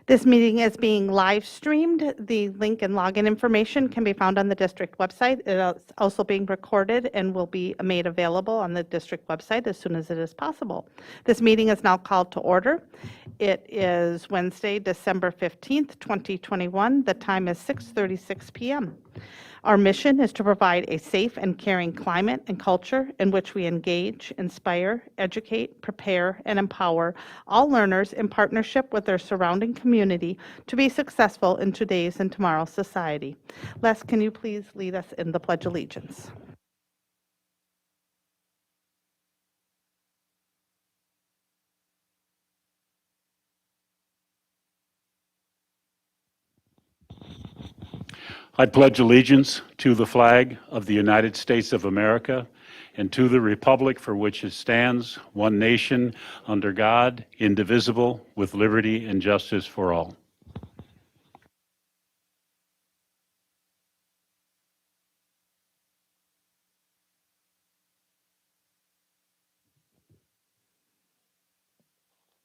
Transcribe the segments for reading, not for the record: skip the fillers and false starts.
This meeting is being live streamed. The link and login information can be found on the district website. It is also being recorded and will be made available on the district website as soon as it is possible. This meeting is now called to order. It is Wednesday, December 15th, 2021. The time is 6:36 p.m. Our mission is to provide a safe and caring climate and culture in which we engage, inspire, educate, prepare, and empower all learners in partnership with their surrounding community to be successful in today's and tomorrow's society. Les, can you please lead us in the Pledge of Allegiance? I pledge allegiance to the flag of the United States of America and to the republic for which it stands, one nation, under God, indivisible, with liberty and justice for all.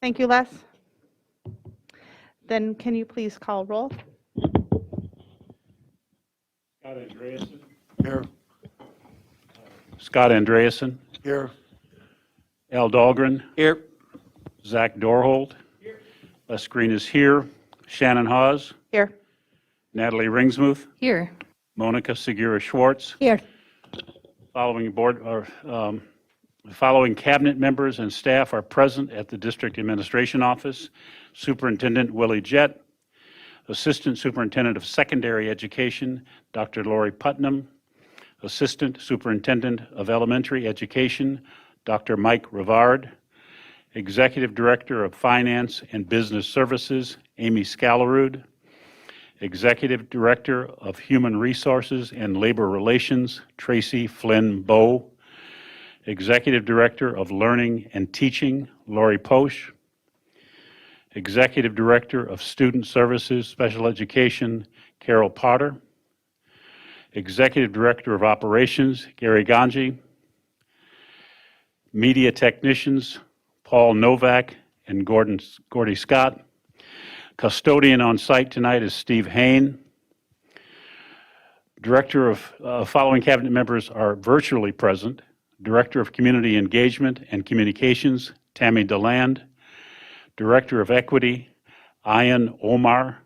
Thank you, Les. Then can you please call roll? Scott Andreasen. Here. Scott Andreasen. Here. Al Dahlgren. Here. Zach Dorhold. Here. Les Green is here. Shannon Hawes. Here. Natalie Ringsmuth. Here. Monica Segura Schwartz. Here. Following cabinet members and staff are present at the District Administration Office: Superintendent Willie Jett, Assistant Superintendent of Secondary Education, Dr. Lori Putnam, Assistant Superintendent of Elementary Education, Dr. Mike Rivard, Executive Director of Finance and Business Services, Amy Scalarud, Executive Director of Human Resources and Labor Relations, Tracy Flynn Bowe, Executive Director of Learning and Teaching, Lori Posch, Executive Director of Student Services, Special Education, Carol Potter, Executive Director of Operations, Gary Ganji, Media Technicians, Paul Novak and Gordy Scott. Custodian on site tonight is Steve Hain. Director of following cabinet members are virtually present: Director of Community Engagement and Communications, Tammy DeLand; Director of Equity, Ayan Omar;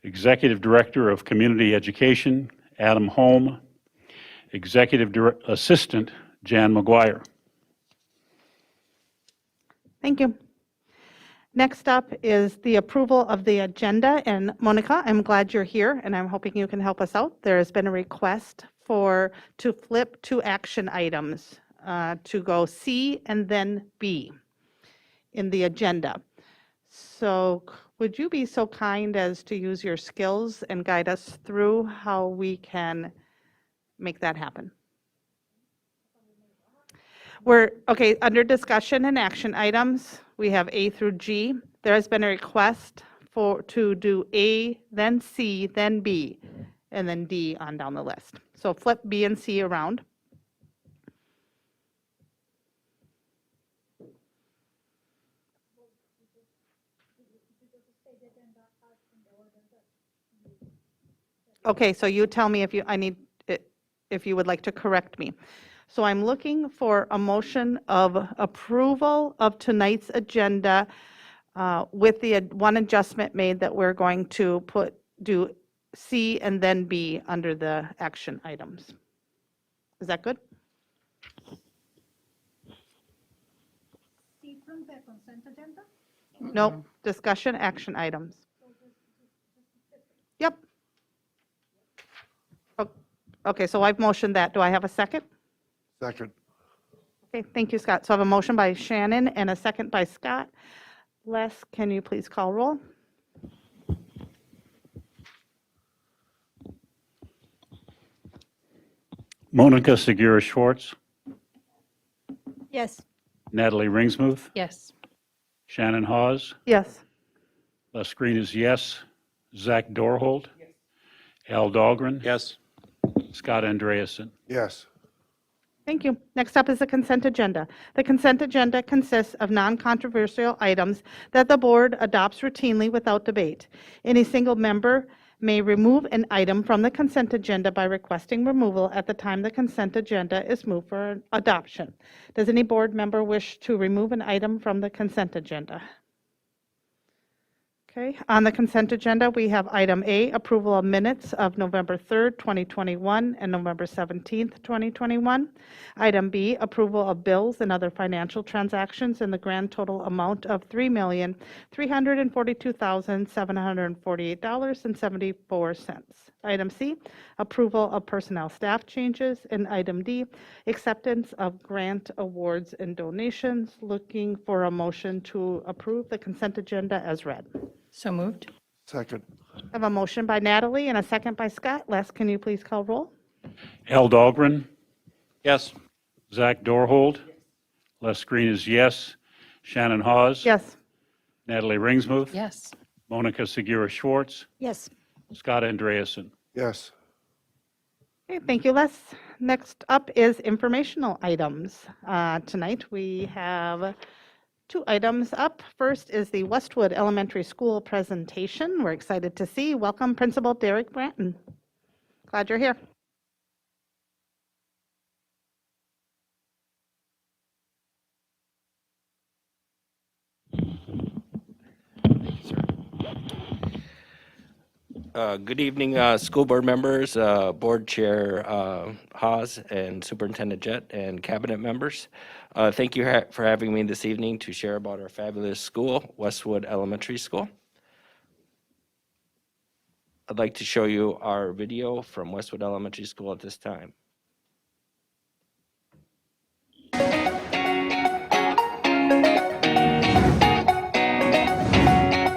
Executive Director of Community Education, Adam Holm; Executive Assistant, Jan McGuire. Thank you. Next up is the approval of the agenda. And Monica, I'm glad you're here, and I'm hoping you can help us out. There has been a request to flip two action items, to go C and then B in the agenda. So would you be so kind as to use your skills and guide us through how we can make that happen? Okay, under discussion and action items, we have A through G. There has been a request to do A, then C, then B, and then D on down the list. So flip B and C around. Okay, so you tell me if you would like to correct me. So I'm looking for a motion of approval of tonight's agenda with the one adjustment made that we're going to do C and then B under the action items. Is that good? C from the consent agenda? Nope, discussion action items. Yep. Okay, so I've motioned that. Do I have a second? Second. Okay, thank you, Scott. So I have a motion by Shannon and a second by Scott. Les, can you please call roll? Monica Segura Schwartz, Yes. Natalie Ringsmuth, Yes. Shannon Hawes, Yes. Les Green is yes, Zach Dorhold, Al Dahlgren, Yes. Scott Andreasen. Yes. Thank you. Next up is the consent agenda. The consent agenda consists of non-controversial items that the board adopts routinely without debate. Any single member may remove an item from the consent agenda by requesting removal at the time the consent agenda is moved for adoption. Does any board member wish to remove an item from the consent agenda? Okay, on the consent agenda, we have item A, approval of minutes of November 3rd, 2021 and November 17th, 2021. Item B, approval of bills and other financial transactions in the grand total amount of $3,342,748.74. Item C, approval of personnel staff changes. And item D, acceptance of grant awards and donations. Looking for a motion to approve the consent agenda as read. So moved. Second. I have a motion by Natalie and a second by Scott. Les, can you please call roll? Al Dahlgren, Yes. Zach Dorhold, Les Green is yes, Shannon Hawes. Yes. Natalie Ringsmuth. Yes. Monica Segura Schwartz, Yes. Scott Andreasen. Yes. Okay, thank you, Les. Next up is informational items. Tonight we have 2 items up. First is the Westwood Elementary School presentation. We're excited to see. Welcome, Principal Derek Branton. Glad you're here. Good evening, school board members, board chair Haas, and Superintendent Jett, and cabinet members. Thank you for having me this evening to share about our fabulous school, Westwood Elementary School. I'd like to show you our video from Westwood Elementary School at this time.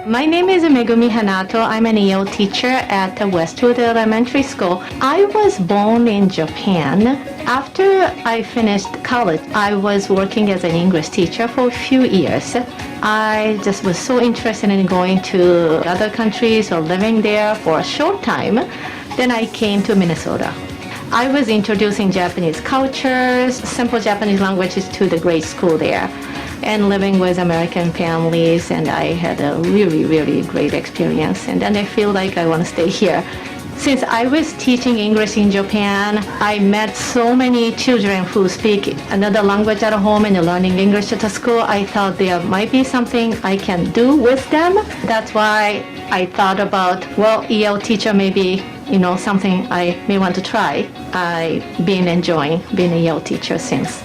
My name is Megumi Hanato. I'm an EO teacher at Westwood Elementary School. I was born in Japan. After I finished college, I was working as an English teacher for a few years. I just was so interested in going to other countries or living there for a short time. Then I came to Minnesota. I was introducing Japanese cultures, simple Japanese languages to the grade school there, and living with American families, and I had a really, really great experience. And then I feel like I want to stay here. Since I was teaching English in Japan, I met so many children who speak another language at home and learning English at the school. I thought there might be something I can do with them. That's why I thought about, well, EL teacher may be, something I may want to try. I've been enjoying being an EL teacher since.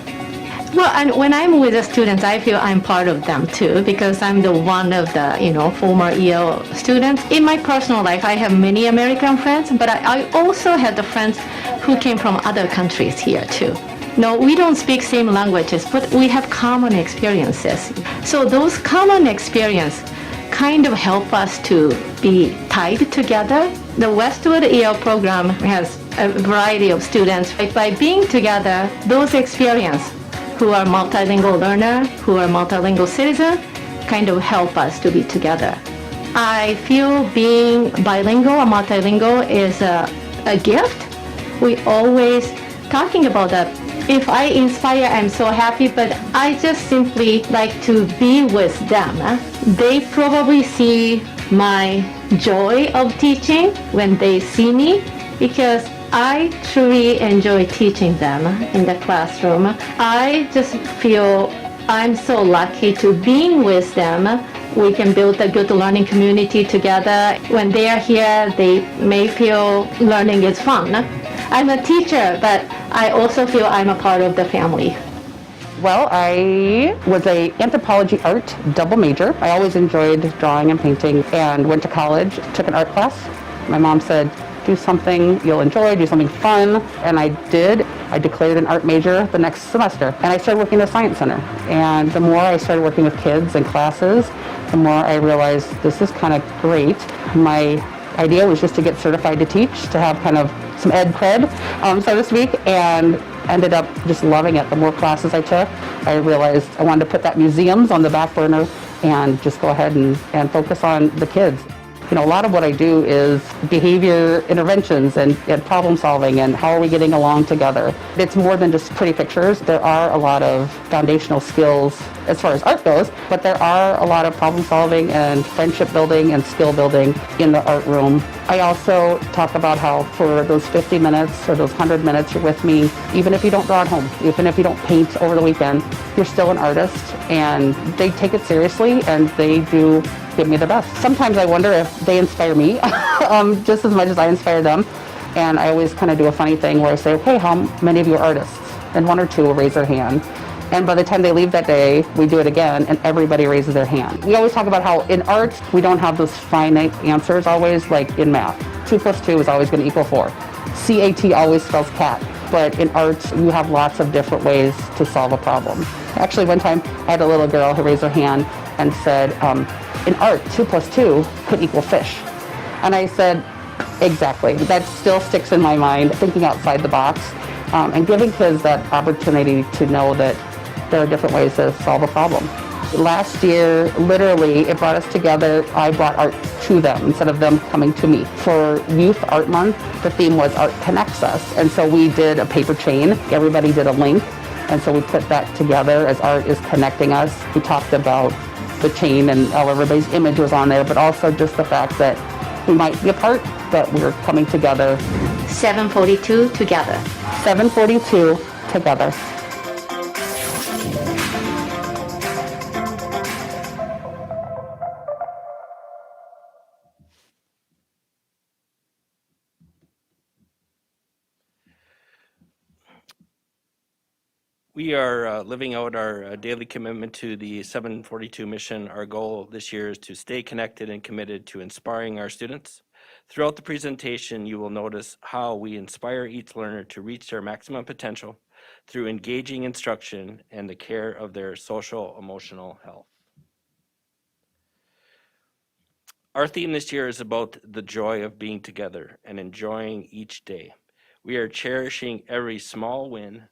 Well, and when I'm with the students, I feel I'm part of them too, because I'm the one of the, former EL students. In my personal life, I have many American friends, but I also have the friends who came from other countries here too. No, we don't speak same languages, but we have common experiences. So those common experiences kind of help us to be tied together. The Westwood EL program has a variety of students. By being together, those experiences who are multilingual learner, who are multilingual citizen, kind of help us to be together. I feel being bilingual or multilingual is a gift. We always talking about that. If I inspire, I'm so happy, but I just simply like to be with them. They probably see my joy of teaching when they see me, because I truly enjoy teaching them in the classroom. I just feel I'm so lucky to be with them. We can build a good learning community together. When they are here, they may feel learning is fun. I'm a teacher, but I also feel I'm a part of the family. Well, I was a anthropology art double major. I always enjoyed drawing and painting, and went to college, took an art class. My mom said, do something you'll enjoy, do something fun, and I did. I declared an art major the next semester, and I started working at the Science Center. And the more I started working with kids and classes, the more I realized this is kind of great. My idea was just to get certified to teach, to have kind of some ed cred, so to speak, and ended up just loving it. The more classes I took, I realized I wanted to put that museums on the back burner and just go ahead and focus on the kids. A lot of what I do is behavior interventions and problem solving and how are we getting along together. It's more than just pretty pictures. There are a lot of foundational skills as far as art goes, but there are a lot of problem solving and friendship building and skill building in the art room. I also talk about how for those 50 minutes or those 100 minutes you're with me, even if you don't draw at home, even if you don't paint over the weekend, you're still an artist, and they take it seriously and they do give me their best. Sometimes I wonder if they inspire me just as much as I inspire them. And I always kind of do a funny thing where I say, okay, how many of you are artists? And one or two will raise their hand. And by the time they leave that day, we do it again and everybody raises their hand. We always talk about how in art, we don't have those finite answers always, like in math. 2 + 2 is always going to equal 4. CAT always spells cat. But in art, you have lots of different ways to solve a problem. Actually, one time I had a little girl who raised her hand and said, in art, 2 + 2 could equal fish. And I said, exactly. That still sticks in my mind, thinking outside the box, and giving kids that opportunity to know that there are different ways to solve a problem. Last year, literally, it brought us together. I brought art to them instead of them coming to me. For Youth Art Month, the theme was Art Connects Us. And so we did a paper chain. Everybody did a link. And so we put that together as art is connecting us. We talked about the chain and how everybody's image was on there, but also just the fact that we might be apart, but we're coming together. 742 together. 742 together. We are living out our daily commitment to the 742 mission. Our goal this year is to stay connected and committed to inspiring our students. Throughout the presentation, you will notice how we inspire each learner to reach their maximum potential through engaging instruction and the care of their social emotional health. Our theme this year is about the joy of being together and enjoying each day. We are cherishing every small win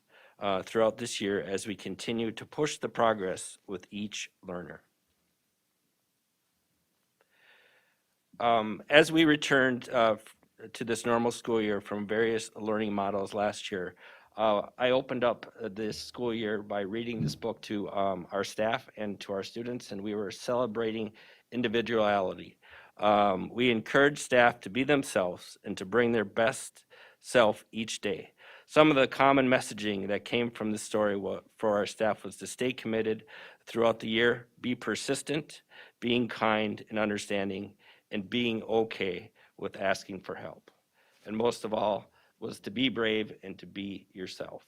throughout this year as we continue to push the progress with each learner. As we returned to this normal school year from various learning models last year, I opened up this school year by reading this book to our staff and to our students, and we were celebrating individuality. We encourage staff to be themselves and to bring their best self each day. Some of the common messaging that came from this story for our staff was to stay committed throughout the year, be persistent, being kind and understanding, and being okay with asking for help. And most of all was to be brave and to be yourself.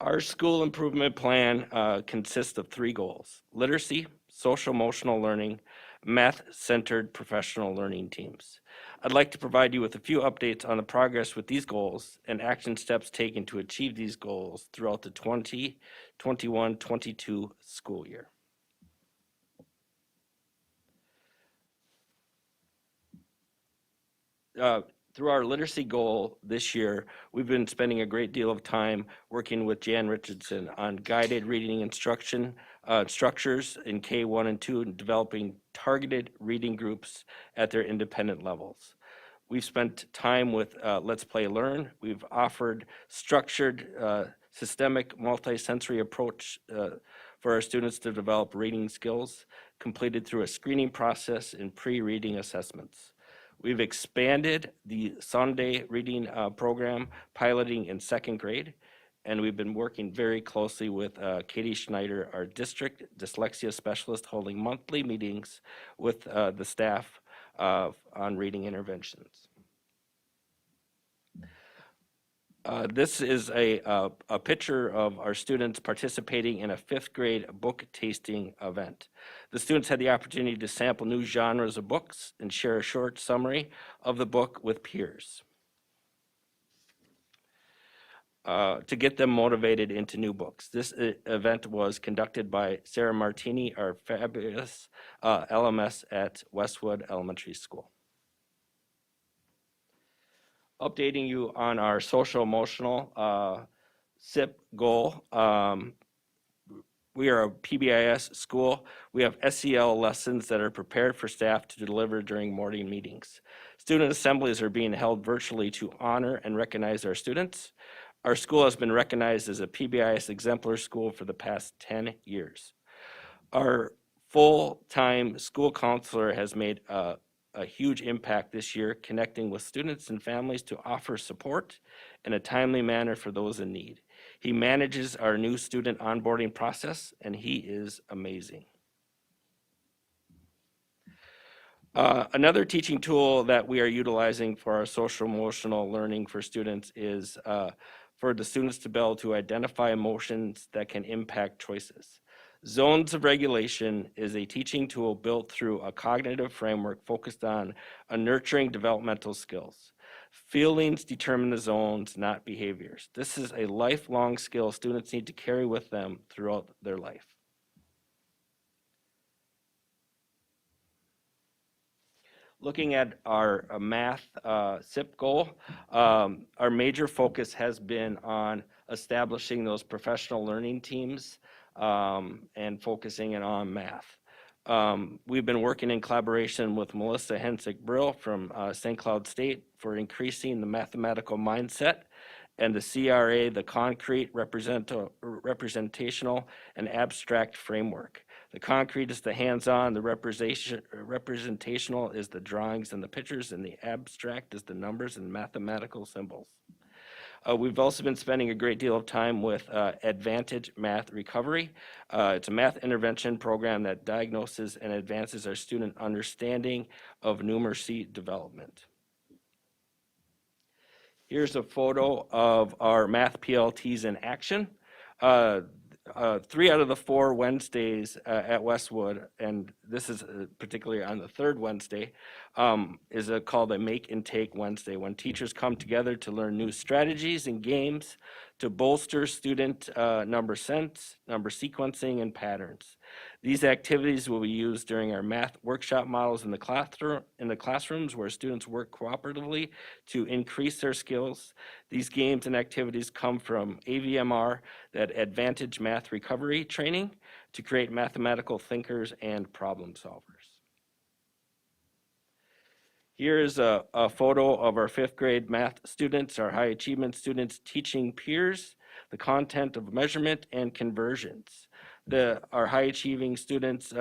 Our school improvement plan consists of 3 goals: literacy, social emotional learning, math-centered professional learning teams. I'd like to provide you with a few updates on the progress with these goals and action steps taken to achieve these goals throughout the 2021-22 school year. Through our literacy goal this year, we've been spending a great deal of time working with Jan Richardson on guided reading instruction structures in K1 and 2 and developing targeted reading groups at their independent levels. We've spent time with Let's Play Learn. We've offered structured, systemic, multisensory approach for our students to develop reading skills, completed through a screening process and pre-reading assessments. We've expanded the Sunday reading program, piloting in 2nd grade, and we've been working very closely with Katie Schneider, our district dyslexia specialist, holding monthly meetings with the staff on reading interventions. This is a picture of our students participating in a 5th grade book tasting event. The students had the opportunity to sample new genres of books and share a short summary of the book with peers to get them motivated into new books. This event was conducted by Sarah Martini, our fabulous LMS at Westwood Elementary School. Updating you on our social emotional SIP goal. we are a PBIS school. We have SEL lessons that are prepared for staff to deliver during morning meetings. Student assemblies are being held virtually to honor and recognize our students. Our school has been recognized as a PBIS exemplar school for the past 10 years. Our full-time school counselor has made a huge impact this year, connecting with students and families to offer support in a timely manner for those in need. He manages our new student onboarding process, and he is amazing. Another teaching tool that we are utilizing for our social emotional learning for students is for the students to be able to identify emotions that can impact choices. Zones of Regulation is a teaching tool built through a cognitive framework focused on nurturing developmental skills. Feelings determine the zones, not behaviors. This is a lifelong skill students need to carry with them throughout their life. Looking at our math SIP goal, our major focus has been on establishing those professional learning teams and focusing it on math. We've been working in collaboration with Melissa Hensick-Brill from St. Cloud State for increasing the mathematical mindset, and the CRA, the concrete, representational, and abstract framework. The concrete is the hands-on, the representational is the drawings and the pictures, and the abstract is the numbers and mathematical symbols. We've also been spending a great deal of time with Advantage Math Recovery. It's a math intervention program that diagnoses and advances our student understanding of numeracy development. Here's a photo of our math PLTs in action. 3 out of the 4 Wednesdays at Westwood, and this is particularly on the 3rd Wednesday, is called a Make and Take Wednesday, when teachers come together to learn new strategies and games to bolster student number sense, number sequencing, and patterns. These activities will be used during our math workshop models in the classrooms where students work cooperatively to increase their skills. These games and activities come from AVMR, that Advantage Math Recovery training, to create mathematical thinkers and problem solvers. Here is a photo of our 5th grade math students, our high achievement students, teaching peers the content of measurement and conversions. Our high achieving students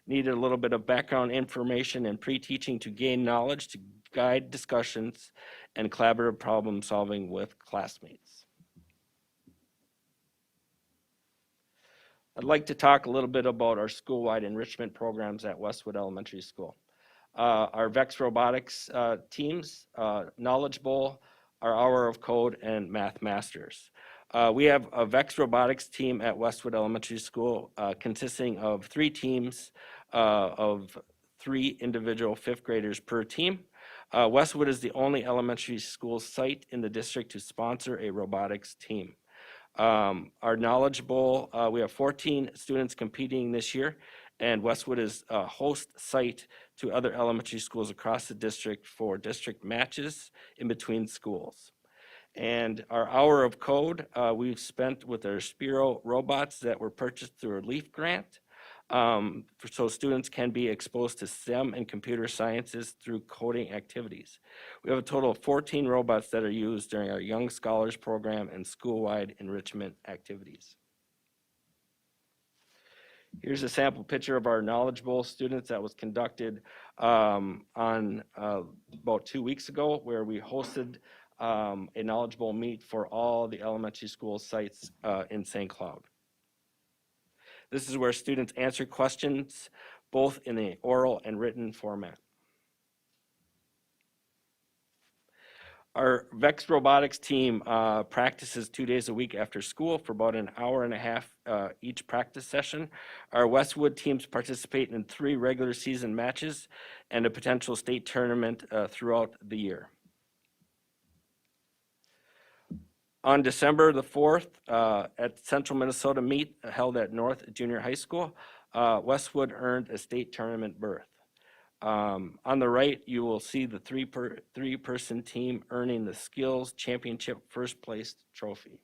needed a little bit of background information and pre-teaching to gain knowledge to guide discussions and collaborative problem solving with classmates. I'd like to talk a little bit about our school-wide enrichment programs at Westwood Elementary School. Our VEX Robotics teams, Knowledge Bowl, our Hour of Code, and Math Masters. We have a VEX Robotics team at Westwood Elementary School consisting of 3 teams of 3 individual 5th graders per team. Westwood is the only elementary school site in the district to sponsor a robotics team. Our Knowledge Bowl, we have 14 students competing this year, and Westwood is a host site to other elementary schools across the district for district matches in between schools. And our Hour of Code, we've spent with our Spiro robots that were purchased through a LEAF grant, so students can be exposed to STEM and computer sciences through coding activities. We have a total of 14 robots that are used during our Young Scholars program and school-wide enrichment activities. Here's a sample picture of our Knowledge Bowl students that was conducted about 2 weeks ago, where we hosted a Knowledge Bowl meet for all the elementary school sites in St. Cloud. This is where students answer questions both in the oral and written format. Our VEX Robotics team practices 2 days a week after school for about an hour and a half each practice session. Our Westwood teams participate in 3 regular season matches and a potential state tournament throughout the year. On December the 4th, at Central Minnesota Meet held at North Junior High School, Westwood earned a state tournament berth. On the right, you will see the 3-person team earning the Skills Championship first place trophy.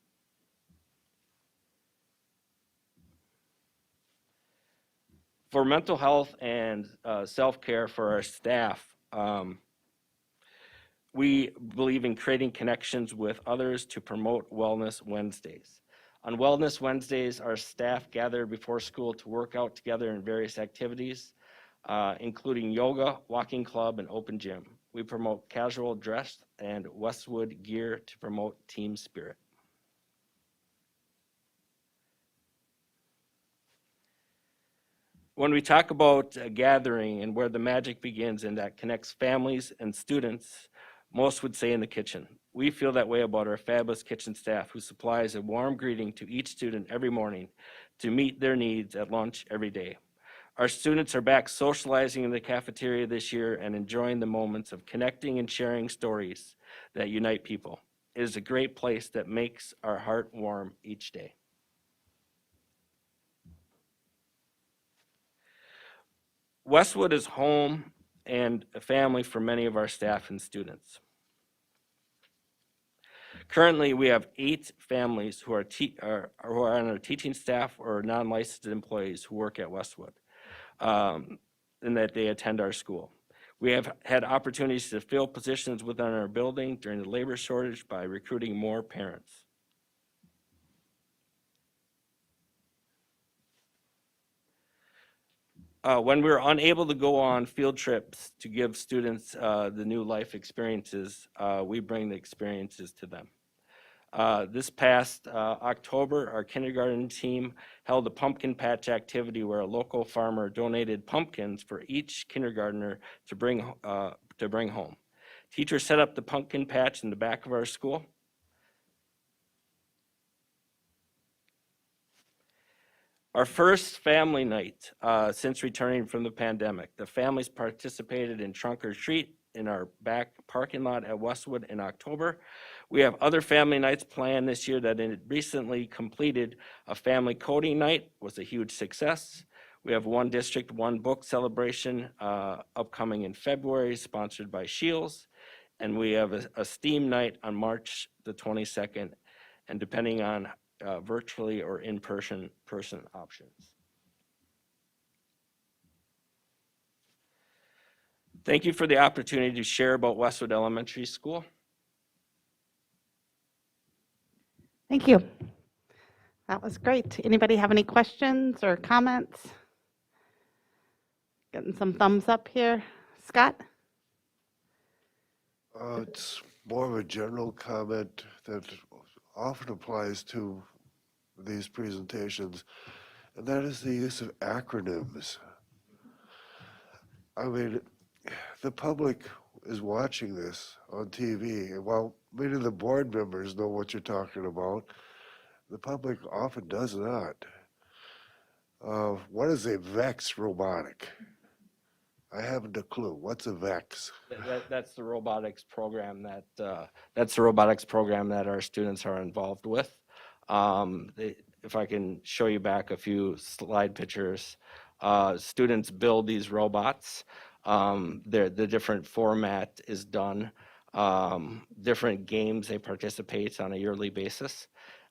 For mental health and self-care for our staff, we believe in creating connections with others to promote Wellness Wednesdays. On Wellness Wednesdays, our staff gather before school to work out together in various activities, including yoga, walking club, and open gym. We promote casual dress and Westwood gear to promote team spirit. When we talk about a gathering and where the magic begins and that connects families and students, most would say in the kitchen. We feel that way about our fabulous kitchen staff who supplies a warm greeting to each student every morning to meet their needs at lunch every day. Our students are back socializing in the cafeteria this year and enjoying the moments of connecting and sharing stories that unite people. It is a great place that makes our heart warm each day. Westwood is home and a family for many of our staff and students. Currently, we have 8 families who are on our teaching staff or non-licensed employees who work at Westwood, and that they attend our school. We have had opportunities to fill positions within our building during the labor shortage by recruiting more parents. When we're unable to go on field trips to give students the new life experiences, we bring the experiences to them. This past October, our kindergarten team held a pumpkin patch activity where a local farmer donated pumpkins for each kindergartner to bring home. Teachers set up the pumpkin patch in the back of our school. Our first family night since returning from the pandemic. The families participated in trunk or treat in our back parking lot at Westwood in October. We have other family nights planned this year that recently completed. A family coding night was a huge success. We have one district, one book celebration upcoming in February, sponsored by Shields. And we have a STEAM night on March the 22nd, and depending on virtually or in-person options. Thank you for the opportunity to share about Westwood Elementary School. Thank you. That was great. Anybody have any questions or comments? Getting some thumbs up here. Scott? It's more of a general comment that often applies to these presentations, and that is the use of acronyms. I mean, the public is watching this on TV, and while many of the board members know what you're talking about, the public often does not. What is a VEX robotic? I haven't a clue. What's a VEX? That's the robotics program that our students are involved with. If I can show you back a few slide pictures, students build these robots. The different format is done, different games they participate on a yearly basis,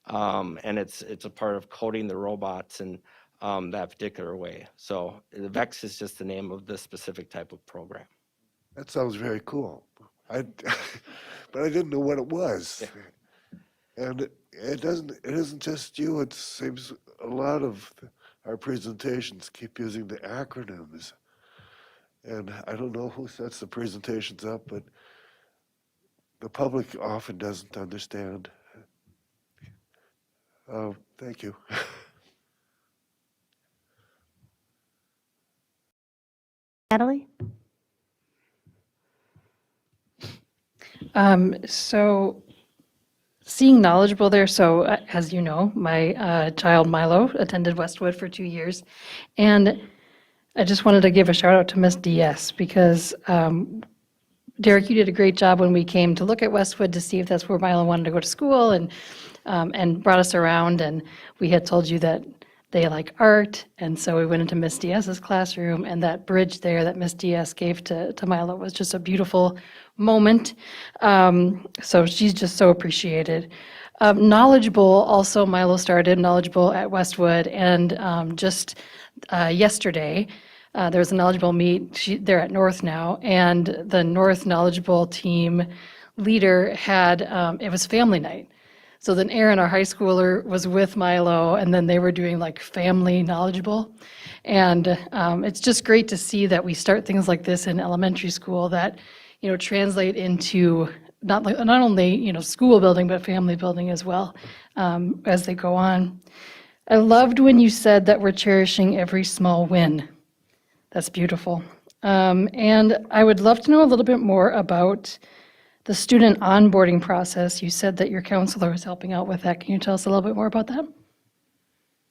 and it's a part of coding the robots in that particular way. So the VEX is just the name of this specific type of program. That sounds very cool. But I didn't know what it was. Yeah. And it isn't just you. It seems a lot of our presentations keep using the acronyms. And I don't know who sets the presentations up, but the public often doesn't understand. Thank you. Natalie? So seeing knowledgeable there, so as you know, my child Milo attended Westwood for 2 years, and I just wanted to give a shout out to Miss DS because Derek, you did a great job when we came to look at Westwood to see if that's where Milo wanted to go to school, and brought us around, and we had told you that they like art, and so we went into Miss DS's classroom, and that bridge there that Miss DS gave to Milo was just a beautiful moment. So she's just so appreciated. Knowledgeable, also Milo started knowledgeable at Westwood, and just yesterday, there was a knowledgeable meet. They're at North now, and the North knowledgeable team leader had, it was family night. So then Aaron, our high schooler, was with Milo, and then they were doing like family knowledgeable. And it's just great to see that we start things like this in elementary school that, translate into not only, school building, but family building as well, as they go on. I loved when you said that we're cherishing every small win. That's beautiful. And I would love to know a little bit more about the student onboarding process. You said that your counselor was helping out with that. Can you tell us a little bit more about that?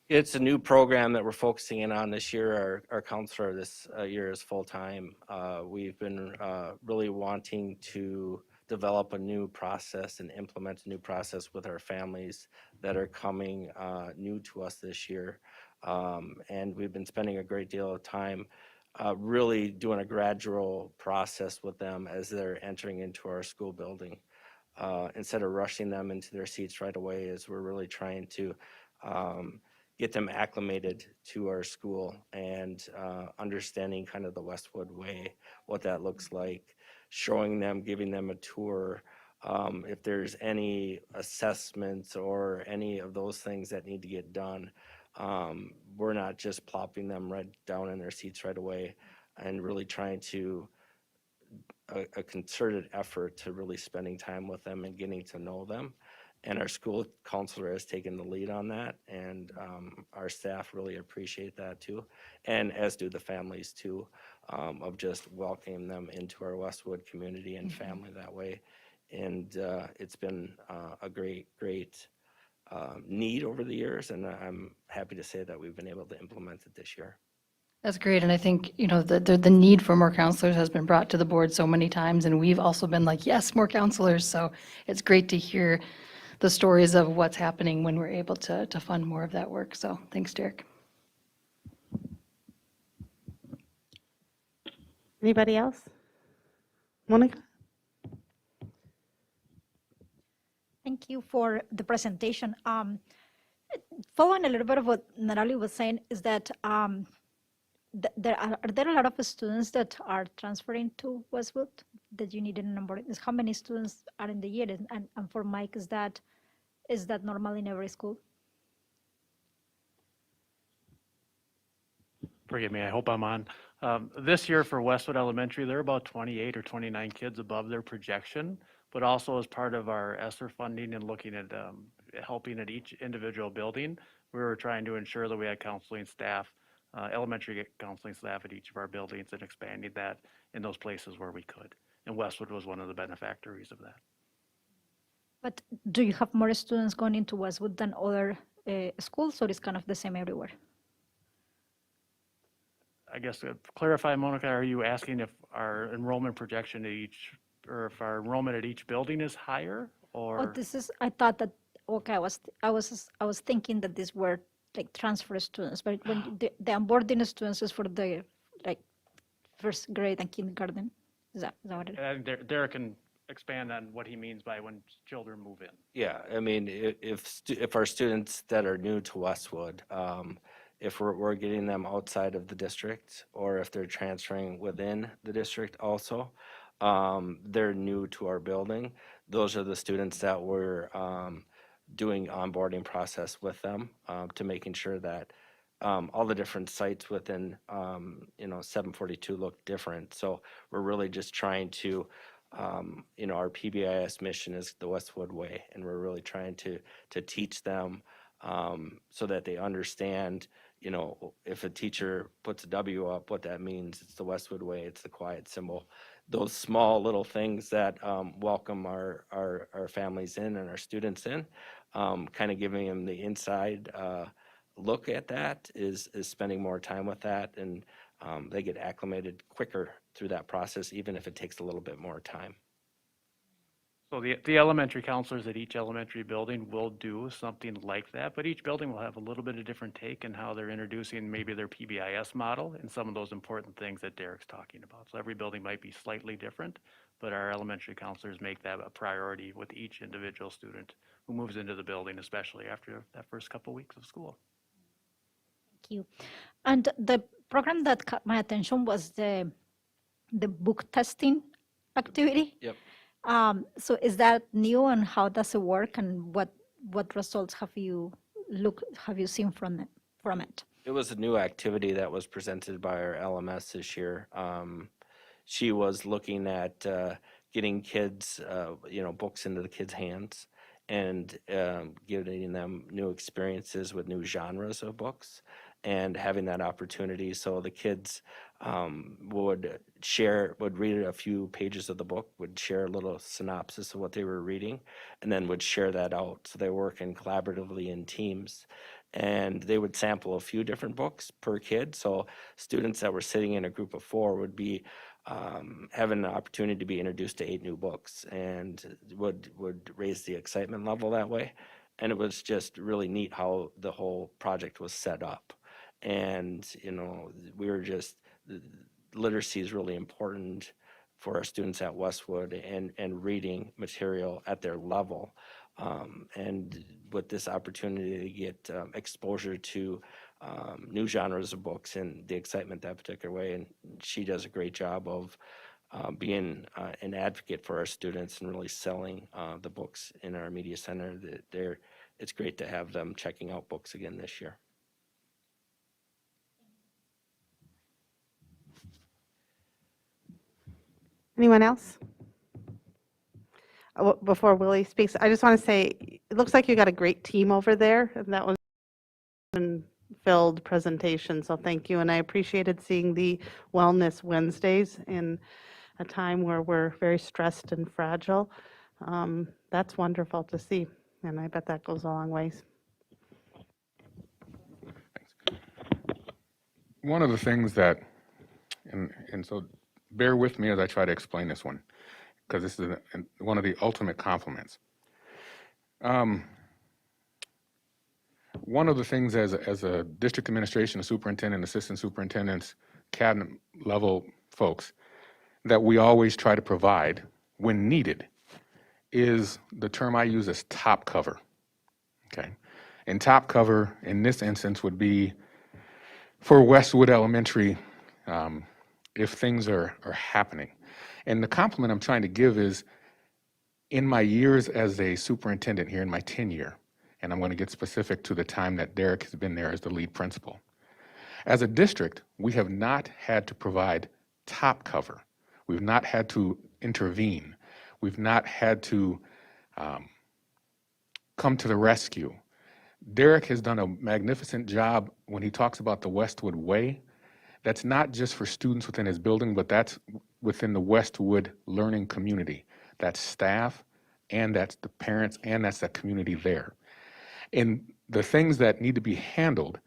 It's a new program that we're focusing in on this year. Our counselor this year is full-time. We've been really wanting to develop a new process and implement a new process with our families that are coming new to us this year. And we've been spending a great deal of time really doing a gradual process with them as they're entering into our school building. Instead of rushing them into their seats right away, as we're really trying to get them acclimated to our school and understanding kind of the Westwood way, what that looks like, showing them, giving them a tour. If there's any assessments or any of those things that need to get done, we're not just plopping them right down in their seats right away, and really trying to a concerted effort to really spending time with them and getting to know them. And our school counselor has taken the lead on that, and our staff really appreciate that too, and as do the families too, of just welcoming them into our Westwood community and family that way. And it's been a great need over the years, and I'm happy to say that we've been able to implement it this year. That's great, and I think, the need for more counselors has been brought to the board so many times, and we've also been like, yes, more counselors, so it's great to hear the stories of what's happening when we're able to fund more of that work, so thanks, Derek. Anybody else? Monica? Thank you for the presentation. Following a little bit of what Natalie was saying is that are there a lot of students that are transferring to Westwood that you need in onboarding? How many students are in the year? And for Mike, is that normal in every school? Forgive me, I hope I'm on. This year for Westwood Elementary, there are about 28 or 29 kids above their projection, but also as part of our ESSER funding and looking at helping at each individual building, we were trying to ensure that we had counseling staff, elementary counseling staff at each of our buildings, and expanding that in those places where we could. And Westwood was one of the beneficiaries of that. But do you have more students going into Westwood than other schools, or is kind of the same everywhere? I guess to clarify, Monica, are you asking if our enrollment projection at each, or if our enrollment at each building is higher, or? Oh, I thought that, okay, I was thinking that these were like transfer students, but when the onboarding students is for the like first grade and kindergarten. Is that what it is? I think Derek can expand on what he means by when children move in. Yeah, I mean, if our students that are new to Westwood, if we're getting them outside of the district, or if they're transferring within the district also, they're new to our building. Those are the students that we're doing onboarding process with them, to making sure that all the different sites within 742 look different. So we're really just trying to, our PBIS mission is the Westwood way, and we're really trying to teach them so that they understand, if a teacher puts a W up, what that means. It's the Westwood way, it's the quiet symbol. Those small little things that welcome our families in and our students in, kind of giving them the inside look at that is spending more time with that, and they get acclimated quicker through that process, even if it takes a little bit more time. So the elementary counselors at each elementary building will do something like that, but each building will have a little bit of different take in how they're introducing maybe their PBIS model and some of those important things that Derek's talking about. So every building might be slightly different, but our elementary counselors make that a priority with each individual student who moves into the building, especially after that first couple weeks of school. Thank you. And the program that caught my attention was the book testing activity. Yep. So is that new, and how does it work, and what results have you seen from it? It was a new activity that was presented by our LMS this year. She was looking at getting kids, books into the kids' hands and giving them new experiences with new genres of books and having that opportunity. So the kids would read a few pages of the book, would share a little synopsis of what they were reading, and then would share that out. So they were working collaboratively in teams. And they would sample a few different books per kid. So students that were sitting in a group of 4 would be having an opportunity to be introduced to 8 new books, and would raise the excitement level that way. And it was just really neat how the whole project was set up. And, literacy is really important for our students at Westwood, and reading material at their level. And with this opportunity to get exposure to new genres of books and the excitement that particular way. And she does a great job of being an advocate for our students and really selling the books in our media center. It's great to have them checking out books again this year. Anyone else? Before Willie speaks, I just want to say, it looks like you got a great team over there, and that was a filled presentation, so thank you. And I appreciated seeing the Wellness Wednesdays in a time where we're very stressed and fragile. That's wonderful to see, and I bet that goes a long ways. One of the things that, and so bear with me as I try to explain this one, because this is one of the ultimate compliments. One of the things as a district administration, a superintendent, assistant superintendents, cabinet level folks, that we always try to provide when needed is the term I use as top cover, okay? And top cover in this instance would be for Westwood Elementary, if things are happening. And the compliment I'm trying to give is, in my years as a superintendent here, in my tenure, and I'm going to get specific to the time that Derek has been there as the lead principal. As a district, we have not had to provide top cover. We've not had to intervene. We've not had to come to the rescue. Derek has done a magnificent job when he talks about the Westwood Way. That's not just for students within his building, but that's within the Westwood learning community. That's staff, and that's the parents, and that's the community there. And the things that need to be handled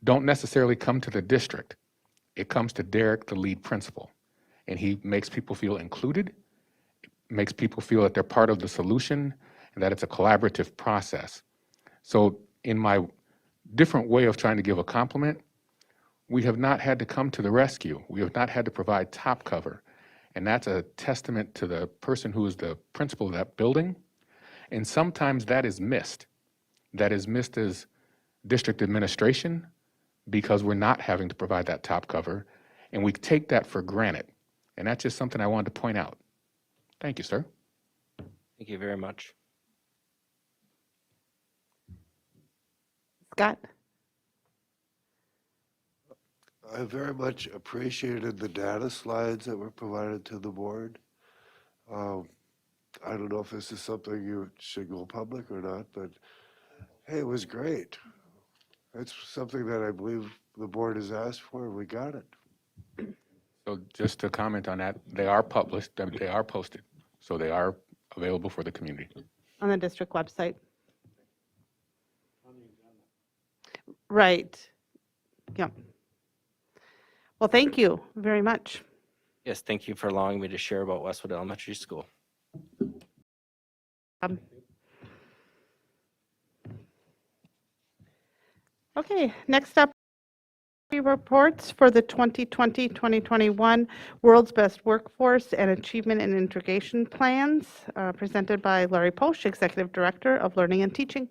don't necessarily come to the district. It comes to Derek, the lead principal. And he makes people feel included, makes people feel that they're part of the solution, and that it's a collaborative process. So in my different way of trying to give a compliment, we have not had to come to the rescue. We have not had to provide top cover. And that's a testament to the person who is the principal of that building. And sometimes that is missed. That is missed as district administration because we're not having to provide that top cover. And we take that for granted. And that's just something I wanted to point out. Thank you, sir. Thank you very much. Scott? I very much appreciated the data slides that were provided to the board. I don't know if this is something you should go public or not, but hey, it was great. It's something that I believe the board has asked for, and we got it. So just to comment on that, they are published, they are posted. So they are available for the community. On the district website. Right. Yep. Well, thank you very much. Yes, thank you for allowing me to share about Westwood Elementary School. Okay, next up, reports for the 2020-2021 World's Best Workforce and Achievement and Integration Plans, presented by Larry Posch, Executive Director of Learning and Teaching.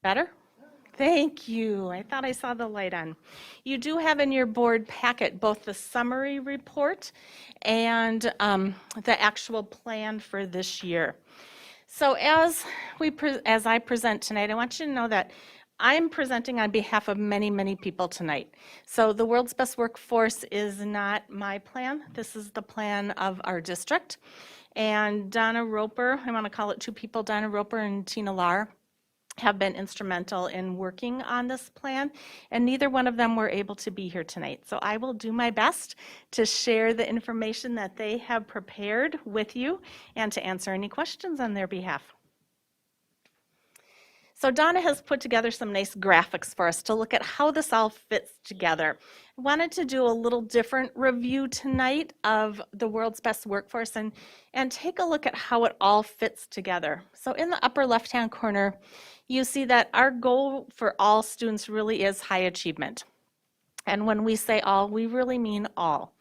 Better? Thank you. I thought I saw the light on. You do have in your board packet both the summary report and the actual plan for this year. So as I present tonight, I want you to know that I'm presenting on behalf of many, many people tonight. So the World's Best Workforce is not my plan. This is the plan of our district. And Donna Roper, I want to call it two people, Donna Roper and Tina Lahr, have been instrumental in working on this plan, and neither one of them were able to be here tonight. So I will do my best to share the information that they have prepared with you and to answer any questions on their behalf. So Donna has put together some nice graphics for us to look at how this all fits together. I wanted to do a little different review tonight of the World's Best Workforce and take a look at how it all fits together. So in the upper left-hand corner, you see that our goal for all students really is high achievement. And when we say all, we really mean all.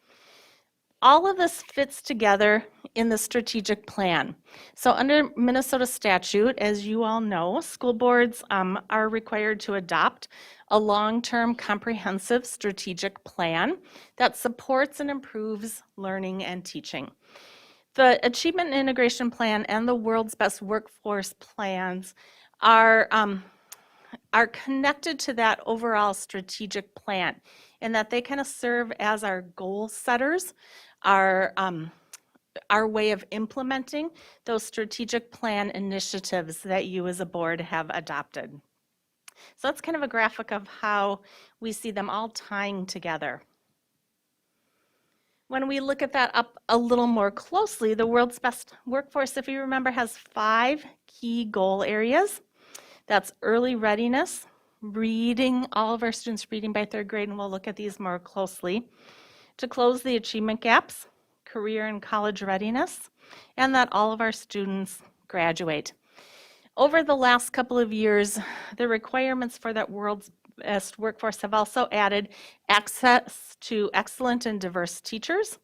All of this fits together in the strategic plan. So under Minnesota statute, as you all know, school boards are required to adopt a long-term comprehensive strategic plan that supports and improves learning and teaching. The Achievement and Integration Plan and the World's Best Workforce plans are connected to that overall strategic plan in that they kind of serve as our goal setters, our way of implementing those strategic plan initiatives that you as a board have adopted. So that's kind of a graphic of how we see them all tying together. When we look at that up a little more closely, the World's Best Workforce, if you remember, has 5 key goal areas. That's early readiness, reading, all of our students reading by 3rd grade, and we'll look at these more closely. To close the achievement gaps, career and college readiness, and that all of our students graduate. Over the last couple of years, the requirements for that World's Best Workforce have also added access to excellent and diverse teachers,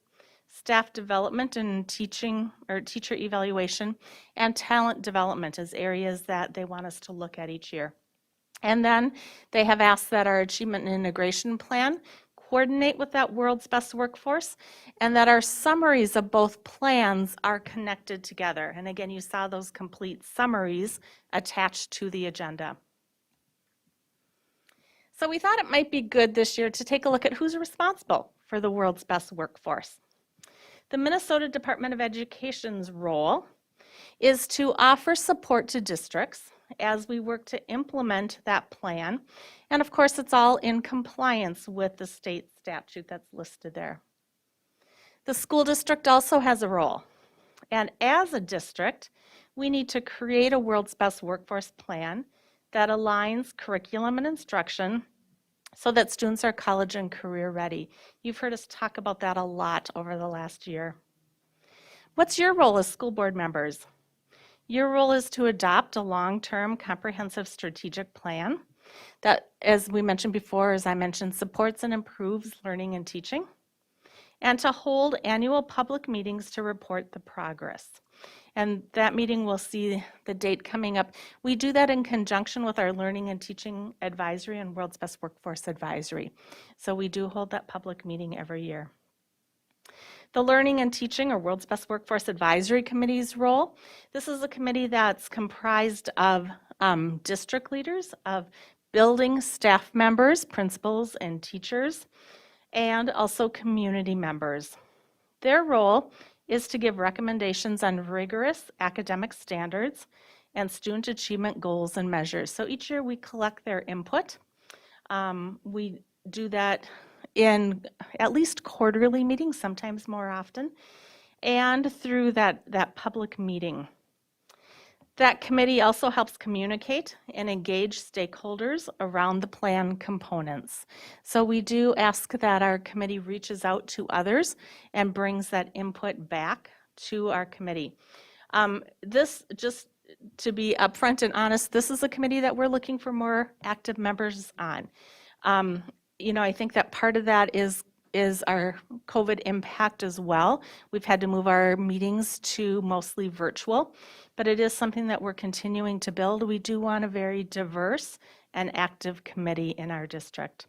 staff development and teaching or teacher evaluation, and talent development as areas that they want us to look at each year. And then they have asked that our achievement and integration plan coordinate with that World's Best Workforce, and that our summaries of both plans are connected together. And again, you saw those complete summaries attached to the agenda. So we thought it might be good this year to take a look at who's responsible for the World's Best Workforce. The Minnesota Department of Education's role is to offer support to districts as we work to implement that plan. And of course, it's all in compliance with the state statute that's listed there. The school district also has a role. And as a district, we need to create a World's Best Workforce plan that aligns curriculum and instruction so that students are college and career ready. You've heard us talk about that a lot over the last year. What's your role as school board members? Your role is to adopt a long-term comprehensive strategic plan that, as we mentioned before, as I mentioned, supports and improves learning and teaching. and to hold annual public meetings to report the progress. And that meeting, we'll see the date coming up. We do that in conjunction with our Learning and Teaching Advisory and World's Best Workforce Advisory. So we do hold that public meeting every year. The Learning and Teaching or World's Best Workforce Advisory Committee's role. This is a committee that's comprised of district leaders, of building staff members, principals and teachers, and also community members. Their role is to give recommendations on rigorous academic standards and student achievement goals and measures. So each year we collect their input. We do that in at least quarterly meetings, sometimes more often, and through that public meeting. That committee also helps communicate and engage stakeholders around the plan components. So we do ask that our committee reaches out to others and brings that input back to our committee. This, just to be upfront and honest, this is a committee that we're looking for more active members on. I think that part of that is our COVID impact as well. We've had to move our meetings to mostly virtual, but it is something that we're continuing to build. We do want a very diverse and active committee in our district.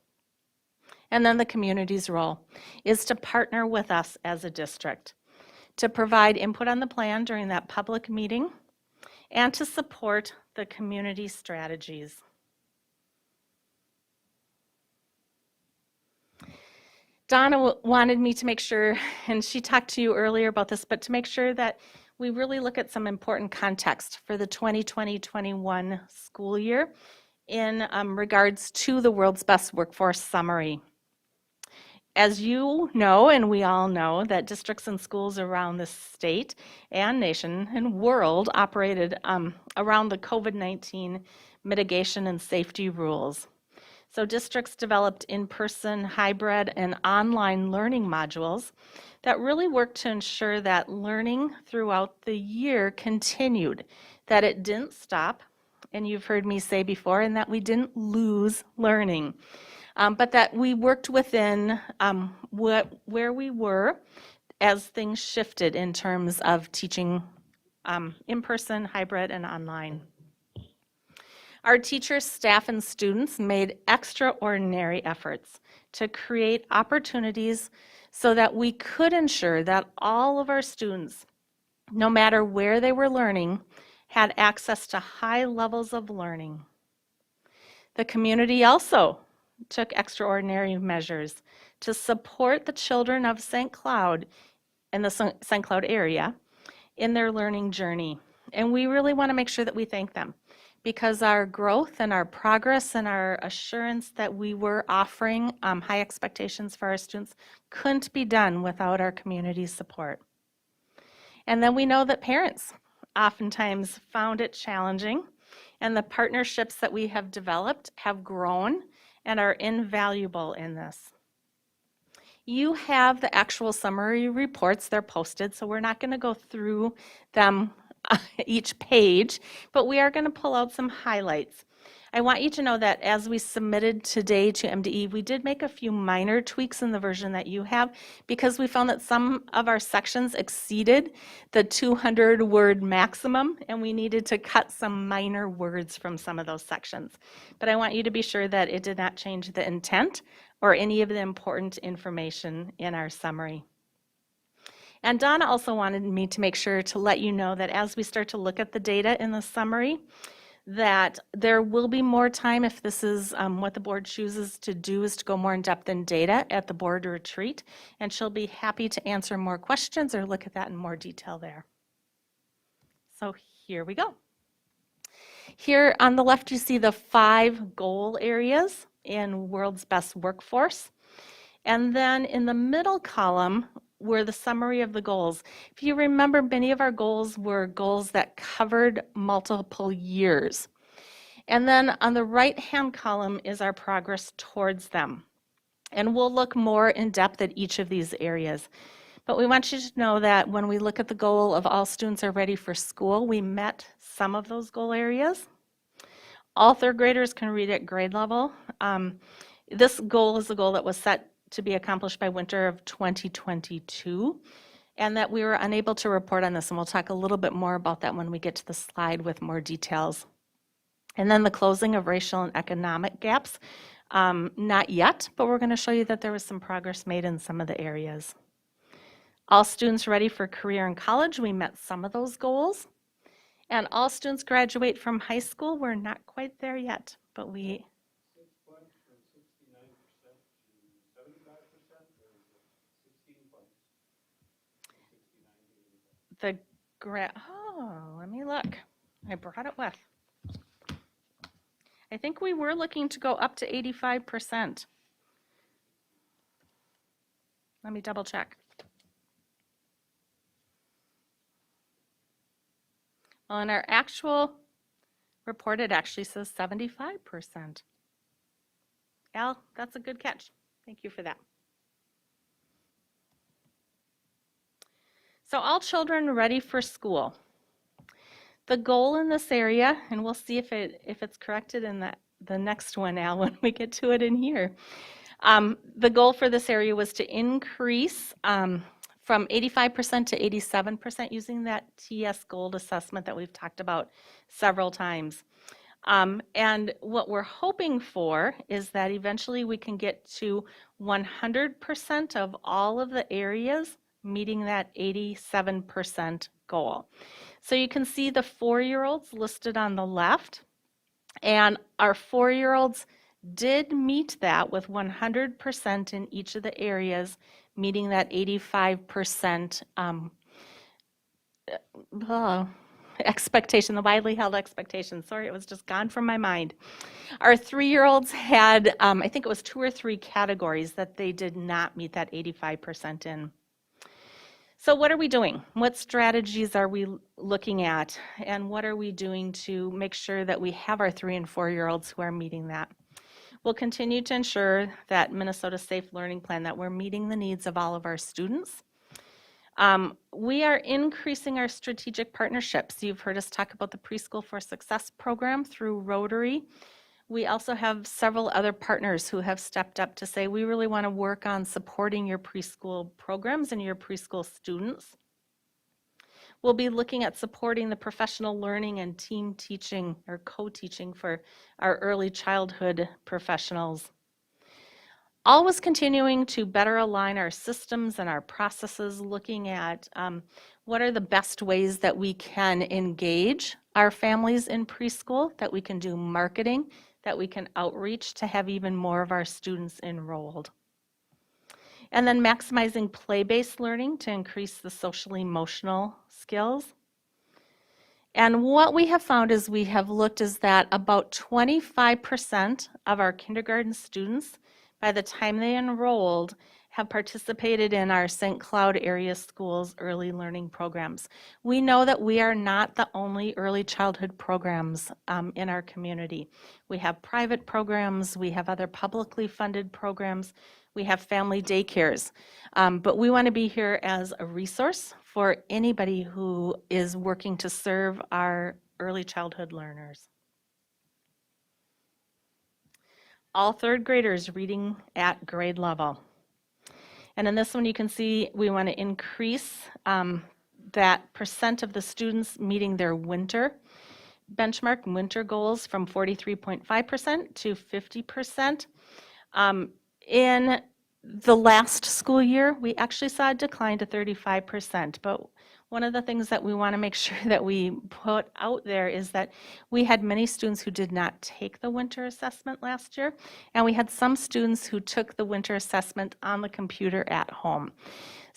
And then the community's role is to partner with us as a district, to provide input on the plan during that public meeting, and to support the community strategies. Donna wanted me to make sure, and she talked to you earlier about this, but to make sure that we really look at some important context for the 2020-21 school year in regards to the World's Best Workforce Summary. As you know, and we all know, that districts and schools around the state and nation and world operated around the COVID-19 mitigation and safety rules. So districts developed in-person, hybrid, and online learning modules that really worked to ensure that learning throughout the year continued, that it didn't stop, and you've heard me say before, and that we didn't lose learning, but that we worked within where we were as things shifted in terms of teaching in-person, hybrid, and online. Our teachers, staff, and students made extraordinary efforts to create opportunities so that we could ensure that all of our students, no matter where they were learning, had access to high levels of learning. The community also took extraordinary measures to support the children of St. Cloud in the St. Cloud area in their learning journey. And we really want to make sure that we thank them, because our growth and our progress and our assurance that we were offering high expectations for our students couldn't be done without our community support. And then we know that parents oftentimes found it challenging, and the partnerships that we have developed have grown and are invaluable in this. You have the actual summary reports, they're posted, so we're not going to go through them each page, but we are going to pull out some highlights. I want you to know that as we submitted today to MDE, we did make a few minor tweaks in the version that you have, because we found that some of our sections exceeded the 200-word maximum, and we needed to cut some minor words from some of those sections. But I want you to be sure that it did not change the intent or any of the important information in our summary. And Donna also wanted me to make sure to let you know that as we start to look at the data in the summary, that there will be more time, if this is what the board chooses to do, is to go more in depth in data at the board retreat, and she'll be happy to answer more questions or look at that in more detail there. So here we go. Here on the left, you see the 5 goal areas in World's Best Workforce. And then in the middle column were the summary of the goals. If you remember, many of our goals were goals that covered multiple years. And then on the right-hand column is our progress towards them. And we'll look more in depth at each of these areas. But we want you to know that when we look at the goal of all students are ready for school, we met some of those goal areas. All third graders can read at grade level. This goal is a goal that was set to be accomplished by winter of 2022, and that we were unable to report on this, and we'll talk a little bit more about that when we get to the slide with more details. And then the closing of racial and economic gaps, not yet, but we're going to show you that there was some progress made in some of the areas. All students ready for career and college, we met some of those goals. And all students graduate from high school, we're not quite there yet, but we. Let me look. I brought it with. I think we were looking to go up to 85%. Let me double check. Well, in our actual report, it actually says 75%. Al, that's a good catch. Thank you for that. So all children ready for school. The goal in this area, and we'll see if it's corrected in the next one, Al, when we get to it in here. The goal for this area was to increase from 85% to 87% using that TS Gold assessment that we've talked about several times. And what we're hoping for is that eventually we can get to 100% of all of the areas meeting that 87% goal. So you can see the 4-year-olds listed on the left, and our 4-year-olds did meet that with 100% in each of the areas, meeting that 85% expectation, the widely held expectation. Sorry, it was just gone from my mind. Our 3-year-olds had, I think it was 2 or 3 categories that they did not meet that 85% in. So what are we doing? What strategies are we looking at? And what are we doing to make sure that we have our 3- and 4-year-olds who are meeting that? We'll continue to ensure that Minnesota Safe Learning Plan, that we're meeting the needs of all of our students. We are increasing our strategic partnerships. You've heard us talk about the Preschool for Success program through Rotary. We also have several other partners who have stepped up to say, we really want to work on supporting your preschool programs and your preschool students. We'll be looking at supporting the professional learning and team teaching or co-teaching for our early childhood professionals. Always continuing to better align our systems and our processes, looking at what are the best ways that we can engage our families in preschool, that we can do marketing, that we can outreach to have even more of our students enrolled. And then maximizing play-based learning to increase the social-emotional skills. And what we have found is we have looked is that about 25% of our kindergarten students, by the time they enrolled, have participated in our St. Cloud area schools early learning programs. We know that we are not the only early childhood programs in our community. We have private programs, we have other publicly funded programs, we have family daycares, but we want to be here as a resource for anybody who is working to serve our early childhood learners. All 3rd graders reading at grade level. And in this one, you can see we want to increase that percent of the students meeting their winter benchmark, winter goals from 43.5% to 50%. In the last school year, we actually saw a decline to 35%, but one of the things that we want to make sure that we put out there is that we had many students who did not take the winter assessment last year, and we had some students who took the winter assessment on the computer at home.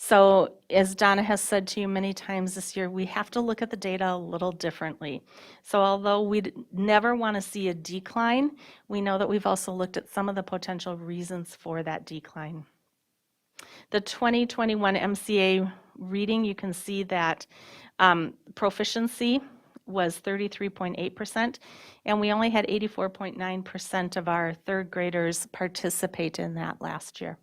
So as Donna has said to you many times this year, we have to look at the data a little differently. So although we'd never want to see a decline, we know that we've also looked at some of the potential reasons for that decline. The 2021 MCA reading, you can see that proficiency was 33.8%, and we only had 84.9% of our 3rd graders participate in that last year.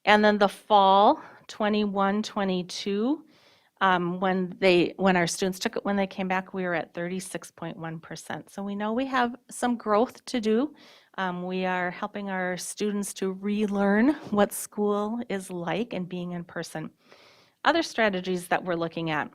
And then the fall 21-22, when our students took it, when they came back, we were at 36.1%. So we know we have some growth to do We are helping our students to relearn what school is like and being in person. Other strategies that we're looking at.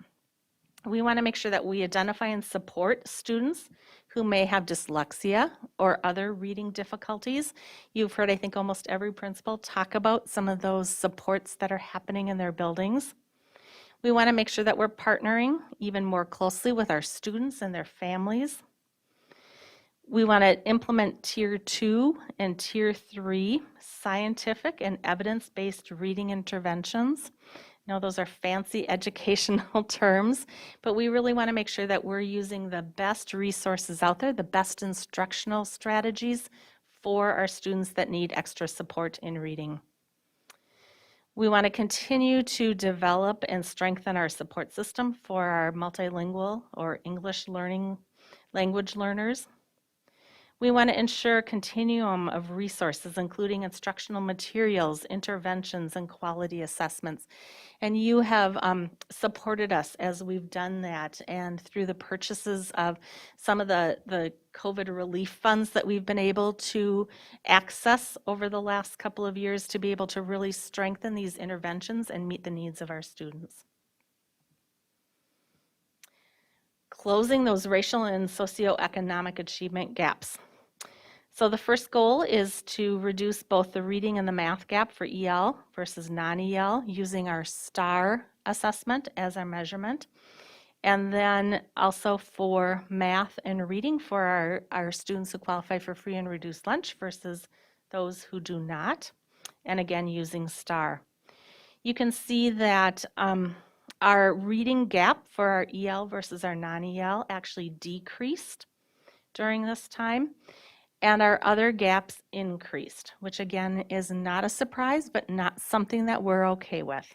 We want to make sure that we identify and support students who may have dyslexia or other reading difficulties. You've heard, I think, almost every principal talk about some of those supports that are happening in their buildings. We want to make sure that we're partnering even more closely with our students and their families. We want to implement Tier 2 and Tier 3 scientific and evidence-based reading interventions. I know those are fancy educational terms, but we really want to make sure that we're using the best resources out there, the best instructional strategies for our students that need extra support in reading. We want to continue to develop and strengthen our support system for our multilingual or English learning language learners. We want to ensure a continuum of resources, including instructional materials, interventions, and quality assessments. And you have supported us as we've done that, and through the purchases of some of the COVID relief funds that we've been able to access over the last couple of years to be able to really strengthen these interventions and meet the needs of our students. Closing those racial and socioeconomic achievement gaps. So the first goal is to reduce both the reading and the math gap for EL versus non-EL using our STAR assessment as our measurement. And then also for math and reading for our students who qualify for free and reduced lunch versus those who do not. And again, using STAR. You can see that our reading gap for our EL versus our non-EL actually decreased during this time. And our other gaps increased, which again is not a surprise, but not something that we're okay with.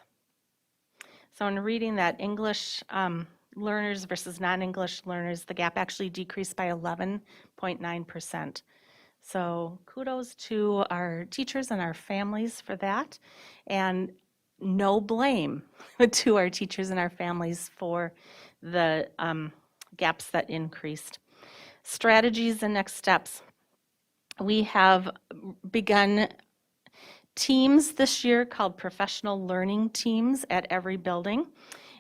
So in reading that English learners versus non-English learners, the gap actually decreased by 11.9%. So kudos to our teachers and our families for that. And no blame to our teachers and our families for the gaps that increased. Strategies and next steps. We have begun teams this year called professional learning teams at every building.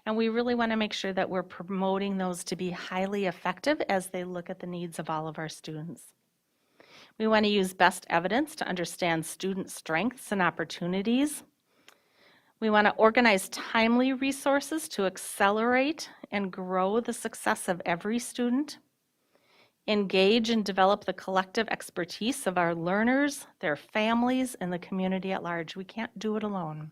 And we really want to make sure that we're promoting those to be highly effective as they look at the needs of all of our students. We want to use best evidence to understand student strengths and opportunities. We want to organize timely resources to accelerate and grow the success of every student. Engage and develop the collective expertise of our learners, their families, and the community at large. We can't do it alone.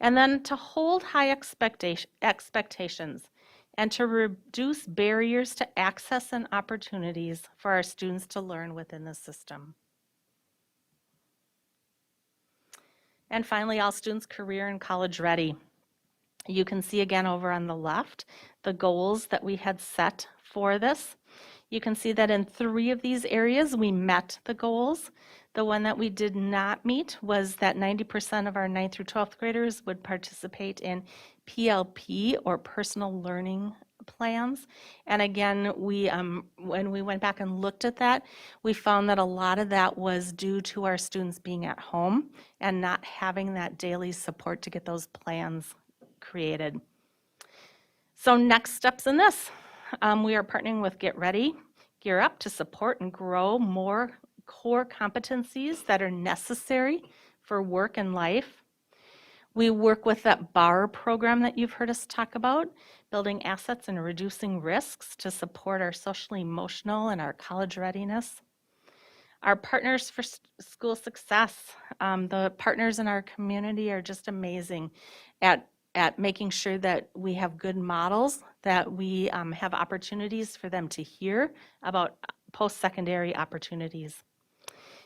And then to hold high expectations and to reduce barriers to access and opportunities for our students to learn within the system. And finally, all students career and college ready. You can see again over on the left the goals that we had set for this. You can see that in 3 of these areas we met the goals. The one that we did not meet was that 90% of our 9th through 12th graders would participate in PLP or personal learning plans. And again, we when we went back and looked at that, we found that a lot of that was due to our students being at home and not having that daily support to get those plans created. So next steps in this. We are partnering with Get Ready, Gear Up to support and grow more core competencies that are necessary for work and life. We work with that BAR program that you've heard us talk about, building assets and reducing risks to support our socially emotional and our college readiness. Our partners for school success, the partners in our community are just amazing at making sure that we have good models, that we have opportunities for them to hear about post-secondary opportunities.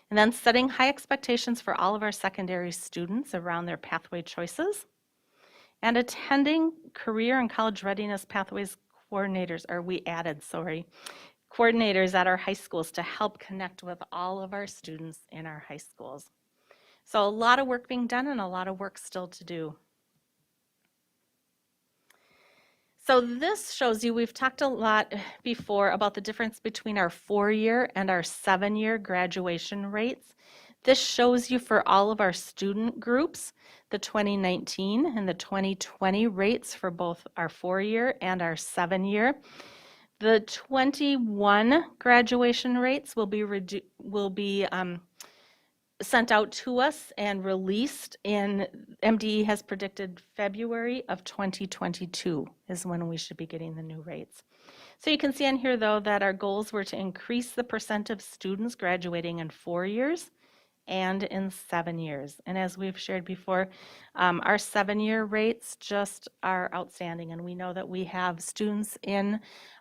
And then setting high expectations for all of our secondary students around their pathway choices. And attending career and college readiness pathways coordinators, coordinators at our high schools to help connect with all of our students in our high schools. So a lot of work being done and a lot of work still to do. So this shows you, we've talked a lot before about the difference between our 4-year and our 7-year graduation rates. This shows you for all of our student groups, the 2019 and the 2020 rates for both our 4-year and our 7-year. The 21 graduation rates will be sent out to us and released in, MDE has predicted February of 2022 is when we should be getting the new rates. So you can see on here though that our goals were to increase the percent of students graduating in 4 years and in 7 years. And as we've shared before, our 7-year rates just are outstanding. And we know that we have students in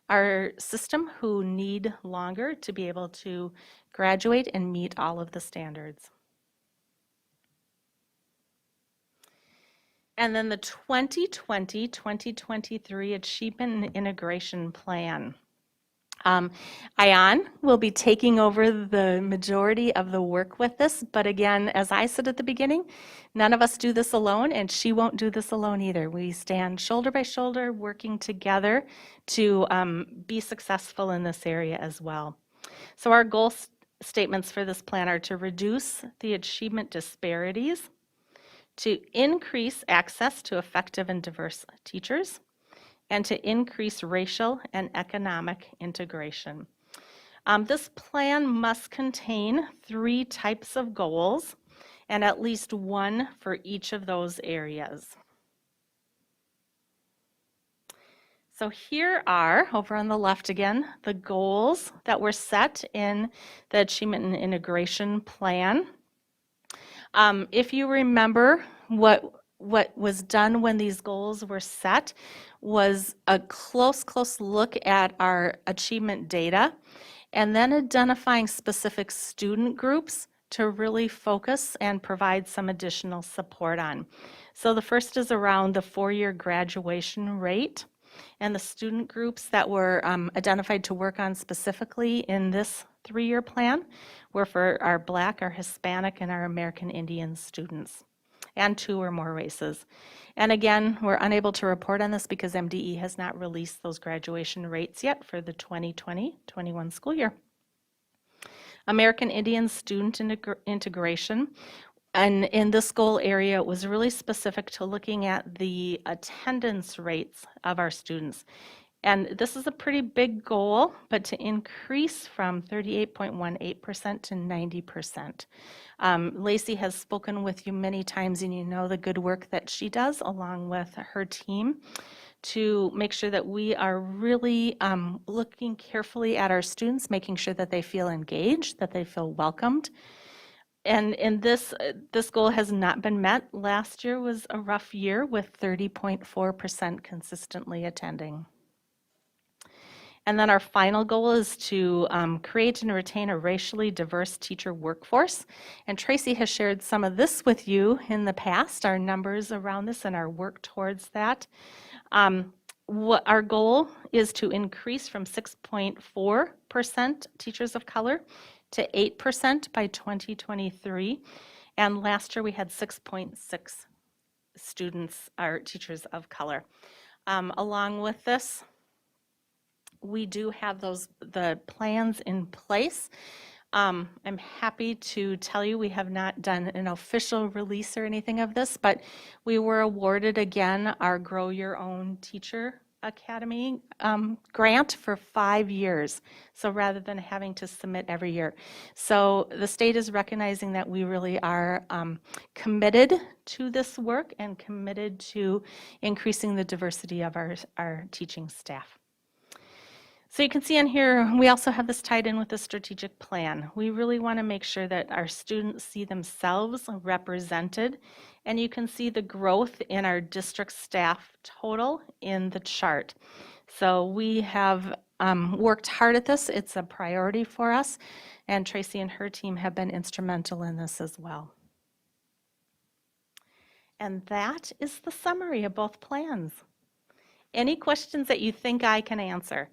our system who need longer to be able to graduate and meet all of the standards. And then the 2020-2023 Achievement and Integration Plan. Ayan will be taking over the majority of the work with this, but again, as I said at the beginning, none of us do this alone, and she won't do this alone either. We stand shoulder by shoulder, working together to be successful in this area as well. So our goal statements for this plan are to reduce the achievement disparities, to increase access to effective and diverse teachers, and to increase racial and economic integration. This plan must contain 3 types of goals and at least 1 for each of those areas. So here are, over on the left again, the goals that were set in the Achievement and Integration Plan. If you remember, what was done when these goals were set was a close look at our achievement data and then identifying specific student groups to really focus and provide some additional support on. So the first is around the 4-year graduation rate, and the student groups that were identified to work on specifically in this 3-year plan were for our Black, our Hispanic, and our American Indian students, and 2 or more races. And again, we're unable to report on this because MDE has not released those graduation rates yet for the 2020-21 school year. American Indian student integration. And in this goal area, it was really specific to looking at the attendance rates of our students. And this is a pretty big goal, but to increase from 38.18% to 90%. Lacey has spoken with you many times, and you know the good work that she does along with her team to make sure that we are really looking carefully at our students, making sure that they feel engaged, that they feel welcomed. And this goal has not been met. Last year was a rough year with 30.4% consistently attending. And then our final goal is to create and retain a racially diverse teacher workforce. And Tracy has shared some of this with you in the past, our numbers around this and our work towards that. What our goal is to increase from 6.4% teachers of color to 8% by 2023. And last year we had 6.6 students, our teachers of color. Along with this, we do have the plans in place. I'm happy to tell you we have not done an official release or anything of this, but we were awarded again our Grow Your Own Teacher Academy grant for 5 years. So rather than having to submit every year. So the state is recognizing that we really are committed to this work and committed to increasing the diversity of our teaching staff. So you can see on here, we also have this tied in with the strategic plan. We really want to make sure that our students see themselves represented, and you can see the growth in our district staff total in the chart. So we have worked hard at this. It's a priority for us, and Tracy and her team have been instrumental in this as well. And that is the summary of both plans. Any questions that you think I can answer?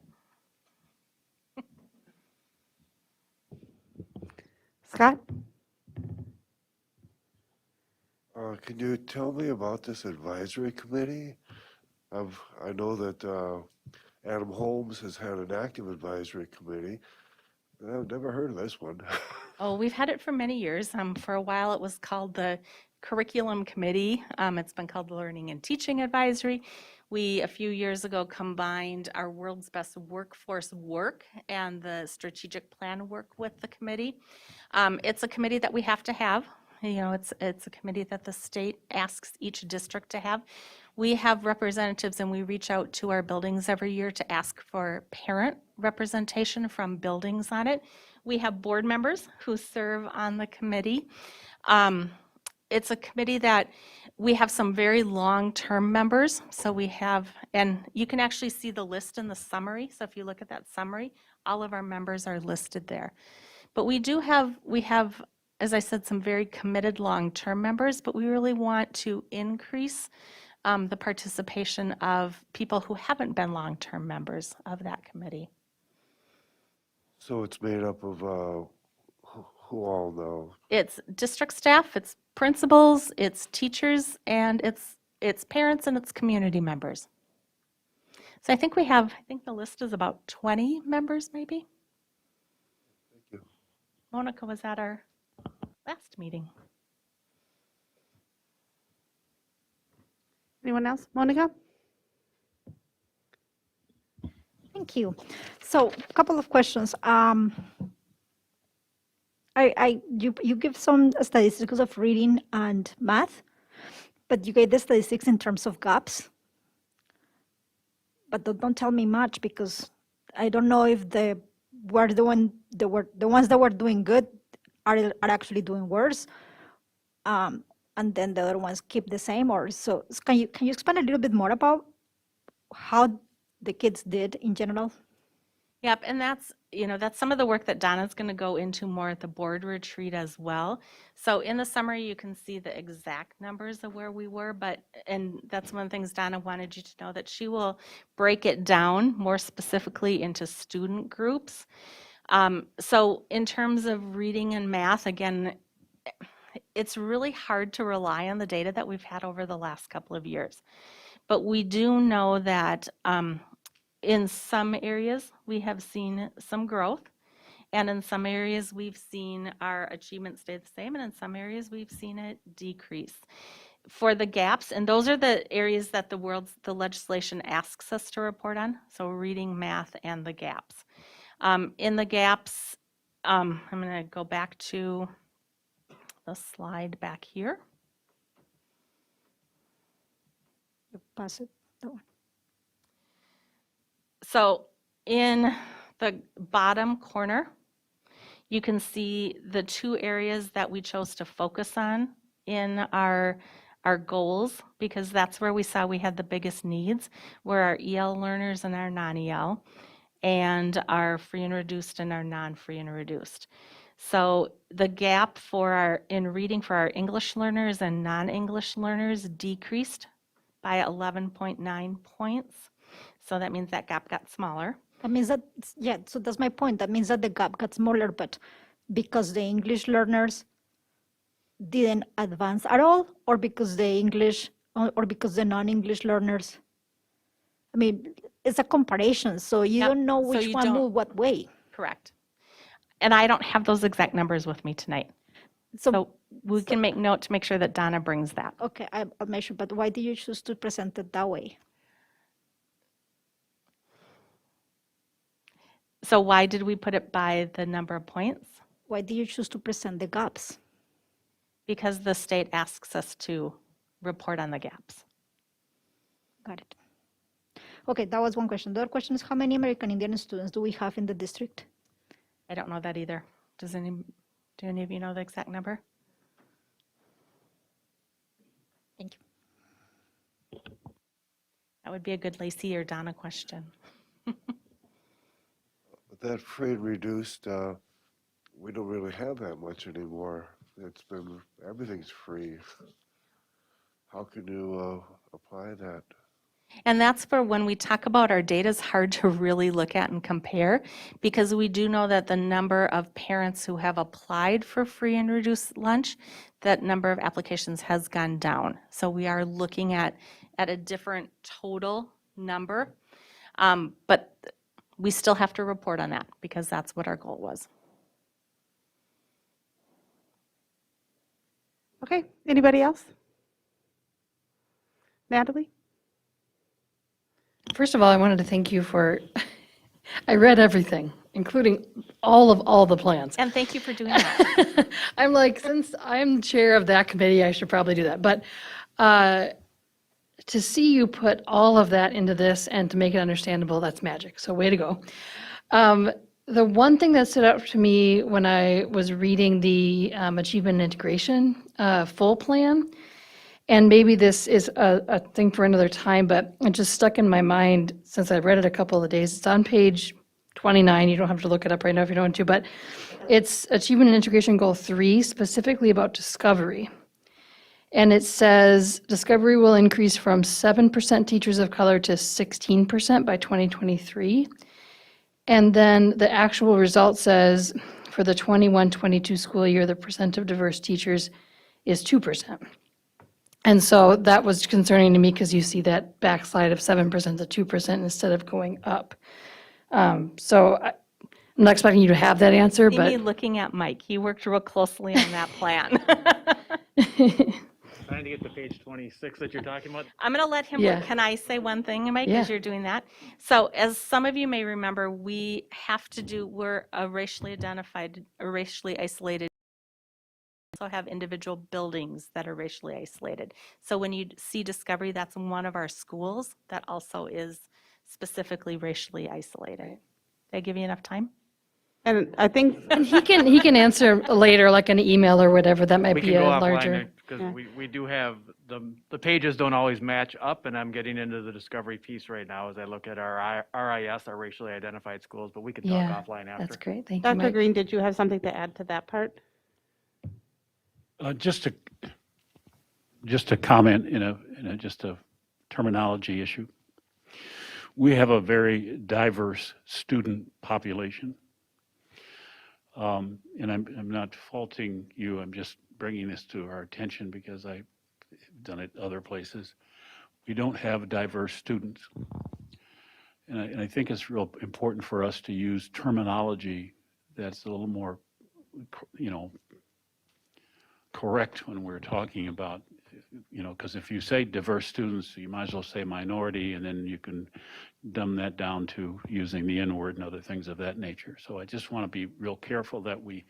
Scott? Can you tell me about this advisory committee? I know that Adam Holmes has had an active advisory committee. I've never heard of this one. Oh, we've had it for many years. For a while, it was called the Curriculum Committee. It's been called the Learning and Teaching Advisory. We, a few years ago, combined our World's Best Workforce work and the strategic plan work with the committee. It's a committee that we have to have. You know, it's a committee that the state asks each district to have. We have representatives and we reach out to our buildings every year to ask for parent representation from buildings on it. We have board members who serve on the committee. It's a committee that we have some very long-term members. So we have, and you can actually see the list in the summary. So if you look at that summary, all of our members are listed there. But we have, as I said, some very committed long-term members, but we really want to increase the participation of people who haven't been long-term members of that committee. So it's made up of who all know? It's district staff, it's principals, it's teachers, and it's parents and it's community members. So I think the list is about 20 members maybe. Thank you. Monica was at our last meeting. Anyone else? Monica? Thank you. So, a couple of questions. You give some statistics of reading and math, but you gave the statistics in terms of gaps. But don't tell me much because I don't know if the ones that were doing good are actually doing worse, and then the other ones keep the same. Or so can you expand a little bit more about how the kids did in general? Yep, and that's some of the work that Donna's going to go into more at the board retreat as well. So in the summary, you can see the exact numbers of where we were, and that's one of the things Donna wanted you to know, that she will break it down more specifically into student groups. So in terms of reading and math, again, it's really hard to rely on the data that we've had over the last couple of years. But we do know that in some areas, we have seen some growth, and in some areas, we've seen our achievement stay the same, and in some areas, we've seen it decrease. For the gaps, and those are the areas that the legislation asks us to report on, so reading, math, and the gaps. In the gaps, I'm going to go back to the slide back here. Pass it. So in the bottom corner, you can see the two areas that we chose to focus on in our goals, because that's where we saw we had the biggest needs, were our EL learners and our non-EL, and our free and reduced and our non-free and reduced. So the gap in reading for our English learners and non-English learners decreased by 11.9 points. So that means that gap got smaller. That means that, yeah, so that's my point. That means that the gap got smaller, but because the English learners didn't advance at all, or because the non-English learners, I mean, it's a comparison, so you Yep. don't know So which you one don't- moved what way. Correct. And I don't have those exact numbers with me tonight. So we can make note to make sure that Donna brings that. Okay, I'll measure, but why did you choose to present it that way? So why did we put it by the number of points? Why did you choose to present the gaps? Because the state asks us to report on the gaps. Got it. Okay, that was one question. The other question is, how many American Indian students do we have in the district? I don't know that either. Do any of you know the exact number? Thank you. That would be a good Lacey or Donna question. But that free and reduced, we don't really have that much anymore. Everything's free. How can you apply that? And that's for when we talk about our data, it's hard to really look at and compare because we do know that the number of parents who have applied for free and reduced lunch, that number of applications has gone down. So we are looking at a different total number. But we still have to report on that because that's what our goal was. Okay, anybody else? Natalie? First of all, I wanted to thank you for, I read everything, including all the plans. And thank you for doing that. I'm like, since I'm chair of that committee, I should probably do that. But to see you put all of that into this and to make it understandable, that's magic. So way to go. The one thing that stood out to me when I was reading the achievement and integration full plan, and maybe this is a thing for another time, but it just stuck in my mind since I read it a couple of days. It's on page 29. You don't have to look it up right now if you don't want to, but it's Achievement and Integration Goal 3, specifically about discovery. And it says discovery will increase from 7% teachers of color to 16% by 2023. And then the actual result says for the 21-22 school year, the percent of diverse teachers is 2%. And so that was concerning to me because you see that backslide of 7% to 2% instead of going up. So I'm not expecting you to have that answer, See but. me looking at Mike. He worked real closely on that plan. Trying to get to page 26 that you're talking about. I'm going to let him, Yeah. Can I say one thing, Mike, Yeah. as you're doing that? So as some of you may remember, we have to do, we're a racially identified, a racially isolated. We also have individual buildings that are racially isolated. So when you see Discovery, that's one of our schools that also is specifically racially isolated. Did I give you enough time? And I think, And he can answer later, like an email or whatever, that might We be can a go larger. offline because we do have, the pages don't always match up, and I'm getting into the discovery piece right now as I look at our RIS, our racially identified schools, but we can talk Yeah, offline after. that's great, thank you, Dr. Mike. Green, did you have something to add to that part? Just a comment in a just a terminology issue. We have a very diverse student population. And I'm not faulting you, I'm just bringing this to our attention because I've done it other places. We don't have diverse students. And I think it's real important for us to use terminology that's a little more, correct when we're talking about, because if you say diverse students, you might as well say minority, and then you can dumb that down to using the N-word and other things of that nature. So I just want to be real careful that we,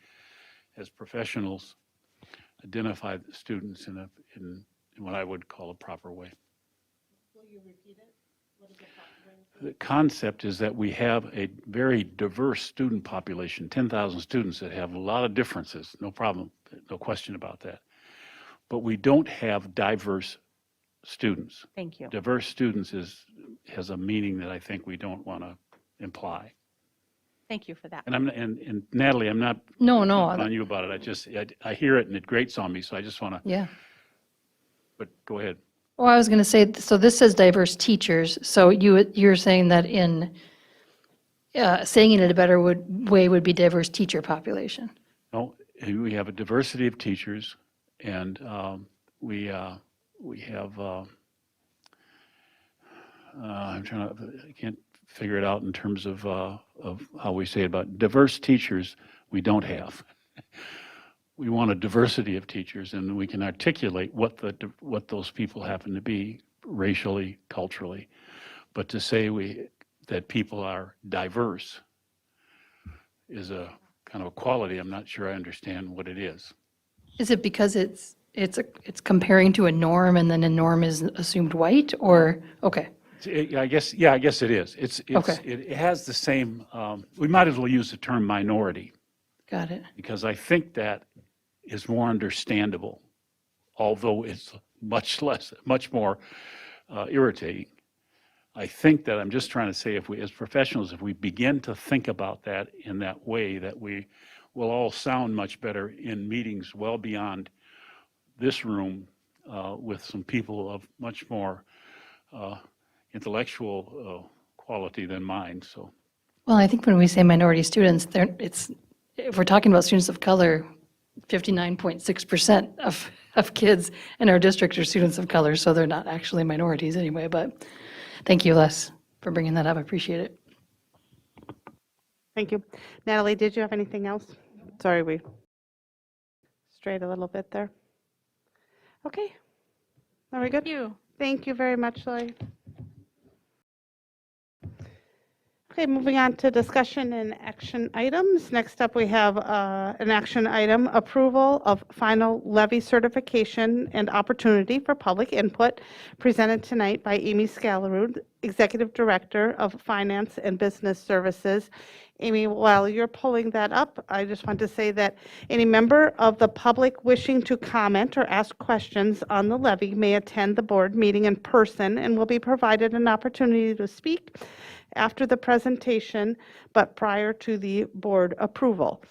as professionals, identify the students in what I would call a proper way. Will you repeat it? What is the proper way? The concept is that we have a very diverse student population, 10,000 students that have a lot of differences, no problem, no question about that. But we don't have diverse students. Thank you. Diverse students has a meaning that I think we don't want to imply. Thank you for that. And Natalie, I'm not No, on you about it. I hear it and it grates on me, so I just want to, yeah. but go ahead. Well, I was going to say, so this says diverse teachers, so you're saying that in, saying it in a better way would be diverse teacher population. No, we have a diversity of teachers, and we have, I can't figure it out in terms of how we say it, but diverse teachers we don't have. We want a diversity of teachers, and we can articulate what those people happen to be racially, culturally. But to say that people are diverse is a kind of a quality. I'm not sure I understand what it is. Is it because it's comparing to a norm and then a norm is assumed white, or, okay, I guess it is. Okay. It has the same, we might as well use the term minority, got it. because I think that is more understandable, although it's much more irritating. I think that I'm just trying to say, if we, as professionals, if we begin to think about that in that way, that we will all sound much better in meetings well beyond this room with some people of much more intellectual quality than mine, so. Well, I think when we say minority students, if we're talking about students of color, 59.6% of kids in our district are students of color, so they're not actually minorities anyway. But thank you, Les, for bringing that up. I appreciate it. Thank you. Natalie, did you have anything else? Sorry, we strayed a little bit there. Okay. Are we good? Thank you. Thank you very much, Lori. Okay, moving on to discussion and action items. Next up, we have an action item, approval of final levy certification and opportunity for public input, presented tonight by Amy Scalarud, Executive Director of Finance and Business Services. Amy, while you're pulling that up, I just want to say that any member of the public wishing to comment or ask questions on the levy may attend the board meeting in person and will be provided an opportunity to speak after the presentation, but prior to the board approval.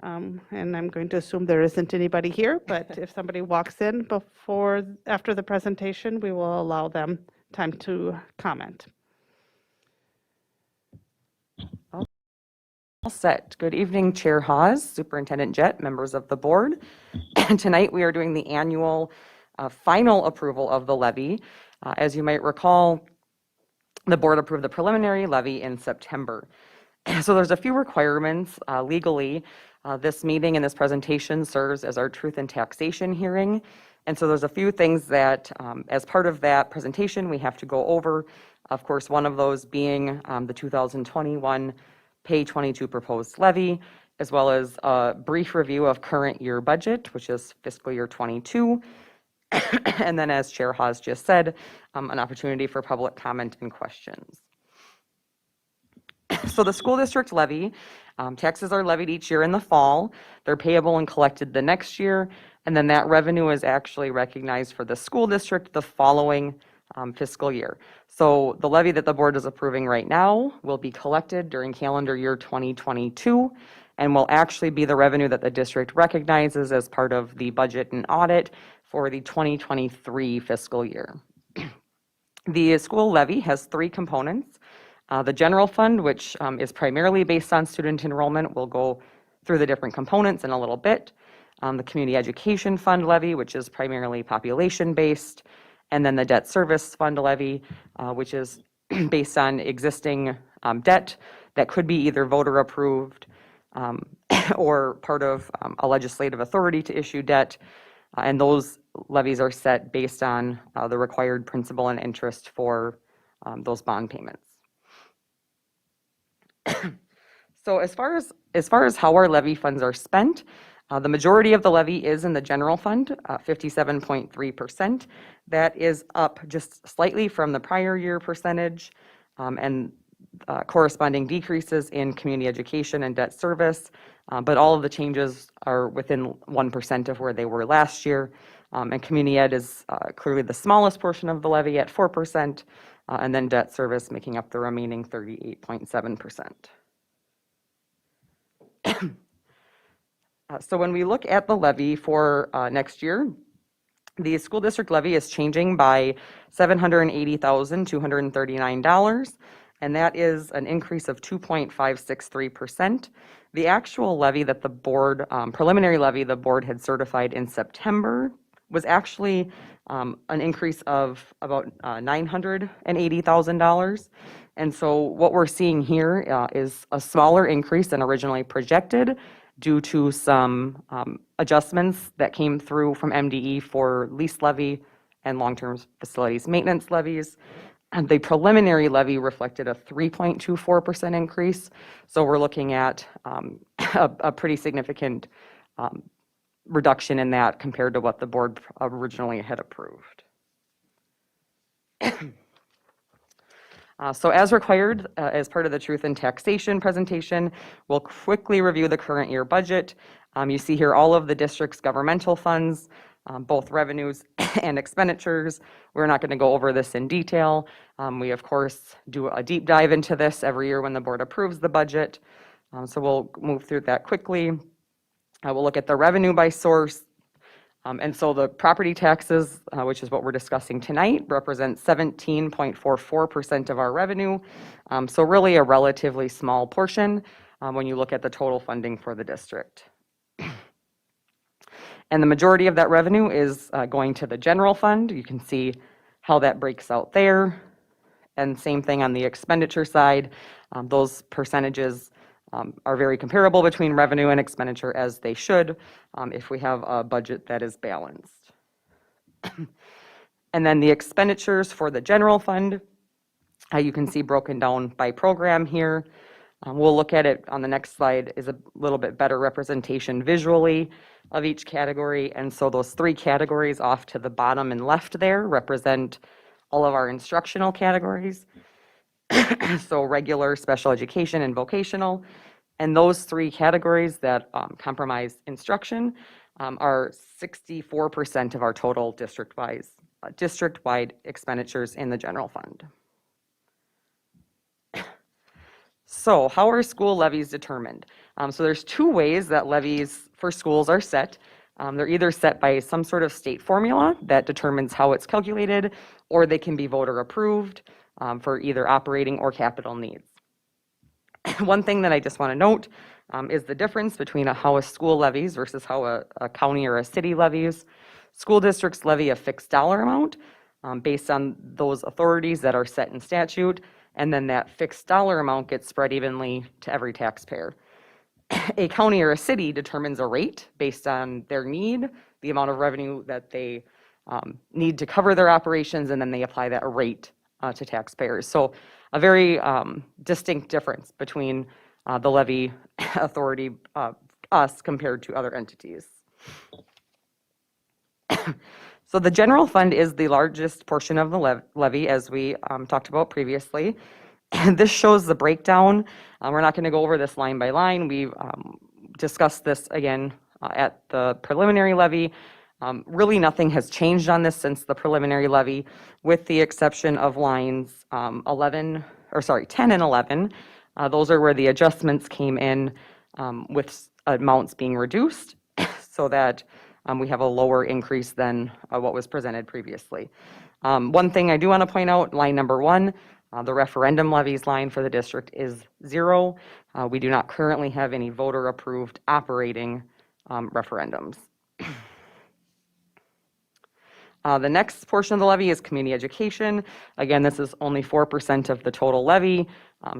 And I'm going to assume there isn't anybody here, but if somebody walks in after the presentation, we will allow them time to comment. All set. Good evening, Chair Hawes, Superintendent Jett, members of the board. Tonight we are doing the annual final approval of the levy. As you might recall, the board approved the preliminary levy in September. So there's a few requirements legally. This meeting and this presentation serves as our truth in taxation hearing. And so there's a few things that as part of that presentation we have to go over. Of course, one of those being the 2021 Pay 22 proposed levy, as well as a brief review of current year budget, which is fiscal year 22. And then, as Chair Hawes just said, an opportunity for public comment and questions. So the school district levy, taxes are levied each year in the fall. They're payable and collected the next year, and then that revenue is actually recognized for the school district the following fiscal year. So the levy that the board is approving right now will be collected during calendar year 2022 and will actually be the revenue that the district recognizes as part of the budget and audit for the 2023 fiscal year. The school levy has three components. The general fund, which is primarily based on student enrollment, will go through the different components in a little bit. The community education fund levy, which is primarily population-based, and then the debt service fund levy, which is based on existing debt that could be either voter approved or part of a legislative authority to issue debt. And those levies are set based on the required principal and interest for those bond payments. So as far as how our levy funds are spent, the majority of the levy is in the general fund, 57.3%. That is up just slightly from the prior year percentage, and corresponding decreases in community education and debt service. But all of the changes are within 1% of where they were last year. And community ed is clearly the smallest portion of the levy at 4%, and then debt service making up the remaining 38.7%. So when we look at the levy for next year, the school district levy is changing by $780,239, and that is an increase of 2.563%. The actual levy that the board, preliminary levy the board had certified in September was actually an increase of about $980,000. And so what we're seeing here is a smaller increase than originally projected due to some adjustments that came through from MDE for lease levy and long-term facilities maintenance levies. And the preliminary levy reflected a 3.24% increase. So we're looking at a pretty significant reduction in that compared to what the board originally had approved. So as required, as part of the Truth in Taxation presentation, we'll quickly review the current year budget. You see here all of the district's governmental funds, both revenues and expenditures. We're not going to go over this in detail. We, of course, do a deep dive into this every year when the board approves the budget. So we'll move through that quickly. We'll look at the revenue by source. And so the property taxes, which is what we're discussing tonight, represent 17.44% of our revenue. So really a relatively small portion when you look at the total funding for the district. And the majority of that revenue is going to the general fund. You can see how that breaks out there. And same thing on the expenditure side. Those percentages are very comparable between revenue and expenditure, as they should if we have a budget that is balanced. And then the expenditures for the general fund, you can see broken down by program here. We'll look at it on the next slide, is a little bit better representation visually of each category. And so those three categories off to the bottom and left there represent all of our instructional categories. So regular, special education, and vocational. And those three categories that comprise instruction are 64% of our total district-wide expenditures in the general fund. So how are school levies determined? So there's two ways that levies for schools are set. They're either set by some sort of state formula that determines how it's calculated, or they can be voter approved for either operating or capital needs. One thing that I just want to note is the difference between how a school levies versus how a county or a city levies. School districts levy a fixed dollar amount based on those authorities that are set in statute, and then that fixed dollar amount gets spread evenly to every taxpayer. A county or a city determines a rate based on their need, the amount of revenue that they need to cover their operations, and then they apply that rate to taxpayers. So a very distinct difference between the levy authority, us, compared to other entities. So the general fund is the largest portion of the levy, as we talked about previously. And this shows the breakdown. We're not going to go over this line by line. We've discussed this again at the preliminary levy. Really nothing has changed on this since the preliminary levy, with the exception of lines 10 and 11. Those are where the adjustments came in with amounts being reduced so that we have a lower increase than what was presented previously. One thing I do want to point out, line number 1, the referendum levies line for the district is 0. We do not currently have any voter-approved operating referendums. The next portion of the levy is community education. Again, this is only 4% of the total levy,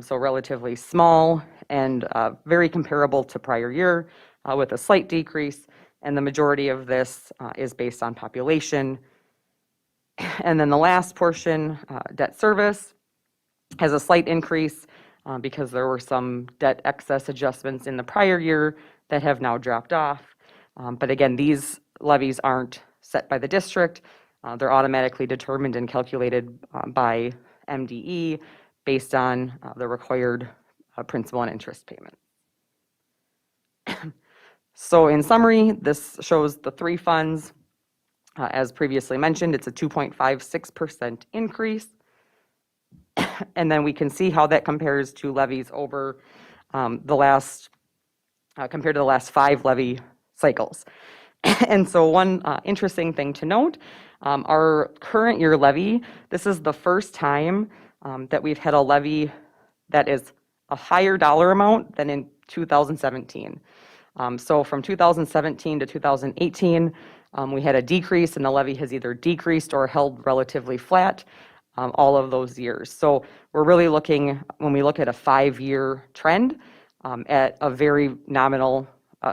so relatively small and very comparable to prior year with a slight decrease. And the majority of this is based on population. And then the last portion, debt service, has a slight increase because there were some debt excess adjustments in the prior year that have now dropped off. But again, these levies aren't set by the district. They're automatically determined and calculated by MDE based on the required principal and interest payment. So in summary, this shows the three funds. As previously mentioned, it's a 2.56% increase. And then we can see how that compares to levies over compared to the last 5 levy cycles. And so one interesting thing to note, our current year levy, this is the first time that we've had a levy that is a higher dollar amount than in 2017. So from 2017 to 2018, we had a decrease, and the levy has either decreased or held relatively flat all of those years. So we're really looking, when we look at a 5-year trend, at a very nominal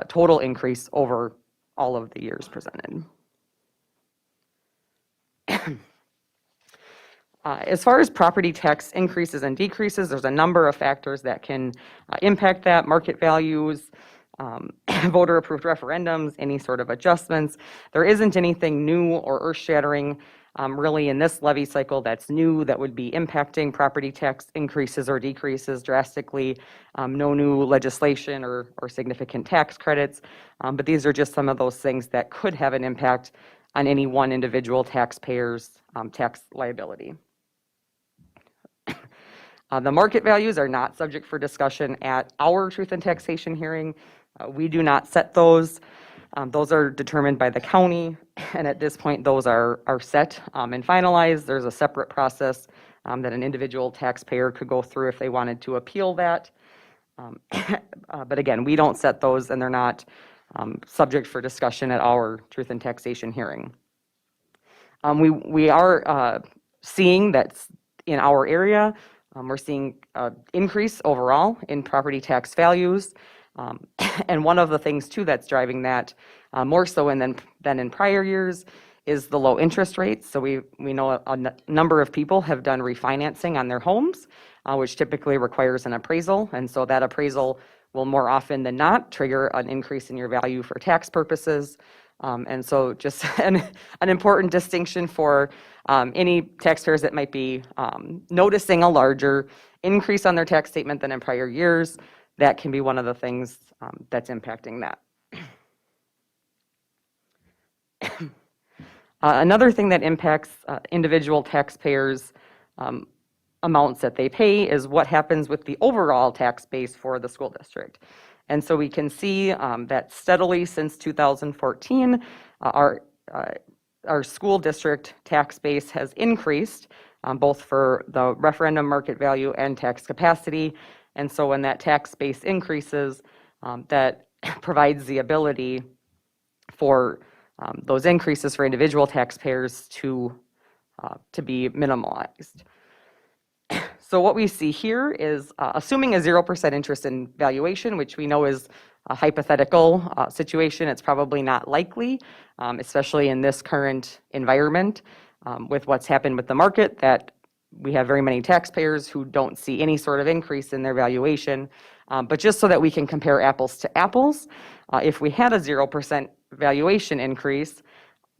total increase over all of the years presented. As far as property tax increases and decreases, there's a number of factors that can impact that: market values, voter-approved referendums, any sort of adjustments. There isn't anything new or earth-shattering really in this levy cycle that's new that would be impacting property tax increases or decreases drastically. No new legislation or significant tax credits, but these are just some of those things that could have an impact on any one individual taxpayer's tax liability. The market values are not subject for discussion at our truth and taxation hearing. We do not set those. Those are determined by the county, and at this point, those are set and finalized. There's a separate process that an individual taxpayer could go through if they wanted to appeal that. But again, we don't set those, and they're not subject for discussion at our Truth in Taxation hearing. We are seeing that in our area, we're seeing increase overall in property tax values. And one of the things too that's driving that more so than in prior years is the low interest rates. So we know a number of people have done refinancing on their homes, which typically requires an appraisal. And so that appraisal will more often than not trigger an increase in your value for tax purposes. And so just an important distinction for any taxpayers that might be noticing a larger increase on their tax statement than in prior years. That can be one of the things that's impacting that. Another thing that impacts individual taxpayers' amounts that they pay is what happens with the overall tax base for the school district. And so we can see that steadily since 2014, our school district tax base has increased, both for the referendum market value and tax capacity. And so when that tax base increases, that provides the ability for those increases for individual taxpayers to be minimalized. So what we see here is assuming a 0% interest in valuation, which we know is a hypothetical situation. It's probably not likely, especially in this current environment with what's happened with the market, that we have very many taxpayers who don't see any sort of increase in their valuation. But just so that we can compare apples to apples, if we had a 0% valuation increase,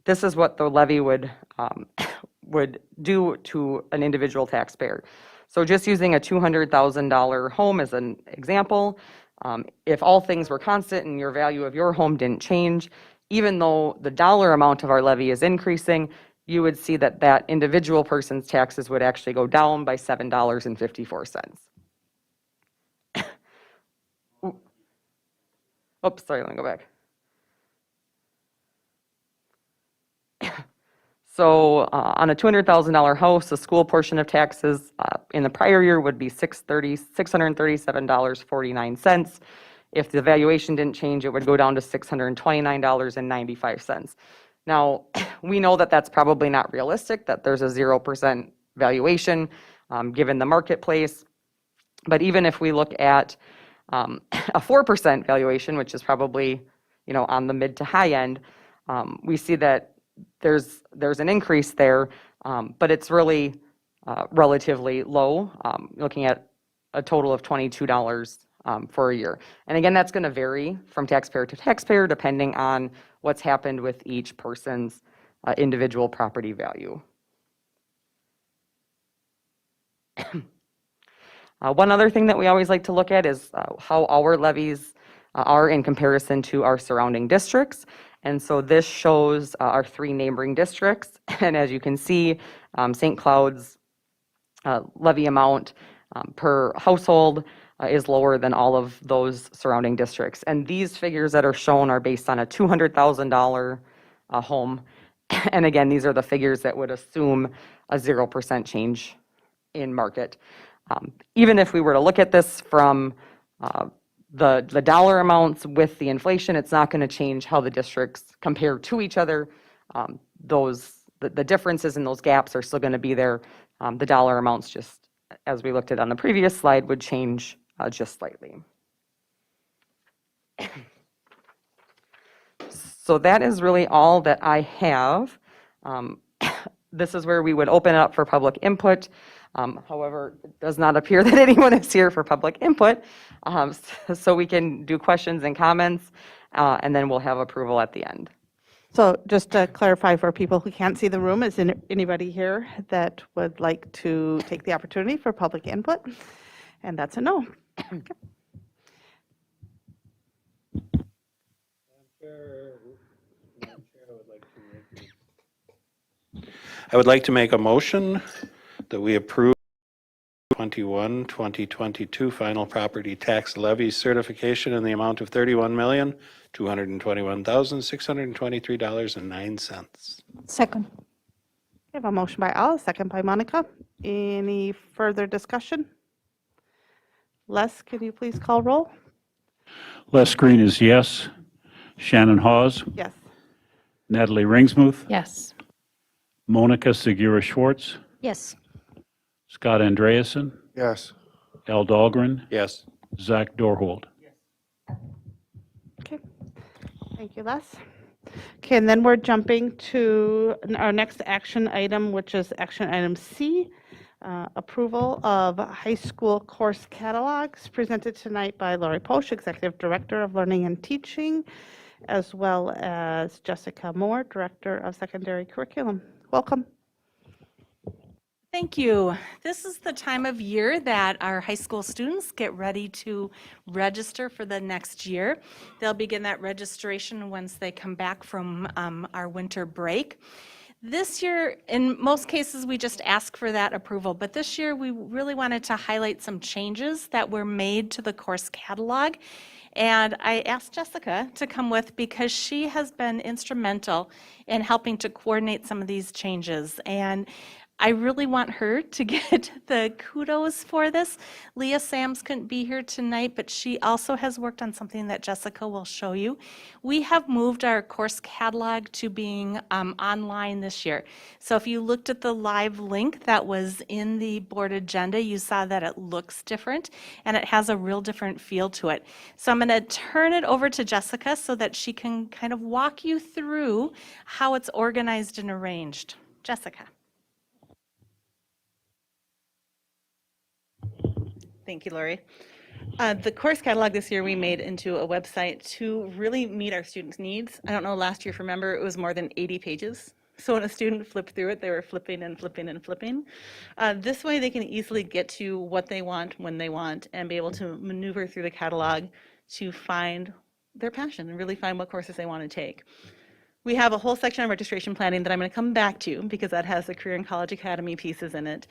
this is what the levy would do to an individual taxpayer. So just using a $200,000 home as an example, if all things were constant and your value of your home didn't change, even though the dollar amount of our levy is increasing, you would see that that individual person's taxes would actually go down by $7.54. Oops, sorry, let me go back. So on a $200,000 house, the school portion of taxes in the prior year would be $637.49. If the valuation didn't change, it would go down to $629.95. Now, we know that that's probably not realistic, that there's a 0% valuation given the marketplace. But even if we look at a 4% valuation, which is probably, on the mid to high end, we see that there's an increase there, but it's really relatively low, looking at a total of $22 for a year. And again, that's going to vary from taxpayer to taxpayer depending on what's happened with each person's individual property value. One other thing that we always like to look at is how our levies are in comparison to our surrounding districts. And so this shows our 3 neighboring districts. And as you can see, St. Cloud's levy amount per household is lower than all of those surrounding districts. And these figures that are shown are based on a $200,000 home. And again, these are the figures that would assume a 0% change in market. Even if we were to look at this from the dollar amounts with the inflation, it's not going to change how the districts compare to each other. The differences in those gaps are still going to be there. The dollar amounts, just as we looked at on the previous slide, would change just slightly. So that is really all that I have. This is where we would open it up for public input. However, it does not appear that anyone is here for public input. So we can do questions and comments, and then we'll have approval at the end. So just to clarify for people who can't see the room, is anybody here that would like to take the opportunity for public input? And that's a no. I would like to make a motion that we approve 2021-2022 final property tax levy certification in the amount of $31,221,623.09. Second. We have a motion by Al, a second by Monica. Any further discussion? Les, can you please call roll? Les Green is yes. Shannon Hawes, Yes. Natalie Ringsmuth, Yes. Monica Segura Schwartz, Yes. Scott Andreasen, Yes. Al Dahlgren, Yes. Zach Dorhold. Okay. Thank you, Les. Okay, and then we're jumping to our next action item, which is action item C, approval of high school course catalogs presented tonight by Lori Posch, Executive Director of Learning and Teaching, as well as Jessica Moore, Director of Secondary Curriculum. Welcome. Thank you. This is the time of year that our high school students get ready to register for the next year. They'll begin that registration once they come back from our winter break. This year, in most cases, we just ask for that approval, but this year we really wanted to highlight some changes that were made to the course catalog. And I asked Jessica to come with because she has been instrumental in helping to coordinate some of these changes. And I really want her to get the kudos for this. Leah Sams couldn't be here tonight, but she also has worked on something that Jessica will show you. We have moved our course catalog to being online this year. So if you looked at the live link that was in the board agenda, you saw that it looks different and it has a real different feel to it. So I'm going to turn it over to Jessica so that she can kind of walk you through how it's organized and arranged. Jessica. Thank you, Lori. The course catalog this year we made into a website to really meet our students' needs. I don't know, last year, if you remember, it was more than 80 pages. So when a student flipped through it, they were flipping and flipping and flipping. This way they can easily get to what they want when they want and be able to maneuver through the catalog to find their passion and really find what courses they want to take. We have a whole section on registration planning that I'm going to come back to because that has the Career and College Academy pieces in it.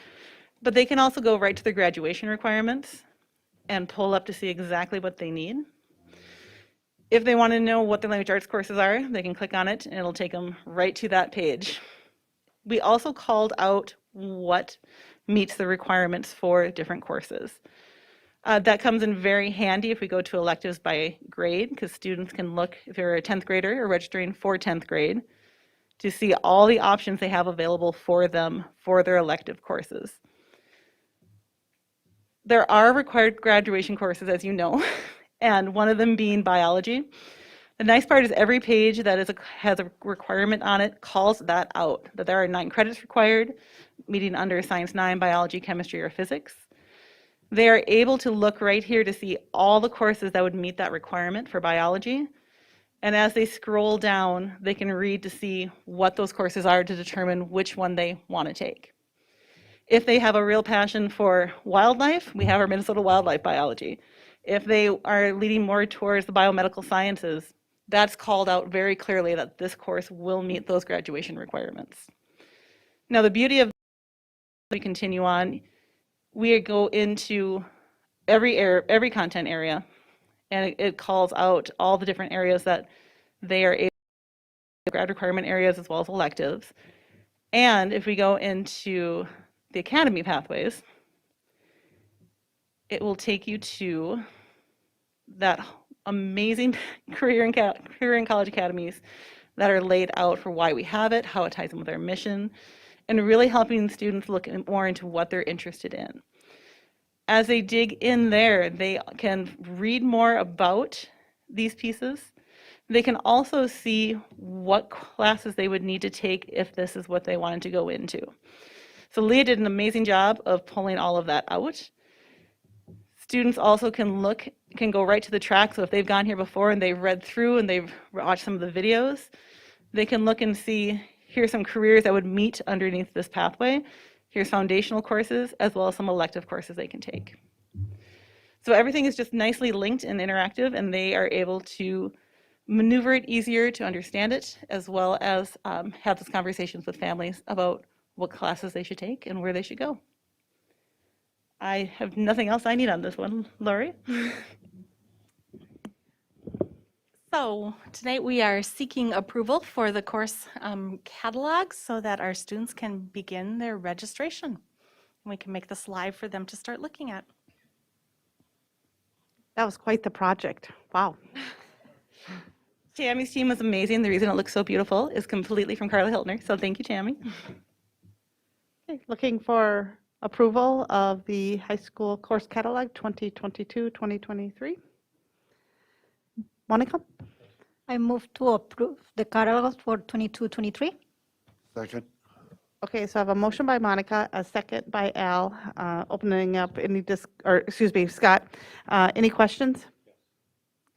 But they can also go right to the graduation requirements and pull up to see exactly what they need. If they want to know what the language arts courses are, they can click on it and it'll take them right to that page. We also called out what meets the requirements for different courses. That comes in very handy if we go to electives by grade, because students can look, if they're a 10th grader or registering for 10th grade, to see all the options they have available for them for their elective courses. There are required graduation courses, as you know, and one of them being biology. The nice part is every page that has a requirement on it calls that out, that there are 9 credits required, meeting under Science 9, biology, chemistry, or physics. They are able to look right here to see all the courses that would meet that requirement for biology. And as they scroll down, they can read to see what those courses are to determine which one they want to take. If they have a real passion for wildlife, we have our Minnesota Wildlife Biology. If they are leaning more towards the biomedical sciences, that's called out very clearly that this course will meet those graduation requirements. Now, the beauty of we continue on, we go into every content area, and it calls out all the different areas that they are able to grad requirement areas as well as electives. And if we go into the academy pathways, it will take you to that amazing career and college academies that are laid out for why we have it, how it ties in with our mission, and really helping students look more into what they're interested in. As they dig in there, they can read more about these pieces. They can also see what classes they would need to take if this is what they wanted to go into. So Leah did an amazing job of pulling all of that out. Students also can go right to the track. So if they've gone here before and they've read through and they've watched some of the videos, they can look and see, here's some careers that would meet underneath this pathway. Here's foundational courses, as well as some elective courses they can take. So everything is just nicely linked and interactive, and they are able to maneuver it easier to understand it, as well as have those conversations with families about what classes they should take and where they should go. I have nothing else I need on this one. Lori? So tonight we are seeking approval for the course catalog so that our students can begin their registration. We can make this live for them to start looking at. That was quite the project. Wow. Tammy's team was amazing. The reason it looks so beautiful is completely from Carla Hiltner, so thank you, Tammy. Okay, looking for approval of the high school course catalog 2022-2023. Monica? I move to approve the catalog for 22-23. Second. Okay, so I have a motion by Monica, a second by Al, opening up any Scott. Any questions?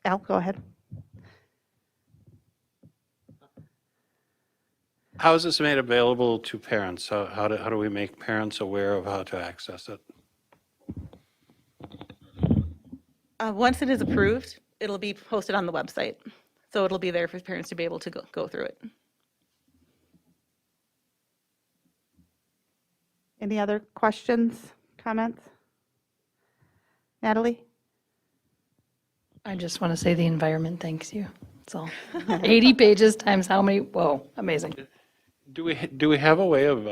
Al, go ahead. How is this made available to parents? How do we make parents aware of how to access it? Once it is approved, it'll be posted on the website. So it'll be there for parents to be able to go through it. Any other questions, comments? Natalie? I just want to say the environment thanks you. That's all. 80 pages times how many? Whoa, amazing. Do we have a way of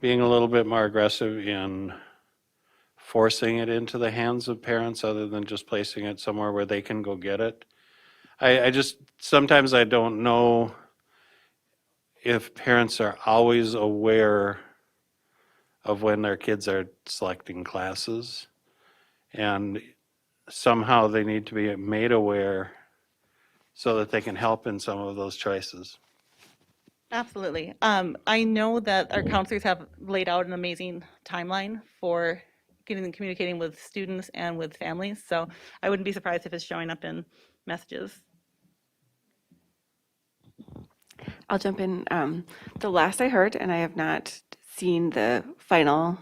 being a little bit more aggressive in forcing it into the hands of parents other than just placing it somewhere where they can go get it? I just, sometimes I don't know if parents are always aware of when their kids are selecting classes, and somehow they need to be made aware so that they can help in some of those choices. Absolutely. I know that our counselors have laid out an amazing timeline for getting and communicating with students and with families. So I wouldn't be surprised if it's showing up in messages. I'll jump in. The last I heard, and I have not seen the final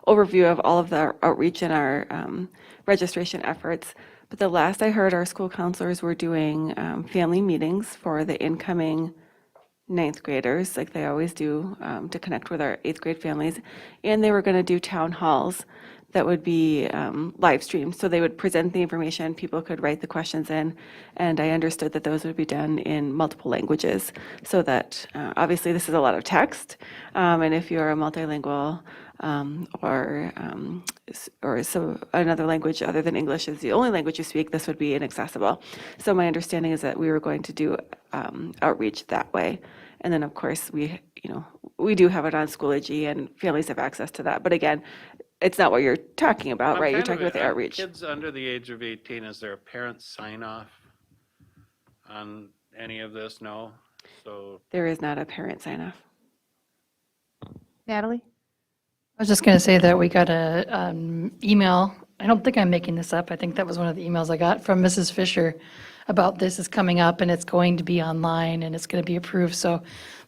overview of all of the outreach and our registration efforts, but the last I heard, our school counselors were doing family meetings for the incoming 9th graders, like they always do, to connect with our 8th grade families. And they were going to do town halls that would be live streamed. So they would present the information, people could write the questions in, and I understood that those would be done in multiple languages. So that obviously this is a lot of text, and if you're a multilingual or so another language other than English is the only language you speak, this would be inaccessible. So my understanding is that we were going to do outreach that way. And then of course we do have it on Schoology and families have access to that. But again, it's not what you're talking about, right? You're talking about the outreach. Kids under the age of 18, is there a parent sign off on any of this? No? So There is not a parent sign off. Natalie? I was just going to say that we got a email. I don't think I'm making this up. I think that was one of the emails I got from Mrs. Fisher about this is coming up and it's going to be online and it's going to be approved. So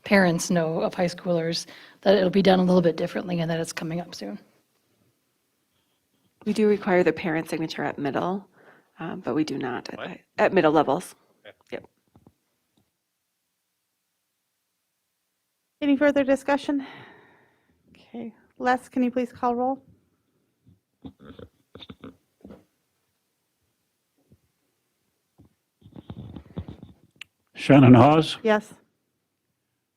parents know of high schoolers that it'll be done a little bit differently and that it's coming up soon. We do require the parent signature at middle, but we do not at middle levels. Yep. Any further discussion? Okay. Les, can you please call roll? Shannon Hawes, Yes.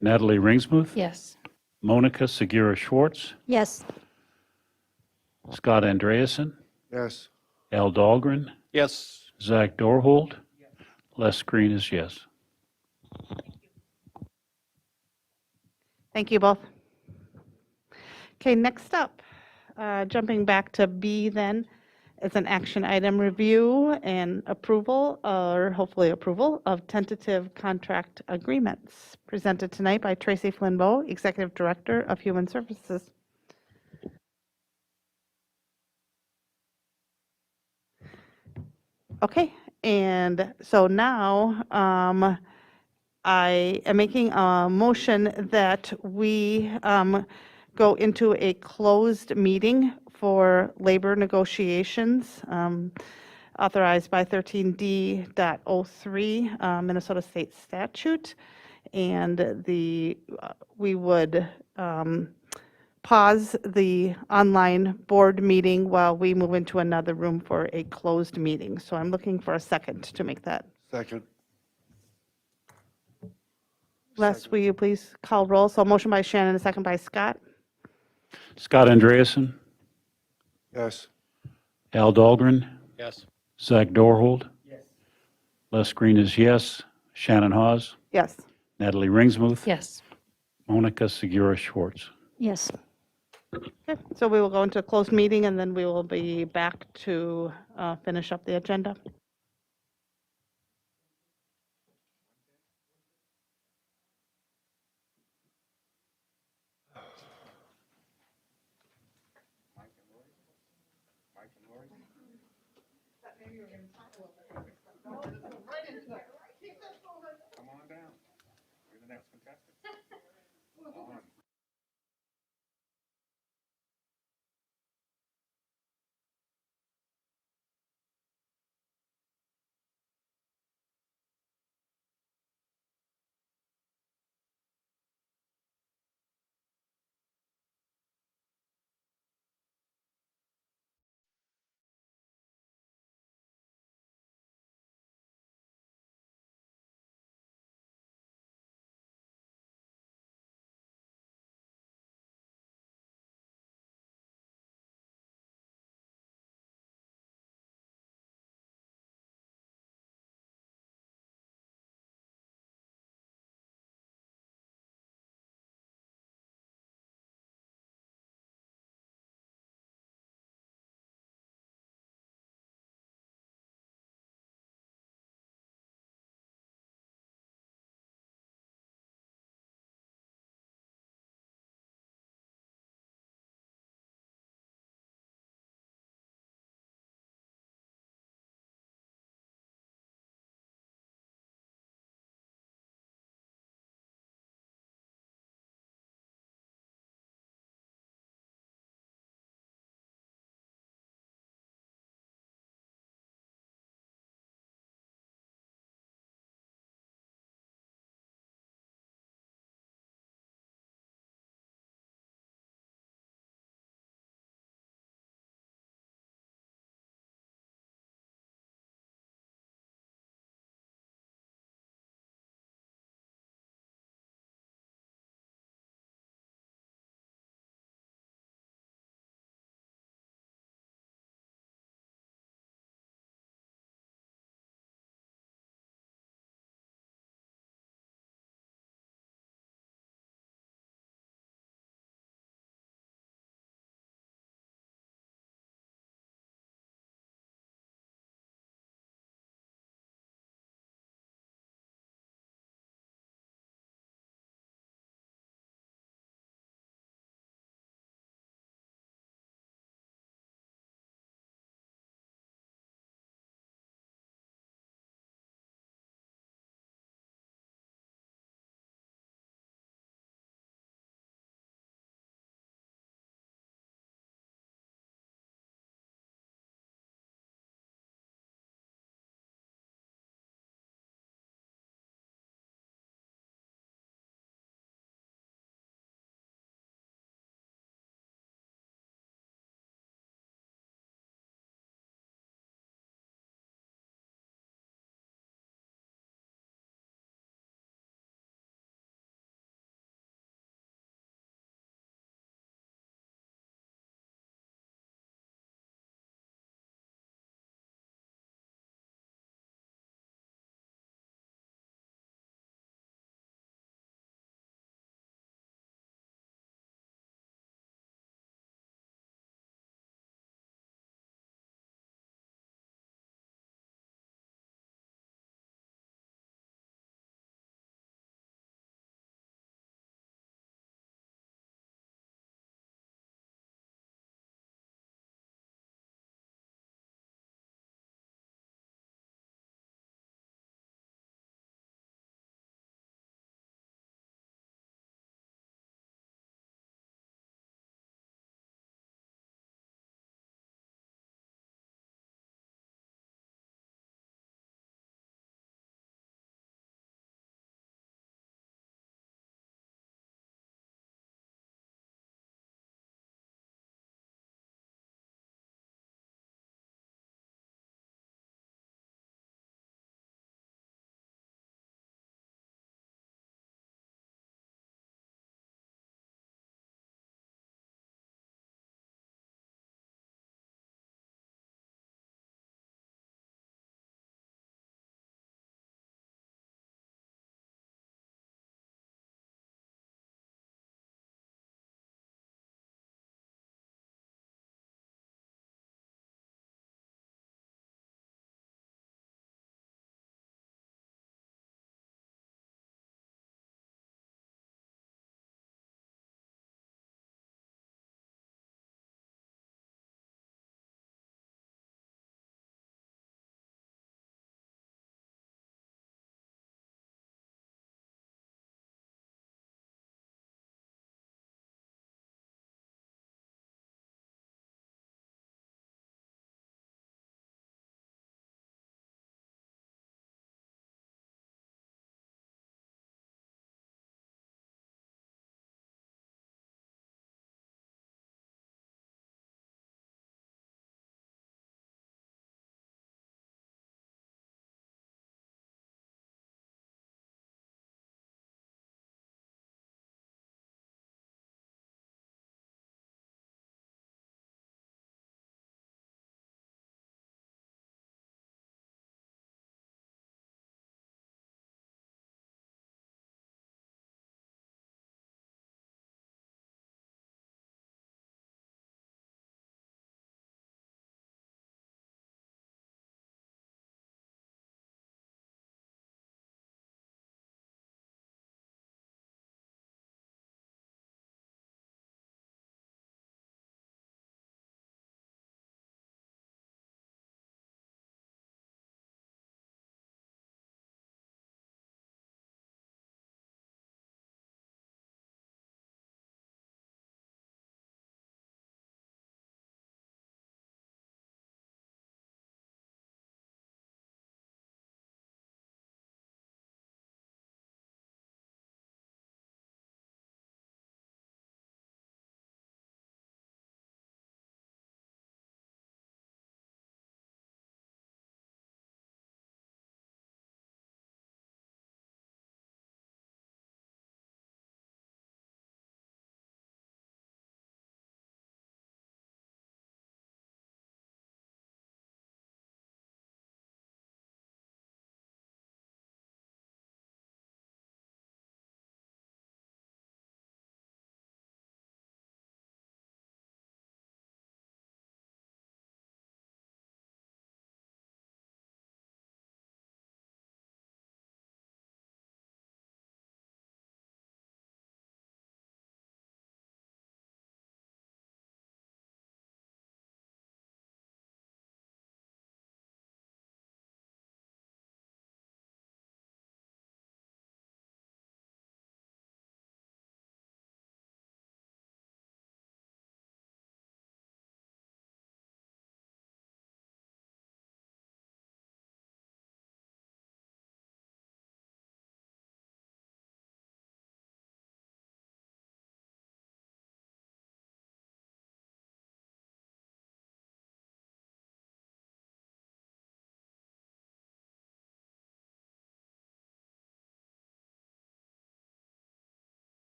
Natalie Ringsmuth, Yes. Monica Segura Schwartz, Yes. Scott Andreasen, Yes. Al Dahlgren, yes. Zach Dorhold, Les Green is yes. Thank you both. Okay, next up, jumping back to B then, it's an action item review and approval, or hopefully approval, of tentative contract agreements presented tonight by Tracy Flinbow, Executive Director of Human Services. Okay, and so now I am making a motion that we go into a closed meeting for labor negotiations authorized by 13D.03 Minnesota State Statute. And we would pause the online board meeting while we move into another room for a closed meeting. So I'm looking for a second to make that. Second. Les, will you please call roll? So motion by Shannon, a second by Scott. Scott Andreasen, Yes. Al Dahlgren, Yes. Zach Dorhold. Les Green is yes. Shannon Hawes, Yes. Natalie Ringsmuth. Yes. Monica Segura Schwartz. Yes. Okay, so we will go into a closed meeting and then we will be back to finish up the agenda.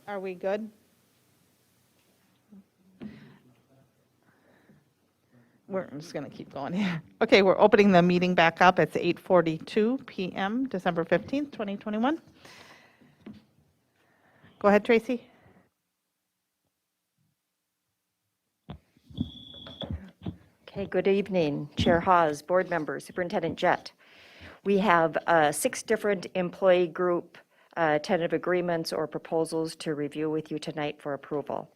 Are we good? We're just going to keep going here. Okay, we're opening the meeting back up. It's 8:42 PM, December 15th, 2021. Go ahead, Tracy. Okay, good evening, Chair Hawes, board members, Superintendent Jett. We have 6 different employee group tentative agreements or proposals to review with you tonight for approval.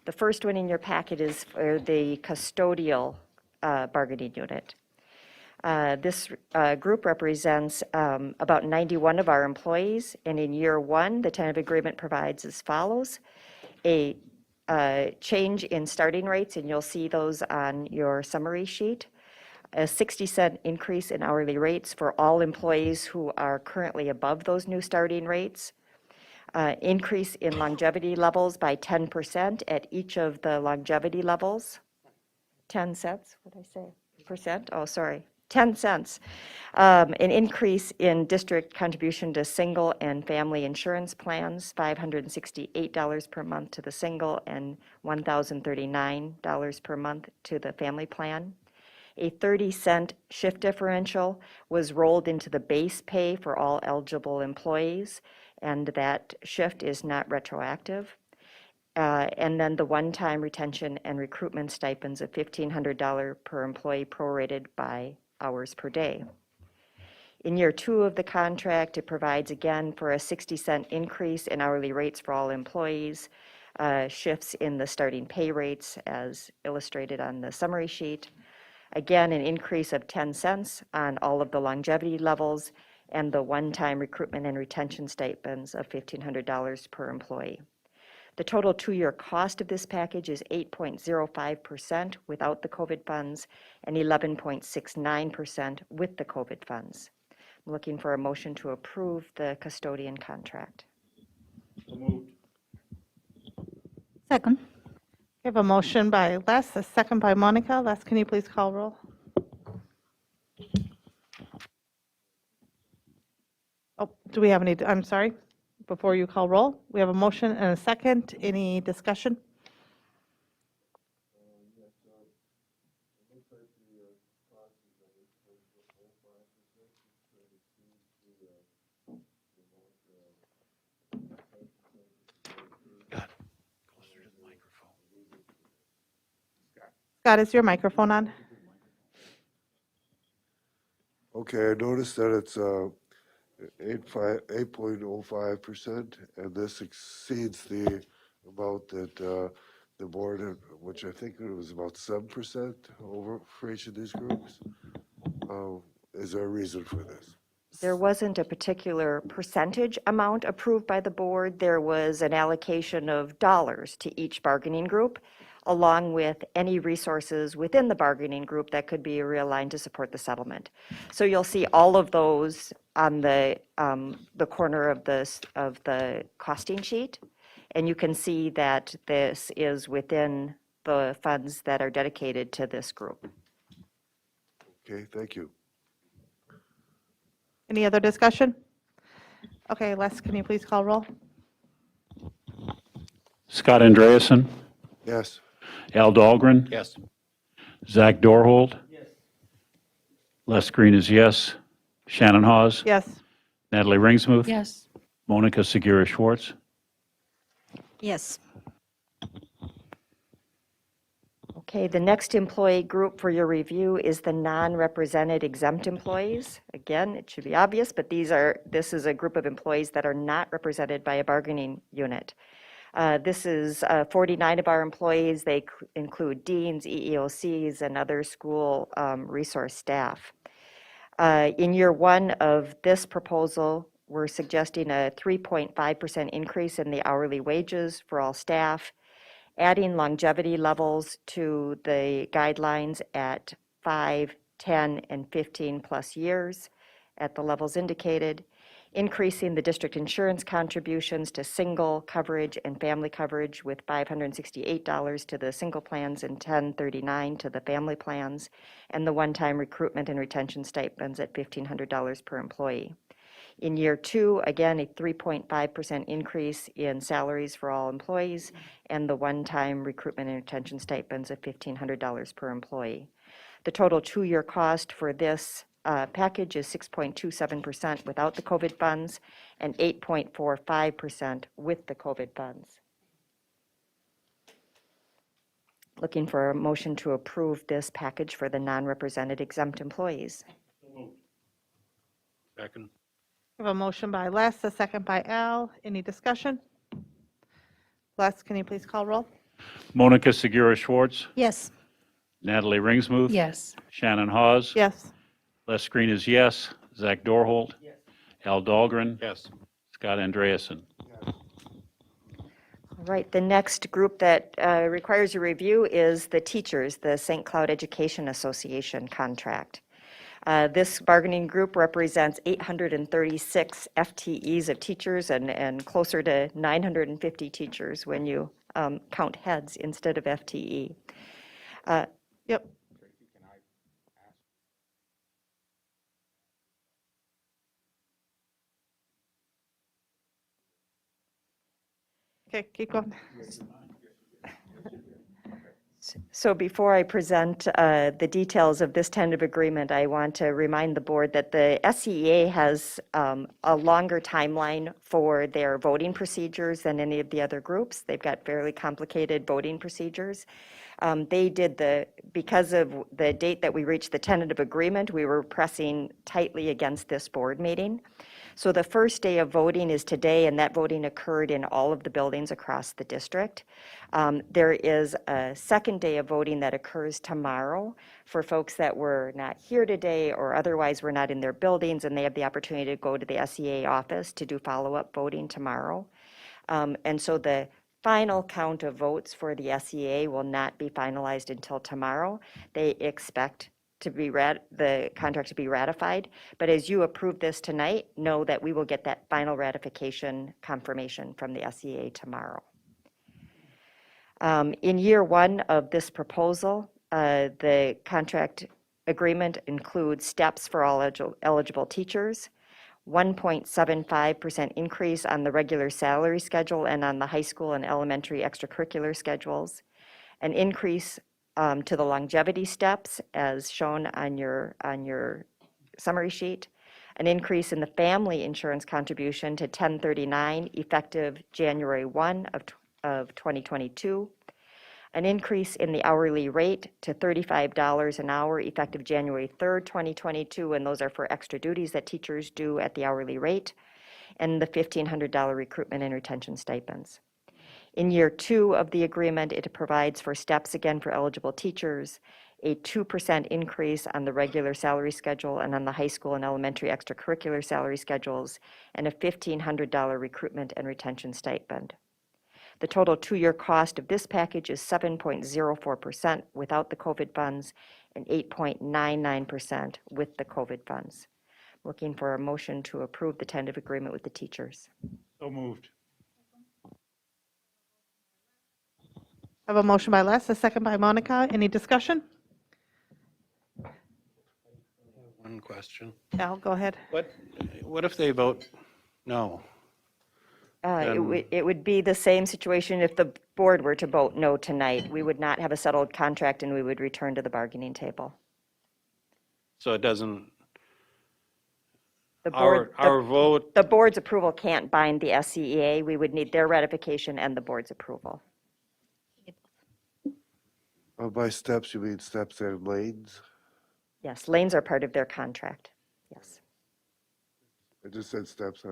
The first one in your packet is for the custodial bargaining unit. This group represents about 91 of our employees, and in year 1, the tentative agreement provides as follows: a change in starting rates, and you'll see those on your summary sheet, a 60-cent increase in hourly rates for all employees who are currently above those new starting rates, increase in longevity levels by 10% at each of the longevity levels. 10 cents, what did I say? Percent? Oh, sorry. 10 cents. An increase in district contribution to single and family insurance plans, $568 per month to the single and $1,039 per month to the family plan. A 30-cent shift differential was rolled into the base pay for all eligible employees, and that shift is not retroactive. And then the one-time retention and recruitment stipends of $1,500 per employee prorated by hours per day. In year 2 of the contract, it provides again for a 60-cent increase in hourly rates for all employees, shifts in the starting pay rates as illustrated on the summary sheet. Again, an increase of 10 cents on all of the longevity levels and the one-time recruitment and retention stipends of $1,500 per employee. The total 2-year cost of this package is 8.05% without the COVID funds and 11.69% with the COVID funds. I'm looking for a motion to approve the custodian contract. Second. We have a motion by Les, a second by Monica. Les, can you please call roll? Oh, do we have any, I'm sorry, before you call roll, we have a motion and a second. Any discussion? Scott, is your microphone on? Okay, I noticed that it's 8.05%, and this exceeds the amount that the board, which I think it was about 7% over for each of these groups. Is there a reason for this? There wasn't a particular percentage amount approved by the board. There was an allocation of dollars to each bargaining group, along with any resources within the bargaining group that could be realigned to support the settlement. So you'll see all of those on the corner of the costing sheet, and you can see that this is within the funds that are dedicated to this group. Okay, thank you. Any other discussion? Okay, Les, can you please call roll? Scott Andreasen, Yes. Al Dahlgren, Yes. Zach Dorhold. Yes. Les Green is yes. Shannon Hawes. Yes. Natalie Ringsmuth. Yes. Monica Segura Schwartz. Yes. Okay, the next employee group for your review is the non-represented exempt employees. Again, it should be obvious, but this is a group of employees that are not represented by a bargaining unit. This is 49 of our employees. They include deans, EEOCs, and other school resource staff. In year 1 of this proposal, we're suggesting a 3.5% increase in the hourly wages for all staff, adding longevity levels to the guidelines at 5, 10, and 15 plus years at the levels indicated, increasing the district insurance contributions to single coverage and family coverage with $568 to the single plans and $1,039 to the family plans, and the one-time recruitment and retention stipends at $1,500 per employee. In year two, again, a 3.5% increase in salaries for all employees and the one-time recruitment and retention stipends of $1,500 per employee. The total two-year cost for this package is 6.27% without the COVID funds and 8.45% with the COVID funds. Looking for a motion to approve this package for the non-represented exempt employees. Second. We have a motion by Les, a second by Al. Any discussion? Les, can you please call roll? Monica Segura Schwartz, Yes. Natalie Ringsmuth. Yes. Shannon Hawes. Yes. Les Green is yes. Zach Dorholt. Al Dahlgren. Yes. Scott Andreasen. All right, the next group that requires a review is the teachers, the St. Cloud Education Association contract. This bargaining group represents 836 FTEs of teachers and closer to 950 teachers when you count heads instead of FTE. Yep. Okay, keep going. So before I present the details of this tentative agreement, I want to remind the board that the SCEA has a longer timeline for their voting procedures than any of the other groups. They've got fairly complicated voting procedures. Because of the date that we reached the tentative agreement, we were pressing tightly against this board meeting. So the first day of voting is today, and that voting occurred in all of the buildings across the district. There is a second day of voting that occurs tomorrow for folks that were not here today or otherwise were not in their buildings, and they have the opportunity to go to the SEA office to do follow-up voting tomorrow. And so the final count of votes for the SEA will not be finalized until tomorrow. They expect the contract to be ratified, but as you approve this tonight, know that we will get that final ratification confirmation from the SEA tomorrow. In year one of this proposal, the contract agreement includes steps for all eligible teachers, 1.75% increase on the regular salary schedule and on the high school and elementary extracurricular schedules, an increase to the longevity steps as shown on your summary sheet, an increase in the family insurance contribution to 1039 effective January 1 of 2022, an increase in the hourly rate to $35 an hour effective January 3rd, 2022, and those are for extra duties that teachers do at the hourly rate, and the $1,500 recruitment and retention stipends. In year two of the agreement, it provides for steps again for eligible teachers, a 2% increase on the regular salary schedule and on the high school and elementary extracurricular salary schedules, and a $1,500 recruitment and retention stipend. The total two-year cost of this package is 7.04% without the COVID funds and 8.99% with the COVID funds. Looking for a motion to approve the tentative agreement with the teachers. So moved. I have a motion by Les, a second by Monica. Any discussion? One question. Al, go ahead. What if they vote no? It would be the same situation if the board were to vote no tonight. We would not have a settled contract and we would return to the bargaining table. So it doesn't, The board, our vote, the board's approval can't bind the SCEA. We would need their ratification and the board's approval. By steps, you mean steps and lanes? Yes, lanes are part of their contract. Yes. I just said steps.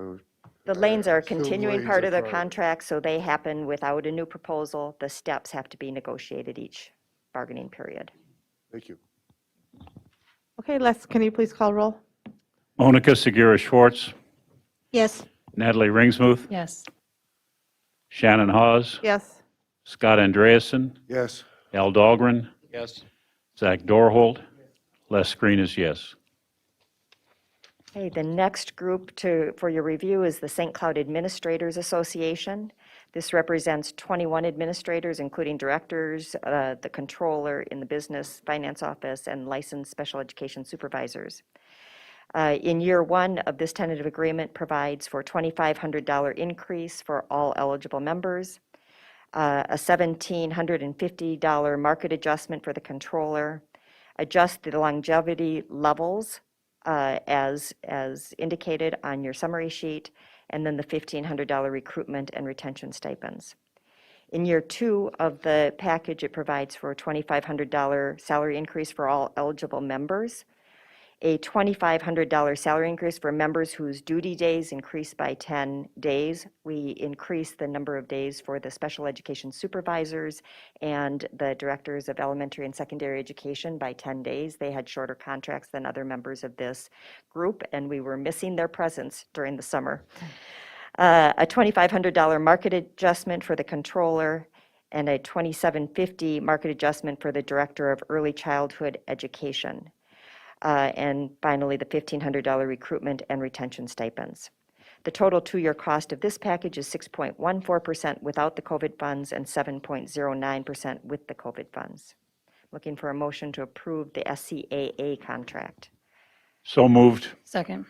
The lanes are a assume continuing lanes part are of the part. contract, so they happen without a new proposal. The steps have to be negotiated each bargaining period. Thank you. Okay, Les, can you please call roll? Monica Segura Schwartz, Yes. Natalie Ringsmuth, Yes. Shannon Hawes, Yes. Scott Andreasen, Yes. Al Dahlgren, yes. Zach Dorholt. Les Green is yes. Okay, the next group for your review is the St. Cloud Administrators Association. This represents 21 administrators, including directors, the controller in the business finance office, and licensed special education supervisors. In year one of this tentative agreement provides for $2,500 increase for all eligible members, a $1,750 market adjustment for the controller, adjust the longevity levels as indicated on your summary sheet, and then the $1,500 recruitment and retention stipends. In year two of the package, it provides for a $2,500 salary increase for all eligible members, a $2,500 salary increase for members whose duty days increase by 10 days. We increase the number of days for the special education supervisors and the directors of elementary and secondary education by 10 days. They had shorter contracts than other members of this group, and we were missing their presence during the summer. A $2,500 market adjustment for the controller, and a $2,750 market adjustment for the director of early childhood education. And finally, the $1,500 recruitment and retention stipends. The total two-year cost of this package is 6.14% without the COVID funds and 7.09% with the COVID funds. Looking for a motion to approve the SCAA contract. So moved. Second.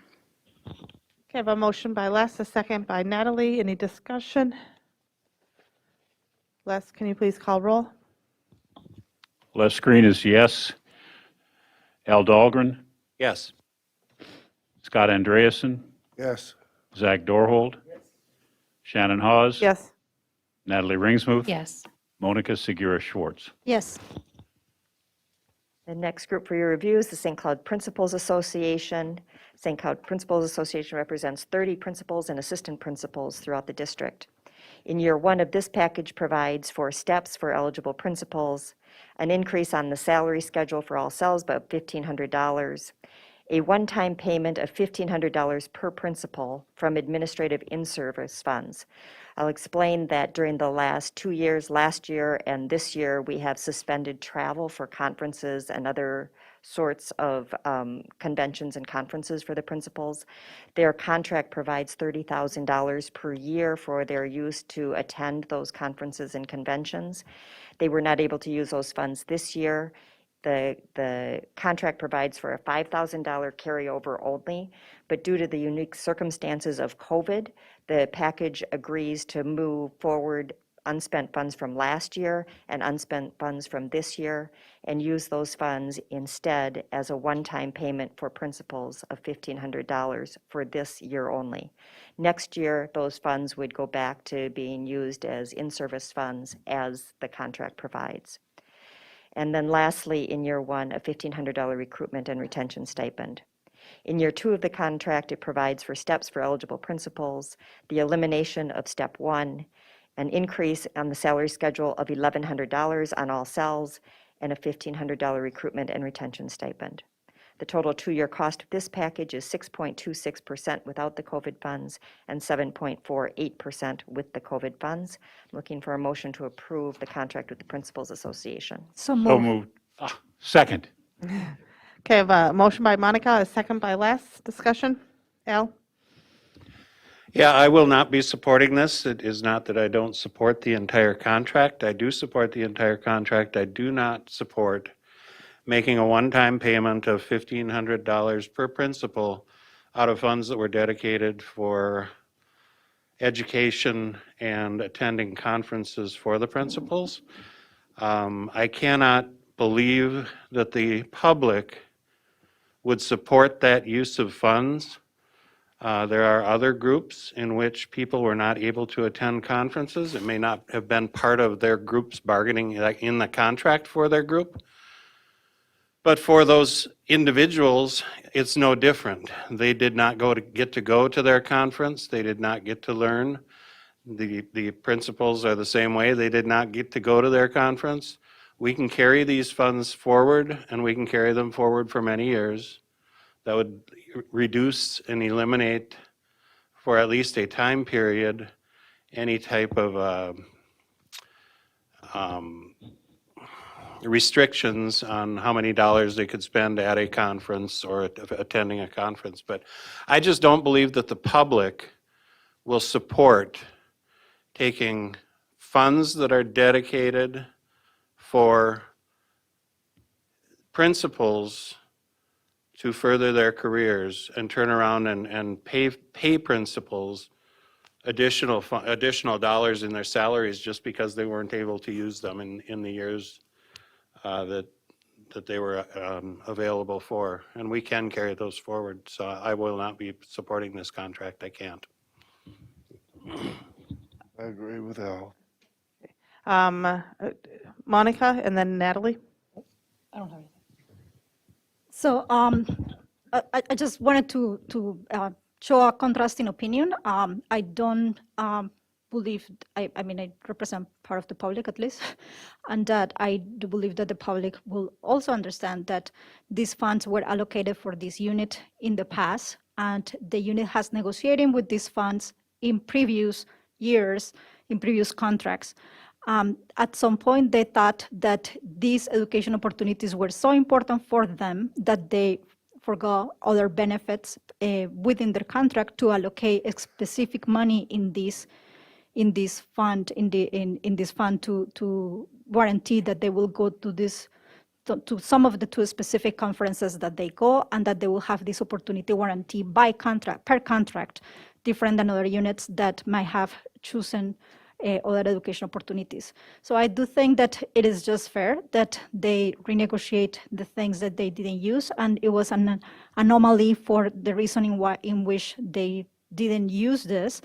Okay, I have a motion by Les, a second by Natalie. Any discussion? Les, can you please call roll? Les Green is yes. Al Dahlgren, Yes. Scott Andreasen, Yes. Zach Dorhold, Shannon Hawes, Yes. Natalie Ringsmuth, Yes. Monica Segura Schwartz. Yes. The next group for your review is the St. Cloud Principals Association. St. Cloud Principals Association represents 30 principals and assistant principals throughout the district. In year one of this package provides for steps for eligible principals, an increase on the salary schedule for all cells by $1,500, a one-time payment of $1,500 per principal from administrative in-service funds. I'll explain that during the last 2 years, last year and this year, we have suspended travel for conferences and other sorts of conventions and conferences for the principals. Their contract provides $30,000 per year for their use to attend those conferences and conventions. They were not able to use those funds this year. The contract provides for a $5,000 carryover only, but due to the unique circumstances of COVID, the package agrees to move forward unspent funds from last year and unspent funds from this year and use those funds instead as a one-time payment for principals of $1,500 for this year only. Next year, those funds would go back to being used as in-service funds as the contract provides. And then lastly, in year one, a $1,500 recruitment and retention stipend. In year two of the contract, it provides for steps for eligible principals, the elimination of step one, an increase on the salary schedule of $1,100 on all cells, and a $1,500 recruitment and retention stipend. The total two-year cost of this package is 6.26% without the COVID funds and 7.48% with the COVID funds. I'm looking for a motion to approve the contract with the Principals Association. So So move. moved. Second. Okay, I have a motion by Monica, a second by Les. Discussion? Al? Yeah, I will not be supporting this. It is not that I don't support the entire contract. I do support the entire contract. I do not support making a one-time payment of $1,500 per principal out of funds that were dedicated for education and attending conferences for the principals. I cannot believe that the public would support that use of funds. There are other groups in which people were not able to attend conferences. It may not have been part of their group's bargaining in the contract for their group. But for those individuals, it's no different. They did not get to go to their conference. They did not get to learn. The principals are the same way. They did not get to go to their conference. We can carry these funds forward, and we can carry them forward for many years. That would reduce and eliminate, for at least a time period, any type of restrictions on how many dollars they could spend at a conference or attending a conference. But I just don't believe that the public will support taking funds that are dedicated for principals to further their careers and turn around and pay principals additional dollars in their salaries just because they weren't able to use them in the years that they were available for. And we can carry those forward. So I will not be supporting this contract. I can't. I agree with Al. Monica and then Natalie. I don't have anything. So I just wanted to show a contrasting opinion. I don't believe, I mean, I represent part of the public at least, and that I do believe that the public will also understand that these funds were allocated for this unit in the past, and the unit has negotiated with these funds in previous years, in previous contracts. At some point, they thought that these education opportunities were so important for them that they forgot other benefits within their contract to allocate a specific money in this fund to guarantee that they will go to this to some of the two specific conferences that they go, and that they will have this opportunity warranty by contract per contract, different than other units that might have chosen other education opportunities. So I do think that it is just fair that they renegotiate the things that they didn't use, and it was an anomaly for the reasoning why in which they didn't use this.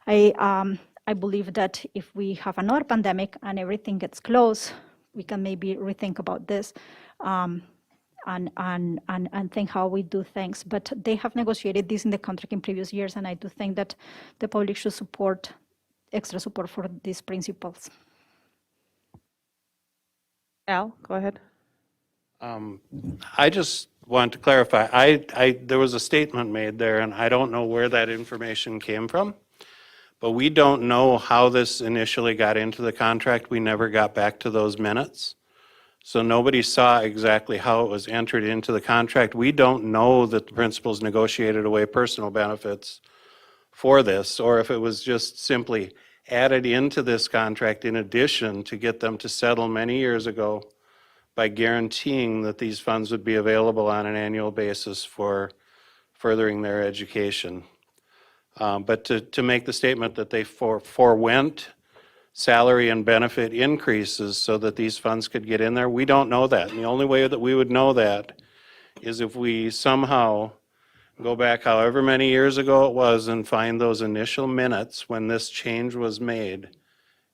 I believe that if we have another pandemic and everything gets closed, we can maybe rethink about this and think how we do things. But they have negotiated this in the contract in previous years, and I do think that the public should support extra support for these principles. Al, go ahead. I just want to clarify, there was a statement made there, and I don't know where that information came from, but we don't know how this initially got into the contract. We never got back to those minutes. So nobody saw exactly how it was entered into the contract. We don't know that the principals negotiated away personal benefits for this, or if it was just simply added into this contract in addition to get them to settle many years ago by guaranteeing that these funds would be available on an annual basis for furthering their education. But to make the statement that they forewent salary and benefit increases so that these funds could get in there, we don't know that. And the only way that we would know that is if we somehow go back however many years ago it was and find those initial minutes when this change was made,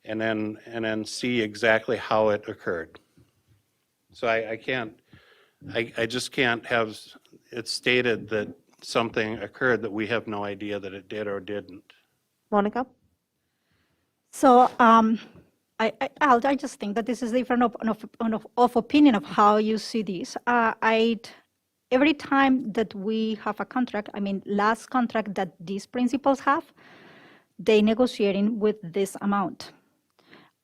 and then see exactly how it occurred. So I just can't have it stated that something occurred that we have no idea that it did or didn't. Monica? So I just think that this is different of opinion of how you see this. Every time that we have a contract, I mean, last contract that these principals have, they negotiating with this amount.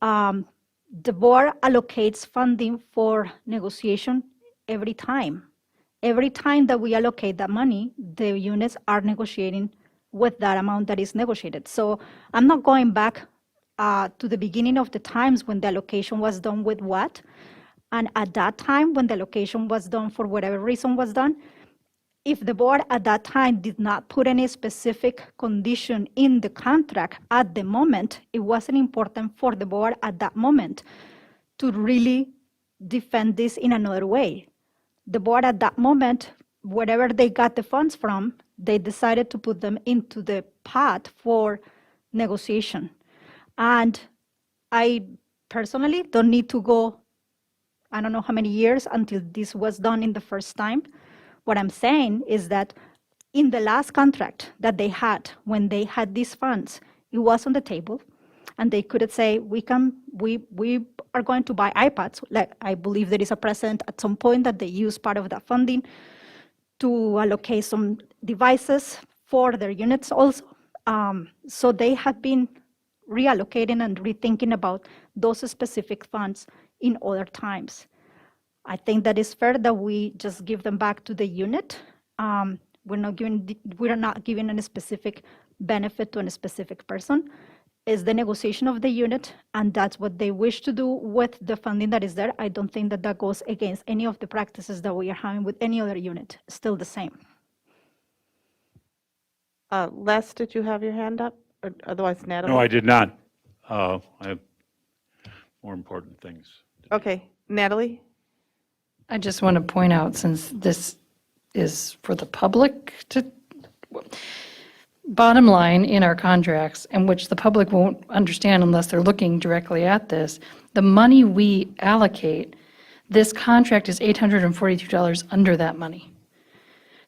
The board allocates funding for negotiation every time. Every time that we allocate that money, the units are negotiating with that amount that is negotiated. So I'm not going back to the beginning of the times when the allocation was done with what. And at that time, when the allocation was done for whatever reason was done, if the board at that time did not put any specific condition in the contract at the moment, it wasn't important for the board at that moment to really defend this in another way. The board at that moment, wherever they got the funds from, they decided to put them into the pot for negotiation. And I personally don't need to go, I don't know how many years until this was done in the first time. What I'm saying is that in the last contract that they had, when they had these funds, it was on the table, and they could say, we are going to buy iPads. Like, I believe there is a precedent at some point that they use part of that funding to allocate some devices for their units also. So they have been reallocating and rethinking about those specific funds in other times. I think that is fair that we just give them back to the unit. We are not giving any specific benefit to a specific person. is the negotiation of the unit, and that's what they wish to do with the funding that is there. I don't think that that goes against any of the practices that we are having with any other unit. Still the same. Les, did you have your hand up? Or otherwise, Natalie? No, I did not. I have more important things. Okay, Natalie? I just want to point out, since this is for the public to, bottom line in our contracts, and which the public won't understand unless they're looking directly at this, the money we allocate, this contract is $842 under that money.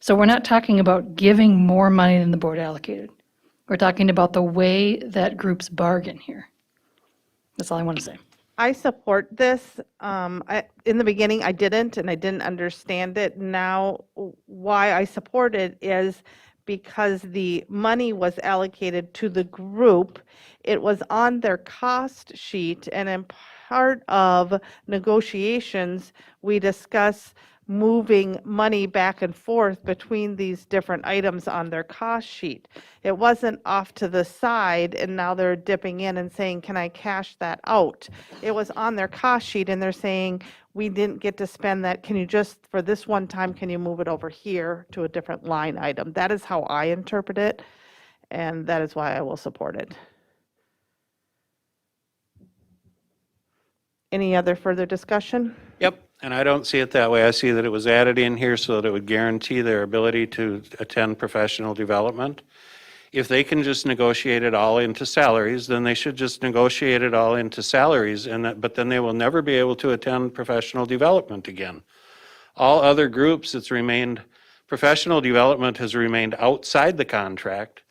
So we're not talking about giving more money than the board allocated. We're talking about the way that groups bargain here. That's all I want to say. I support this. In the beginning, I didn't, and I didn't understand it. Now, why I support it is because the money was allocated to the group. It was on their cost sheet, and in part of negotiations, we discuss moving money back and forth between these different items on their cost sheet. It wasn't off to the side and now they're dipping in and saying, can I cash that out? It was on their cost sheet and they're saying, we didn't get to spend that. Can you just, for this one time, can you move it over here to a different line item? That is how I interpret it, and that is why I will support it. Any other further discussion? Yep, and I don't see it that way. I see that it was added in here so that it would guarantee their ability to attend professional development. If they can just negotiate it all into salaries, then they should just negotiate it all into salaries, but then they will never be able to attend professional development again. All other groups, it's remained, professional development has remained outside the contract.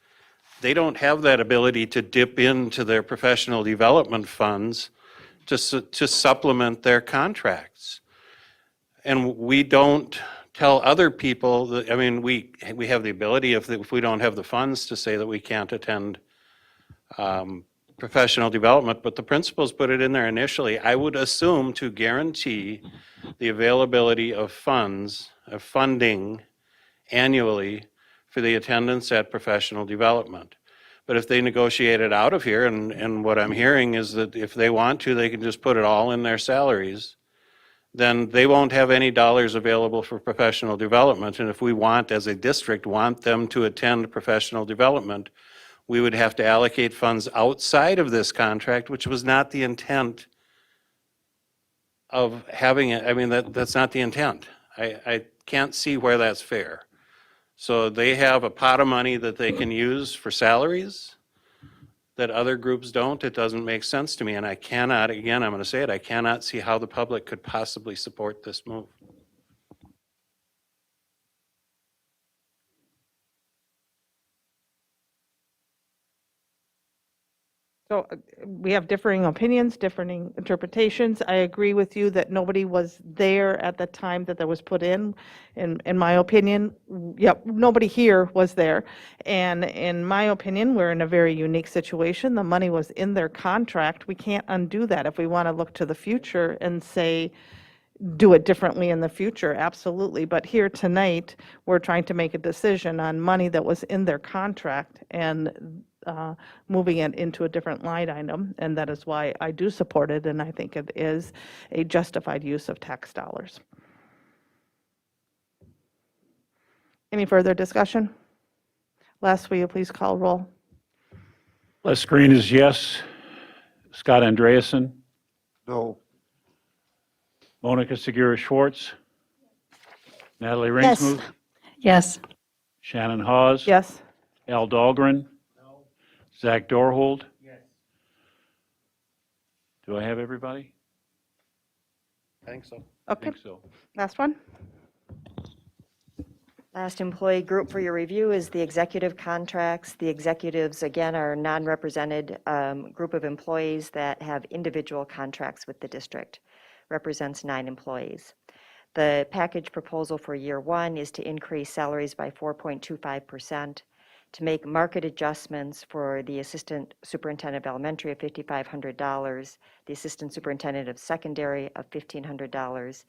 They don't have that ability to dip into their professional development funds to supplement their contracts. And we don't tell other people that, I mean, we have the ability, if we don't have the funds, to say that we can't attend professional development, but the principals put it in there initially, I would assume, to guarantee the availability of funds, of funding annually for the attendance at professional development. But if they negotiate it out of here, and what I'm hearing is that if they want to, they can just put it all in their salaries, then they won't have any dollars available for professional development. And if we want, as a district, want them to attend professional development, we would have to allocate funds outside of this contract, which was not the intent of having it. I mean, that's not the intent. I can't see where that's fair. So they have a pot of money that they can use for salaries that other groups don't. It doesn't make sense to me. And I cannot, again, I'm going to say it, I cannot see how the public could possibly support this move. So we have differing opinions, differing interpretations. I agree with you that nobody was there at the time that was put in my opinion. Yep, nobody here was there. And in my opinion, we're in a very unique situation. The money was in their contract. We can't undo that. If we want to look to the future and say, do it differently in the future, absolutely. But here tonight, we're trying to make a decision on money that was in their contract and moving it into a different line item, and that is why I do support it, and I think it is a justified use of tax dollars. Any further discussion? Les, will you please call roll? Les Green is yes. Scott Andreasen. No. Monica Segura Schwartz. Natalie Yes. Ringsmuth. Yes. Shannon Hawes. Yes. Al Dahlgren. No. Zach Dorhold. Yes. Do I have everybody? I think so. I Okay, think so. last one. Last employee group for your review is the executive contracts. The executives, again, are a non-represented group of employees that have individual contracts with the district. Represents 9 employees. The package proposal for year 1 is to increase salaries by 4.25%, to make market adjustments for the Assistant Superintendent of Elementary of $5,500, the Assistant Superintendent of Secondary of $1,500,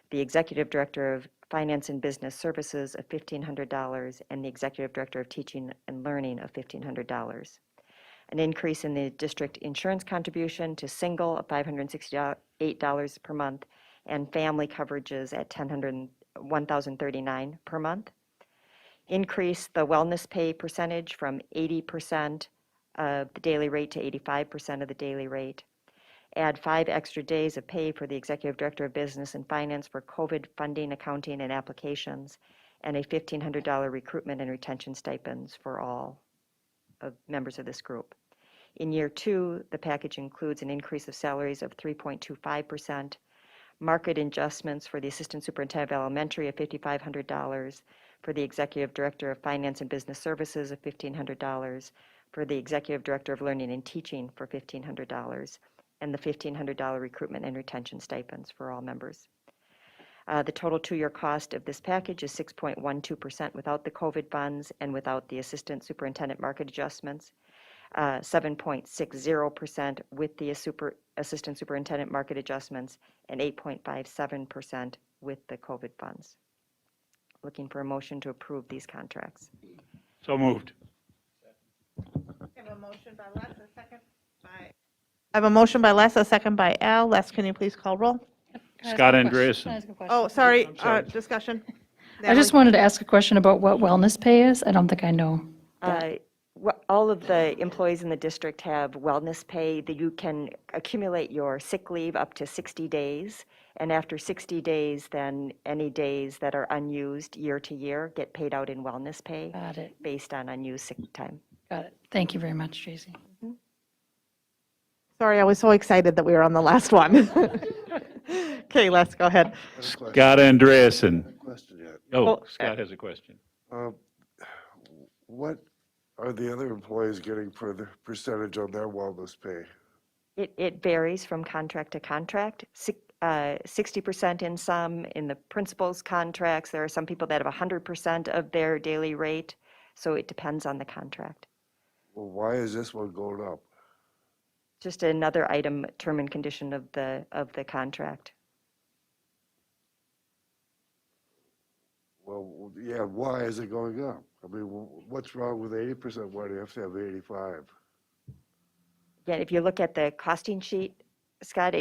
the Executive Director of Finance and Business Services of $1,500, and the Executive Director of Teaching and Learning of $1,500. an increase in the district insurance contribution to single of $568 per month, and family coverages at $1,039 per month. Increase the wellness pay percentage from 80% of the daily rate to 85% of the daily rate. Add 5 extra days of pay for the Executive Director of Business and Finance for COVID funding, accounting, and applications, and a $1,500 recruitment and retention stipends for all of members of this group. In year 2, the package includes an increase of salaries of 3.25%, market adjustments for the Assistant Superintendent of Elementary of $5,500, for the Executive Director of Finance and Business Services of $1,500, for the Executive Director of Learning and Teaching for $1,500, and the $1,500 recruitment and retention stipends for all members. The total 2-year cost of this package is 6.12% without the COVID funds and without the Assistant Superintendent market adjustments, 7.60% with the Assistant Superintendent market adjustments, and 8.57% with the COVID funds. Looking for a motion to approve these contracts. So moved. I have a motion by Les, a second by. I have a motion by Les, a second by Al. Les, can you please call roll? Scott Andreessen. Oh, sorry, discussion. I just wanted to ask a question about what wellness pay is. I don't think I know. All of the employees in the district have wellness pay that you can accumulate your sick leave up to 60 days. And after 60 days, then any days that are unused year to year get paid out in wellness pay. Got it. Based on unused sick time. Got it. Thank you very much, Tracy. Sorry, I was so excited that we were on the last one. Okay, Les, go ahead. Scott Andreessen. Question yet. Oh, Scott has a question. What are the other employees getting for the percentage on their wellness pay? It varies from contract to contract. 60% in some, in the principal's contracts. There are some people that have 100% of their daily rate, so it depends on the contract. Well, why is this one going up? Just another item, term and condition of the contract. Well, yeah, why is it going up? I mean, what's wrong with 80%? Why do you have to have 85? Yeah, if you look at the costing sheet, Scott,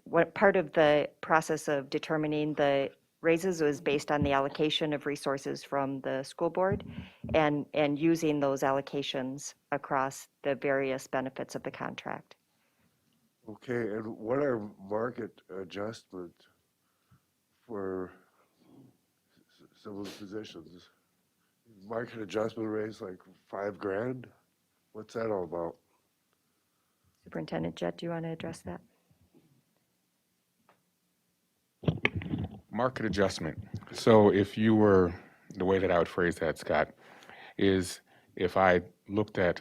what part of the process of determining the raises was based on the allocation of resources from the school board and using those allocations across the various benefits of the contract. Okay, and what are market adjustments for some of the positions? Market adjustment rates like $5,000? What's that all about? Superintendent Jett, do you want to address that? Market adjustment. So if you were, the way that I would phrase that, Scott, is if I looked at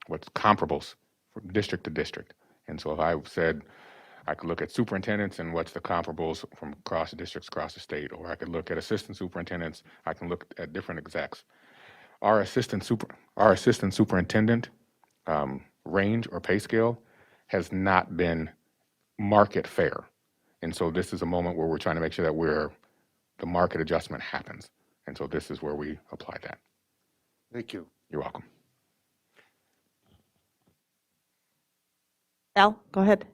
what's comparables from district to district. And so if I said I could look at superintendents and what's the comparables from across the districts across the state, or I could look at assistant superintendents, I can look at different execs. Our assistant superintendent range or pay scale has not been market fair. And so this is a moment where we're trying to make sure that the market adjustment happens. And so this is where we apply that. Thank you. You're welcome. Al, go ahead.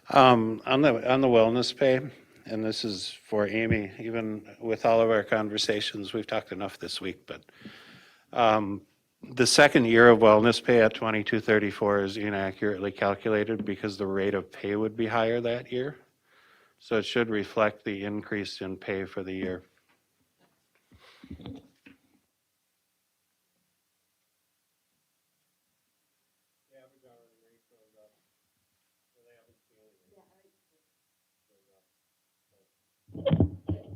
On the wellness pay, and this is for Amy, even with all of our conversations, we've talked enough this week, but the second year of wellness pay at $22.34 is inaccurately calculated because the rate of pay would be higher that year. So it should reflect the increase in pay for the year.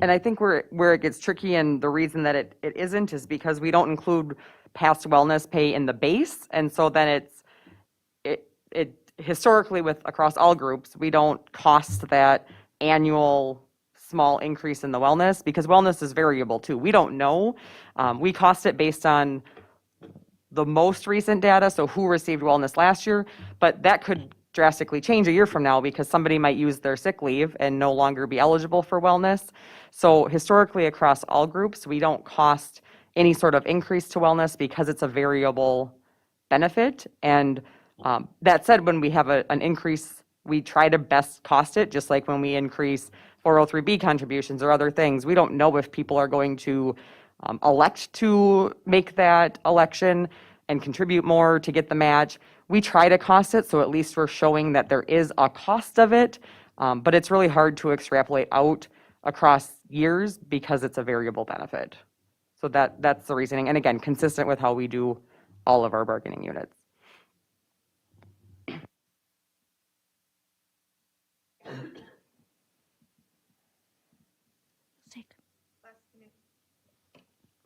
And I think where it gets tricky, and the reason that it isn't is because we don't include past wellness pay in the base. And so then it historically across all groups, we don't cost that annual small increase in the wellness because wellness is variable too. We don't know. We cost it based on the most recent data, so who received wellness last year, but that could drastically change a year from now because somebody might use their sick leave and no longer be eligible for wellness. So historically across all groups, we don't cost any sort of increase to wellness because it's a variable benefit. And that said, when we have an increase, we try to best cost it, just like when we increase 403B contributions or other things. We don't know if people are going to elect to make that election and contribute more to get the match. We try to cost it, so at least we're showing that there is a cost of it, but it's really hard to extrapolate out across years because it's a variable benefit. So that's the reasoning, and again, consistent with how we do all of our bargaining units.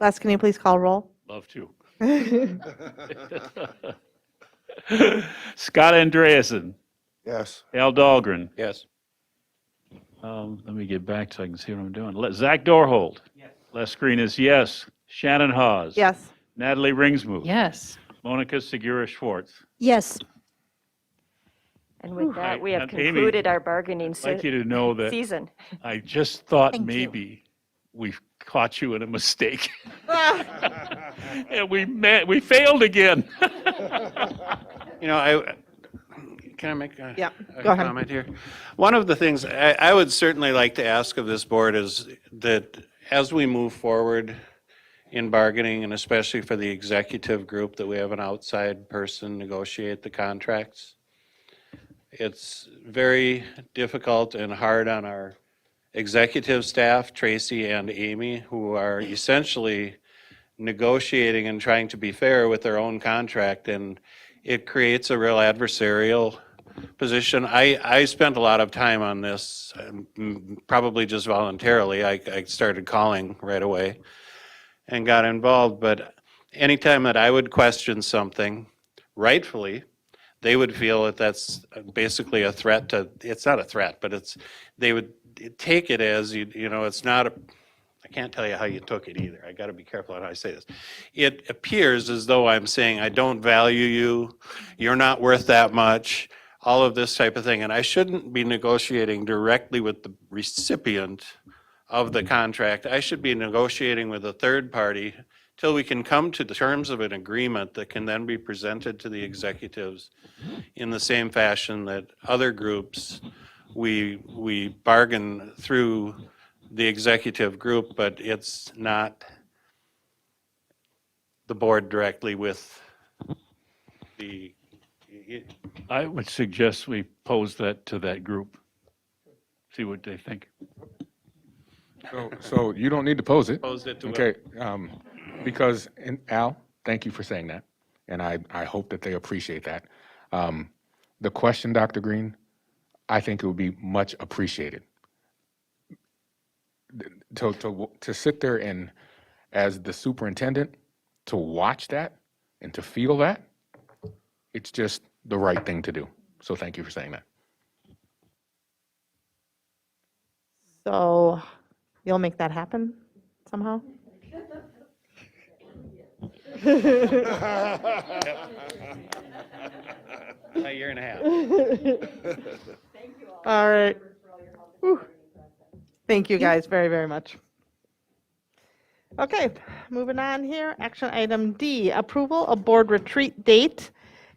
Les, can you please call roll? Love to. Scott Andreasen. Yes. Al Dahlgren. Yes. Let me get back so I can see what I'm doing. Zach Dorhold. Yes. Les Green is yes. Shannon Hawes. Yes. Natalie Ringsmouth. Yes. Monica Segura Schwartz. Yes. And with that, we have And Amy, concluded our bargaining I'd like you to know that season. I just thought Thank you. maybe we caught you in a mistake. And we failed again. You know, can I make a go ahead. comment here? One of the things I would certainly like to ask of this board is that as we move forward in bargaining, and especially for the executive group, that we have an outside person negotiate the contracts. It's very difficult and hard on our executive staff, Tracy and Amy, who are essentially negotiating and trying to be fair with their own contract, and it creates a real adversarial position. I spent a lot of time on this, probably just voluntarily. I started calling right away and got involved, but anytime that I would question something, rightfully, they would feel that that's basically a threat to, it's not a threat, but they would take it as, you know, it's not I can't tell you how you took it either. I got to be careful on how I say this. It appears as though I'm saying, I don't value you, you're not worth that much, all of this type of thing. And I shouldn't be negotiating directly with the recipient of the contract. I should be negotiating with a third party till we can come to the terms of an agreement that can then be presented to the executives in the same fashion that other groups, we bargain through the executive group, but it's not the board directly with the. I would suggest we pose that to that group. See what they think. So you don't need to pose it. Pose it to Okay, because, and Al, thank you for saying that, and I hope that they appreciate that. The question, Dr. Green, I think it would be much appreciated. To sit there and, as the superintendent, to watch that and to feel that, it's just the right thing to do. So thank you for saying that. So you'll make that happen somehow? A year and a half. All right. Whew. Thank you guys very, very much. Okay, moving on here. Action item D, approval of board retreat date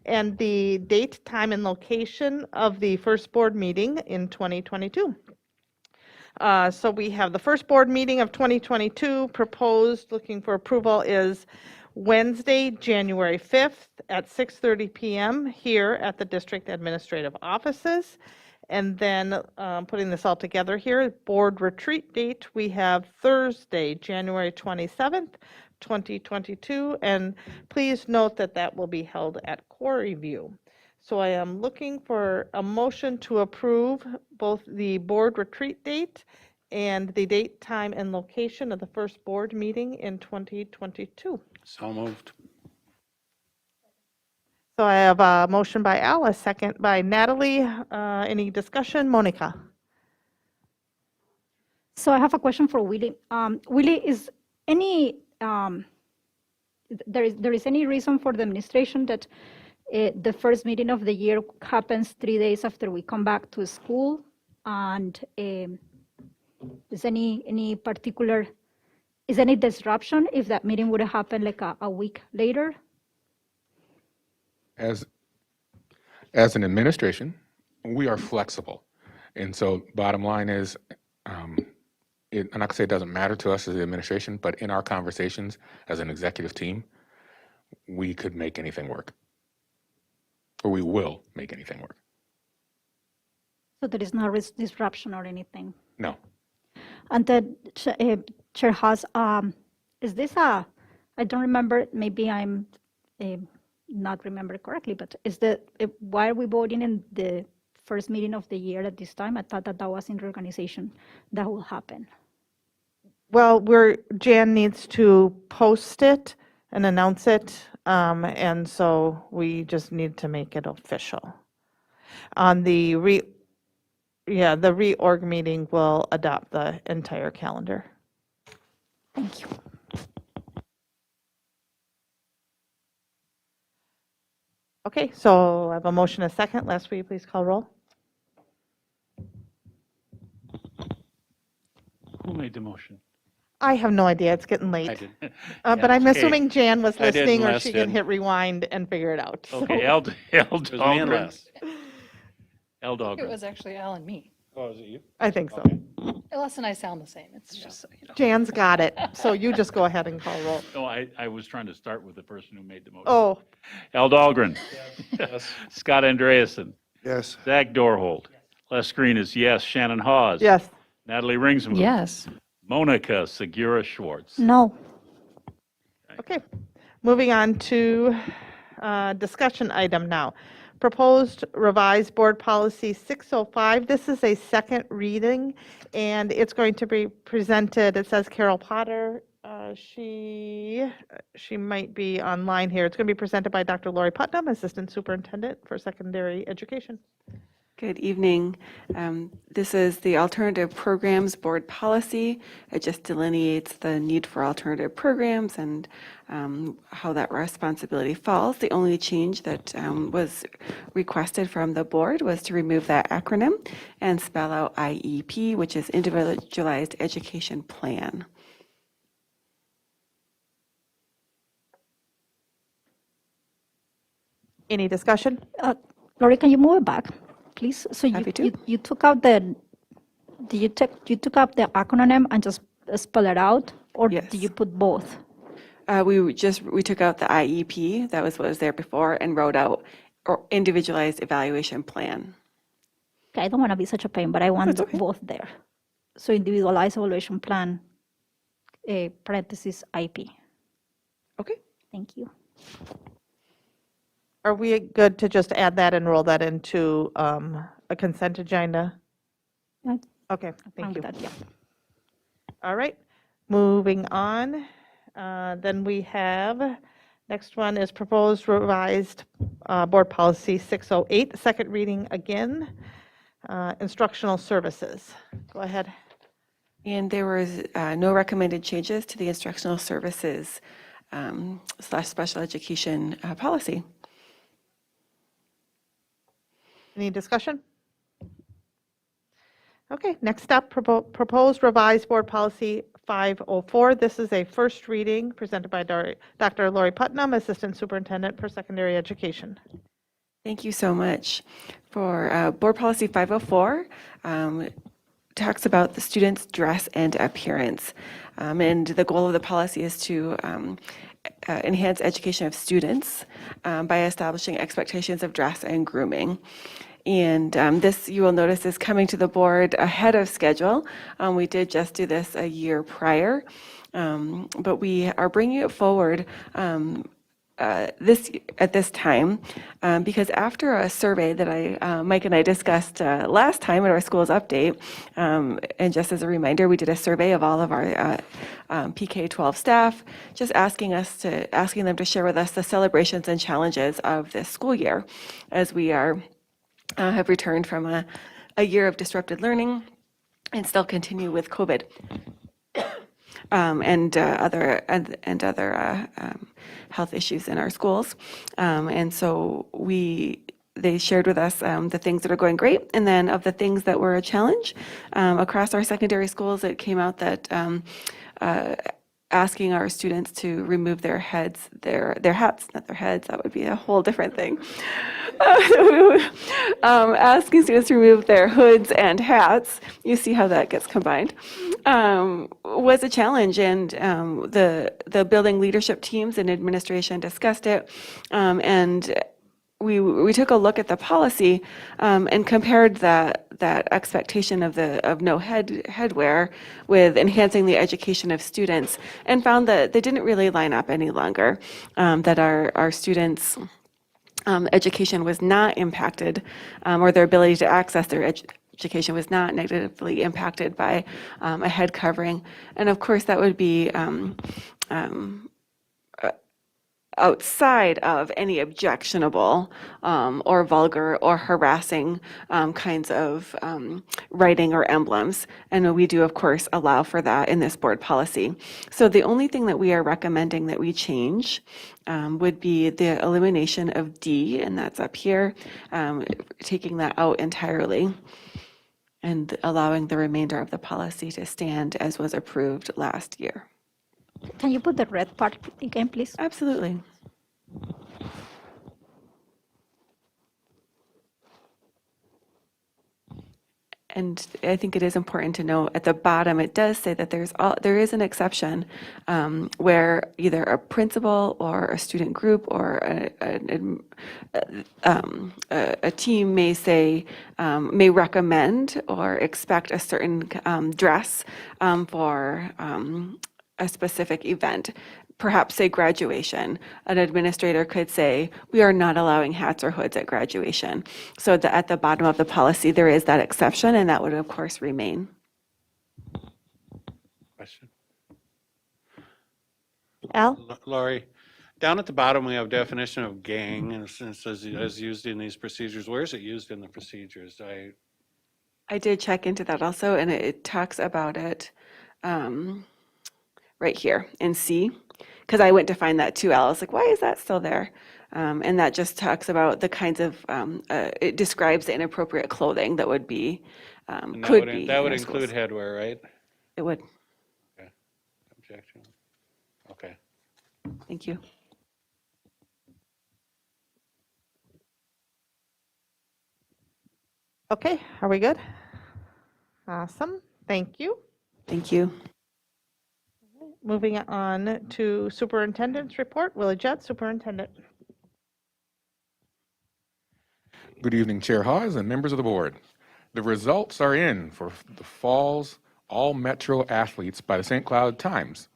and the date, time, and location of the first board meeting in 2022. So we have the first board meeting of 2022 proposed, looking for approval, is Wednesday, January 5th at 6:30 p.m. here at the district administrative offices. And then putting this all together here, board retreat date, we have Thursday, January 27th, 2022. And please note that that will be held at Quarry View. So I am looking for a motion to approve both the board retreat date and the date, time, and location of the first board meeting in 2022. So moved. So I have a motion by Al, a second by Natalie. Any discussion? Monica? So I have a question for Willie. Willie, is any there is any reason for the administration that the first meeting of the year happens 3 days after we come back to school? And is any particular, is any disruption if that meeting would have happened like a week later? As an administration, we are flexible. And so bottom line is, I'm not going to say it doesn't matter to us as the administration, but in our conversations as an executive team, we could make anything work. Or we will make anything work. So there is no risk disruption or anything. No. And then, Chair Haas, is this I don't remember, maybe I'm not remember correctly, but why are we voting in the first meeting of the year at this time? I thought that was in reorganization that will happen. Well, Jan needs to post it and announce it, and so we just need to make it official. On the reorg meeting will adopt the entire calendar. Thank you. Okay, so I have a motion, a second. Les, will you please call roll? Who made the motion? I have no idea. It's getting late. I did. But I'm Okay. assuming Jan was I did, listening, or Les she can did. hit rewind and figure it out. Okay, So- L. It was me and Dahlgren. Les. L. It Dahlgren. was actually Al and me. Oh, is it you? I think so. Les and I sound the same. It's just so you know. Jan's got it. So you just go ahead and call roll. No, I was trying to start with the person who made the motion. Oh, L. Dahlgren. Yes. Scott Andreasen. Yes. Zach Dorhold. Les Green is yes. Shannon Hawes. yes. Natalie Ringsmuth. Yes. Monica Segura Schwartz. No. Okay, moving on to discussion item now. Proposed revised board policy 605. This is a second reading, and it's going to be presented, it says Carol Potter. She might be online here. It's going to be presented by Dr. Lori Putnam, Assistant Superintendent for Secondary Education. Good evening. This is the Alternative Programs Board Policy. It just delineates the need for alternative programs and how that responsibility falls. The only change that was requested from the board was to remove that acronym and spell out IEP, which is Individualized Education Plan. Any discussion? Lori, can you move it back, please? So Happy to. you took out you took out the acronym and just spell it out, or Yes. did you put both? We took out the IEP, that was what was there before, and wrote out or Individualized Evaluation Plan. Okay, I don't want to be such a pain, but I want That's okay. both there. So individualized evaluation plan, parentheses IP. Okay. Thank you. Are we good to just add that and roll that into a consent agenda? Yeah, Okay, fine thank with you. that, yeah. All right, moving on. Then we have, next one is proposed revised board policy 608, second reading again, instructional services. Go ahead. And there was no recommended changes to the instructional services / special education policy. Any discussion? Okay, next up, proposed revised board policy 504. This is a first reading presented by Dr. Lori Putnam, Assistant Superintendent for Secondary Education. Thank you so much. For Board Policy 504, talks about the student's dress and appearance. And the goal of the policy is to enhance education of students by establishing expectations of dress and grooming. And this, you will notice, is coming to the board ahead of schedule. We did just do this a year prior, but we are bringing it forward at this time because after a survey that Mike and I discussed last time at our schools update, and just as a reminder, we did a survey of all of our PK-12 staff, just asking them to share with us the celebrations and challenges of this school year as we have returned from a year of disrupted learning and still continue with COVID and other health issues in our schools. And so they shared with us the things that are going great, and then of the things that were a challenge across our secondary schools, it came out that asking our students to remove their hats, not their heads, that would be a whole different thing. Asking students to remove their hoods and hats, you see how that gets combined, was a challenge. And the building leadership teams and administration discussed it. And we took a look at the policy and compared that expectation of no headwear with enhancing the education of students, and found that they didn't really line up any longer. That our students' education was not impacted, or their ability to access their education was not negatively impacted by a head covering. And of course, that would be outside of any objectionable or vulgar or harassing kinds of writing or emblems. And we do, of course, allow for that in this board policy. So the only thing that we are recommending that we change would be the elimination of D, and that's up here, taking that out entirely and allowing the remainder of the policy to stand as was approved last year. Can you put the red part again, please? Absolutely. And I think it is important to note at the bottom, it does say that there is an exception where either a principal or a student group or a team may recommend or expect a certain dress for a specific event. Perhaps say graduation. An administrator could say, we are not allowing hats or hoods at graduation. So at the bottom of the policy, there is that exception, and that would, of course, remain. Question? Al? Lori, down at the bottom, we have definition of gang, and it says as used in these procedures. Where is it used in the procedures? I did check into that also, and it talks about it right here in C, because I went to find that too, Al. I was like, why is that still there? And that just talks about the kinds of, it describes the inappropriate clothing that would be, could be. That would in include schools. headwear, right? It would. Okay. Objection. Okay. Thank you. Okay, are we good? Awesome, thank you. Thank you. Moving on to Superintendent's report. Willie Jett, Superintendent. Good evening, Chair Hawes and members of the board. The results are in for the fall's all-metro athletes by the St. Cloud Times.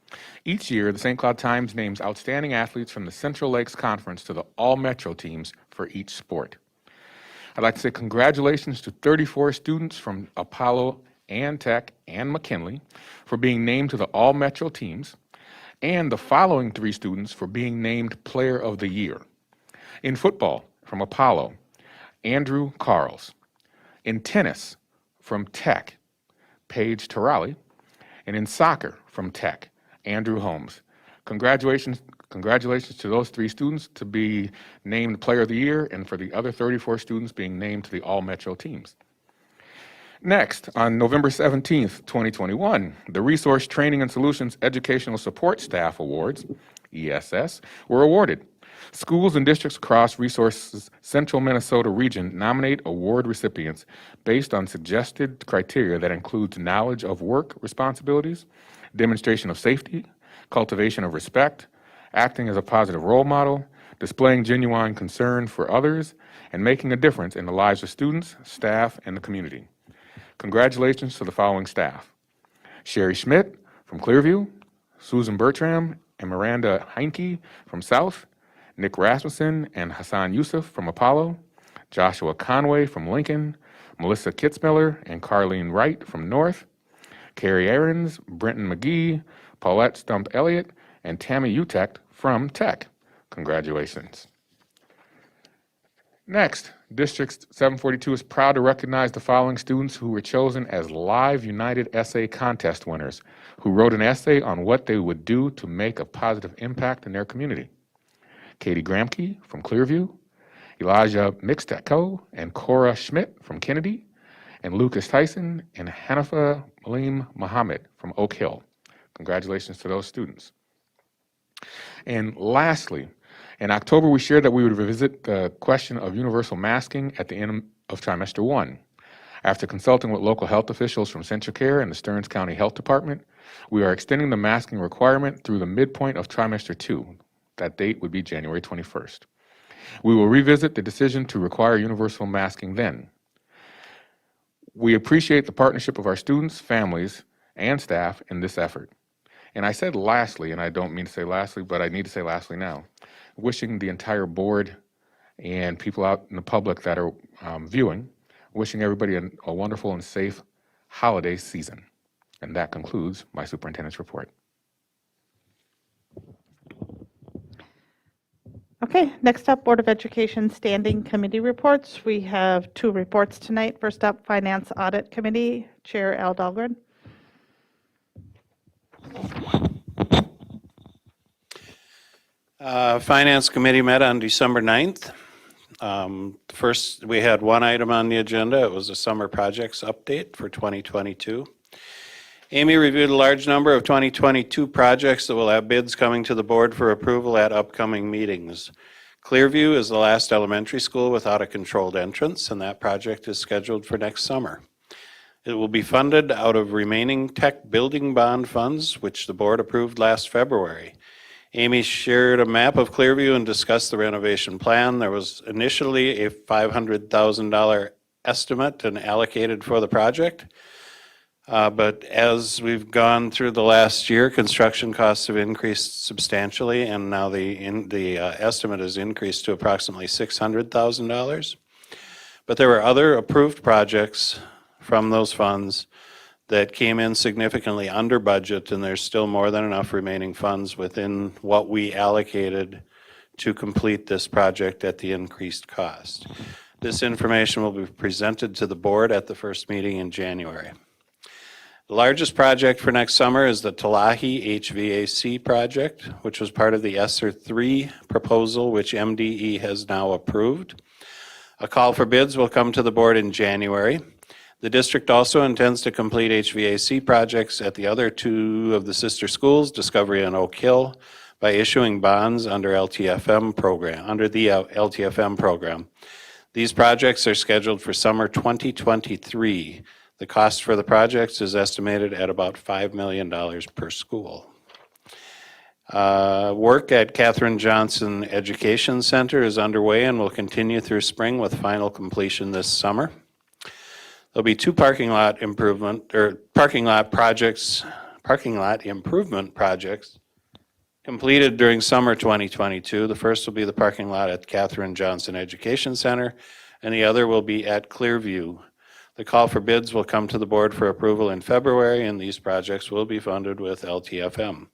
Each year, the St. Cloud Times names outstanding athletes from the Central Lakes Conference to the all-metro teams for each sport. I'd like to say congratulations to 34 students from Apollo and Tech and McKinley for being named to the all-metro teams, and the following 3 students for being named Player of the Year. In football, from Apollo, Andrew Carls. In tennis, from Tech, Paige Terali. And in soccer, from Tech, Andrew Holmes. Congratulations to those 3 students to be named Player of the Year, and for the other 34 students being named to the all-metro teams. Next, on November 17th, 2021, the Resource Training and Solutions Educational Support Staff Awards, ESS, were awarded. Schools and districts across Resource's Central Minnesota region nominate award recipients based on suggested criteria that includes knowledge of work responsibilities, demonstration of safety, cultivation of respect, acting as a positive role model, displaying genuine concern for others, and making a difference in the lives of students, staff, and the community. Congratulations to the following staff: Sherry Schmidt from Clearview, Susan Bertram and Miranda Heinke from South, Nick Rasmussen and Hassan Youssef from Apollo, Joshua Conway from Lincoln, Melissa Kitzmiller and Carlene Wright from North, Carrie Ahrens, Brenton McGee, Paulette Stump Elliott, and Tammy Utecht from Tech. Congratulations. Next, District 742 is proud to recognize the following students who were chosen as Live United Essay Contest winners, who wrote an essay on what they would do to make a positive impact in their community. Katie Gramke from Clearview, Elijah Mixteco and Cora Schmidt from Kennedy, and Lucas Tyson and Hanifa Malim Mohammed from Oak Hill. Congratulations to those students. And lastly, in October, we shared that we would revisit the question of universal masking at the end of trimester 1. After consulting with local health officials from CentraCare and the Stearns County Health Department, we are extending the masking requirement through the midpoint of trimester 2. That date would be January 21st. We will revisit the decision to require universal masking then. We appreciate the partnership of our students, families, and staff in this effort. And I said lastly, and I don't mean to say lastly, but I need to say lastly now, wishing the entire board and people out in the public that are viewing, wishing everybody a wonderful and safe holiday season. And that concludes my superintendent's report. Okay, next up, Board of Education Standing Committee reports. We have 2 reports tonight. First up, Finance Audit Committee, Chair Al Dahlgren. Finance Committee met on December 9th. First, we had one item on the agenda. It was a summer projects update for 2022. Amy reviewed a large number of 2022 projects that will have bids coming to the board for approval at upcoming meetings. Clearview is the last elementary school without a controlled entrance, and that project is scheduled for next summer. It will be funded out of remaining tech building bond funds, which the board approved last February. Amy shared a map of Clearview and discussed the renovation plan. There was initially a $500,000 estimate and allocated for the project. But as we've gone through the last year, construction costs have increased substantially, and now the estimate has increased to approximately $600,000. But there were other approved projects from those funds that came in significantly under budget, and there's still more than enough remaining funds within what we allocated to complete this project at the increased cost. This information will be presented to the board at the first meeting in January. The largest project for next summer is the Talahi HVAC project, which was part of the ESSER 3 proposal, which MDE has now approved. A call for bids will come to the board in January. The district also intends to complete HVAC projects at the other 2 of the sister schools, Discovery and Oak Hill, by issuing bonds under the LTFM program. These projects are scheduled for summer 2023. The cost for the projects is estimated at about $5 million per school. Work at Katherine Johnson Education Center is underway and will continue through spring with final completion this summer. There'll be 2 parking lot improvement projects completed during summer 2022. The first will be the parking lot at Katherine Johnson Education Center, and the other will be at Clearview. The call for bids will come to the board for approval in February, and these projects will be funded with LTFM.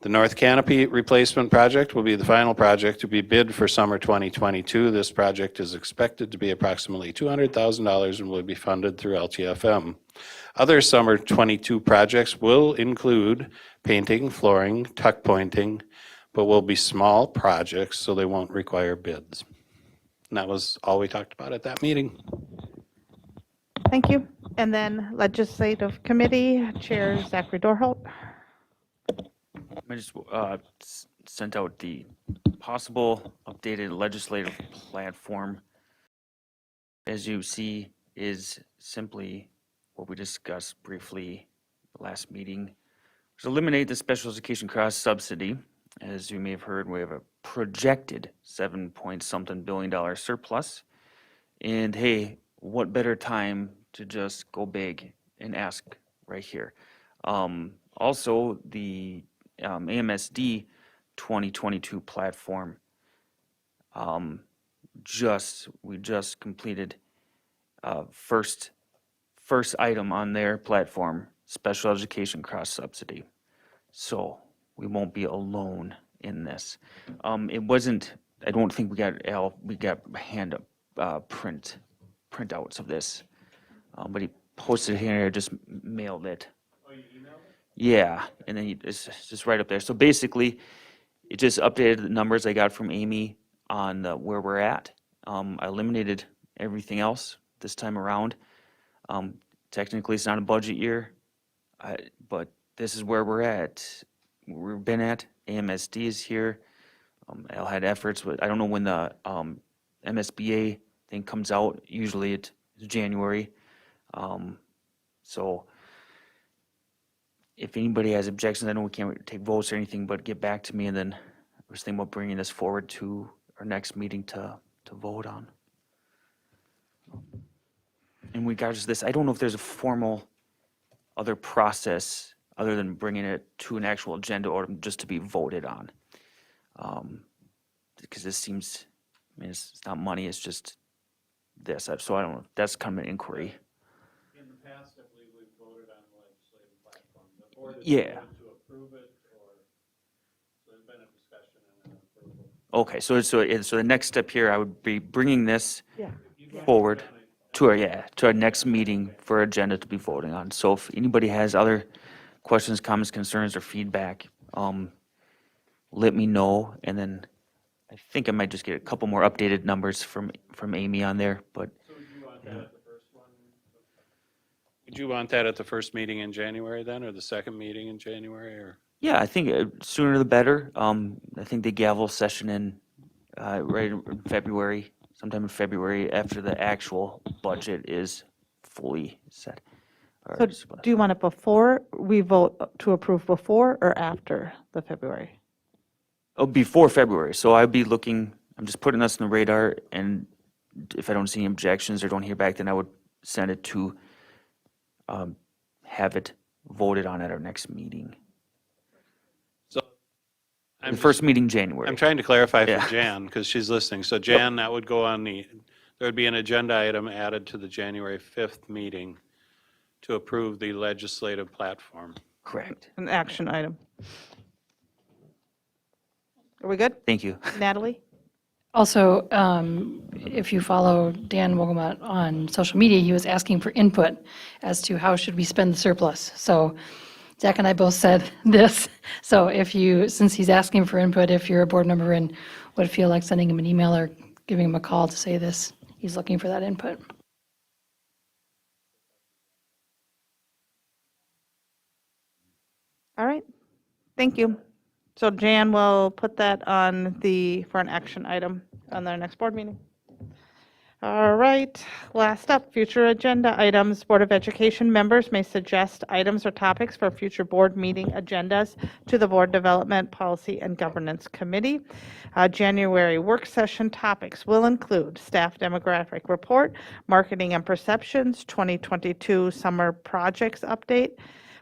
The North Canopy replacement project will be the final project to be bid for summer 2022. This project is expected to be approximately $200,000 and will be funded through LTFM. Other summer 22 projects will include painting, flooring, tuck pointing, but will be small projects, so they won't require bids. And that was all we talked about at that meeting. Thank you. And then Legislative Committee, Chair Zachary Dorholt. I just sent out the possible updated legislative platform. As you see, is simply what we discussed briefly the last meeting. Is eliminate the special education cross subsidy. As you may have heard, we have a projected $7-point-something billion surplus. And hey, what better time to just go big and ask right here. Also, the AMSD 2022 platform, we just completed first item on their platform, special education cross subsidy. So we won't be alone in this. It wasn't, I don't think we got hand printouts of this, but he posted it here, just mailed it. Oh, you emailed it? Yeah, and then it's just right up there. So basically, it just updated the numbers I got from Amy on where we're at. I eliminated everything else this time around. Technically, it's not a budget year, but this is where we're at. We've been at. AMSD is here. Al had efforts, but I don't know when the MSBA thing comes out. Usually it's January. So if anybody has objections, I know we can't take votes or anything, but get back to me, and then I was thinking about bringing this forward to our next meeting to vote on. In regards to this, I don't know if there's a formal other process other than bringing it to an actual agenda or just to be voted on. Because this seems, I mean, it's not money, it's just this. So I don't know, that's kind of an inquiry. In the past, I believe we've voted on the legislative platform. The board has Yeah. voted to approve it, or, so there's been a discussion and an approval. Okay, so the next step here, I would be bringing this Yeah. forward to our next meeting for agenda to be voting on. So if anybody has other questions, comments, concerns, or feedback, let me know, and then I think I might just get a couple more updated numbers from Amy on there, but. So would you want that at the first one? Would you want that at the first meeting in January then, or the second meeting in January, or? Yeah, I think sooner the better. I think the gavel session in right in February, sometime in February, after the actual budget is fully set. So do you want it before we vote to approve, before or after the February? Oh, before February. So I'd be looking, I'm just putting this on the radar, and if I don't see any objections or don't hear back, then I would send it to have it voted on at our next meeting. So The first meeting in January. I'm trying to clarify Yeah. for Jan, because she's listening. So Jan, that would go on there would be an agenda item added to the January 5th meeting to approve the legislative platform. Correct. An action item. Are we good? Thank you. Natalie? Also, if you follow Dan Wogelmuth on social media, he was asking for input as to how should we spend the surplus. So Zach and I both said this. So if you, since he's asking for input, if you're a board member and would feel like sending him an email or giving him a call to say this, he's looking for that input. All right. Thank you. So Jan will put that on for an action item on their next board meeting. All right, last up, future agenda items. Board of Education members may suggest items or topics for future board meeting agendas to the Board Development, Policy, and Governance Committee. January work session topics will include staff demographic report, marketing and perceptions, 2022 summer projects update,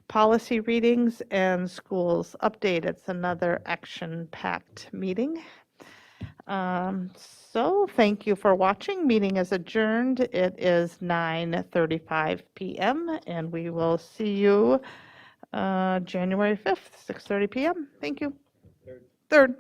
policy readings, and schools update. It's another action-packed meeting. So thank you for watching. Meeting is adjourned. It is 9:35 p.m. and we will see you January 5th, 6:30 p.m. Thank you. Third.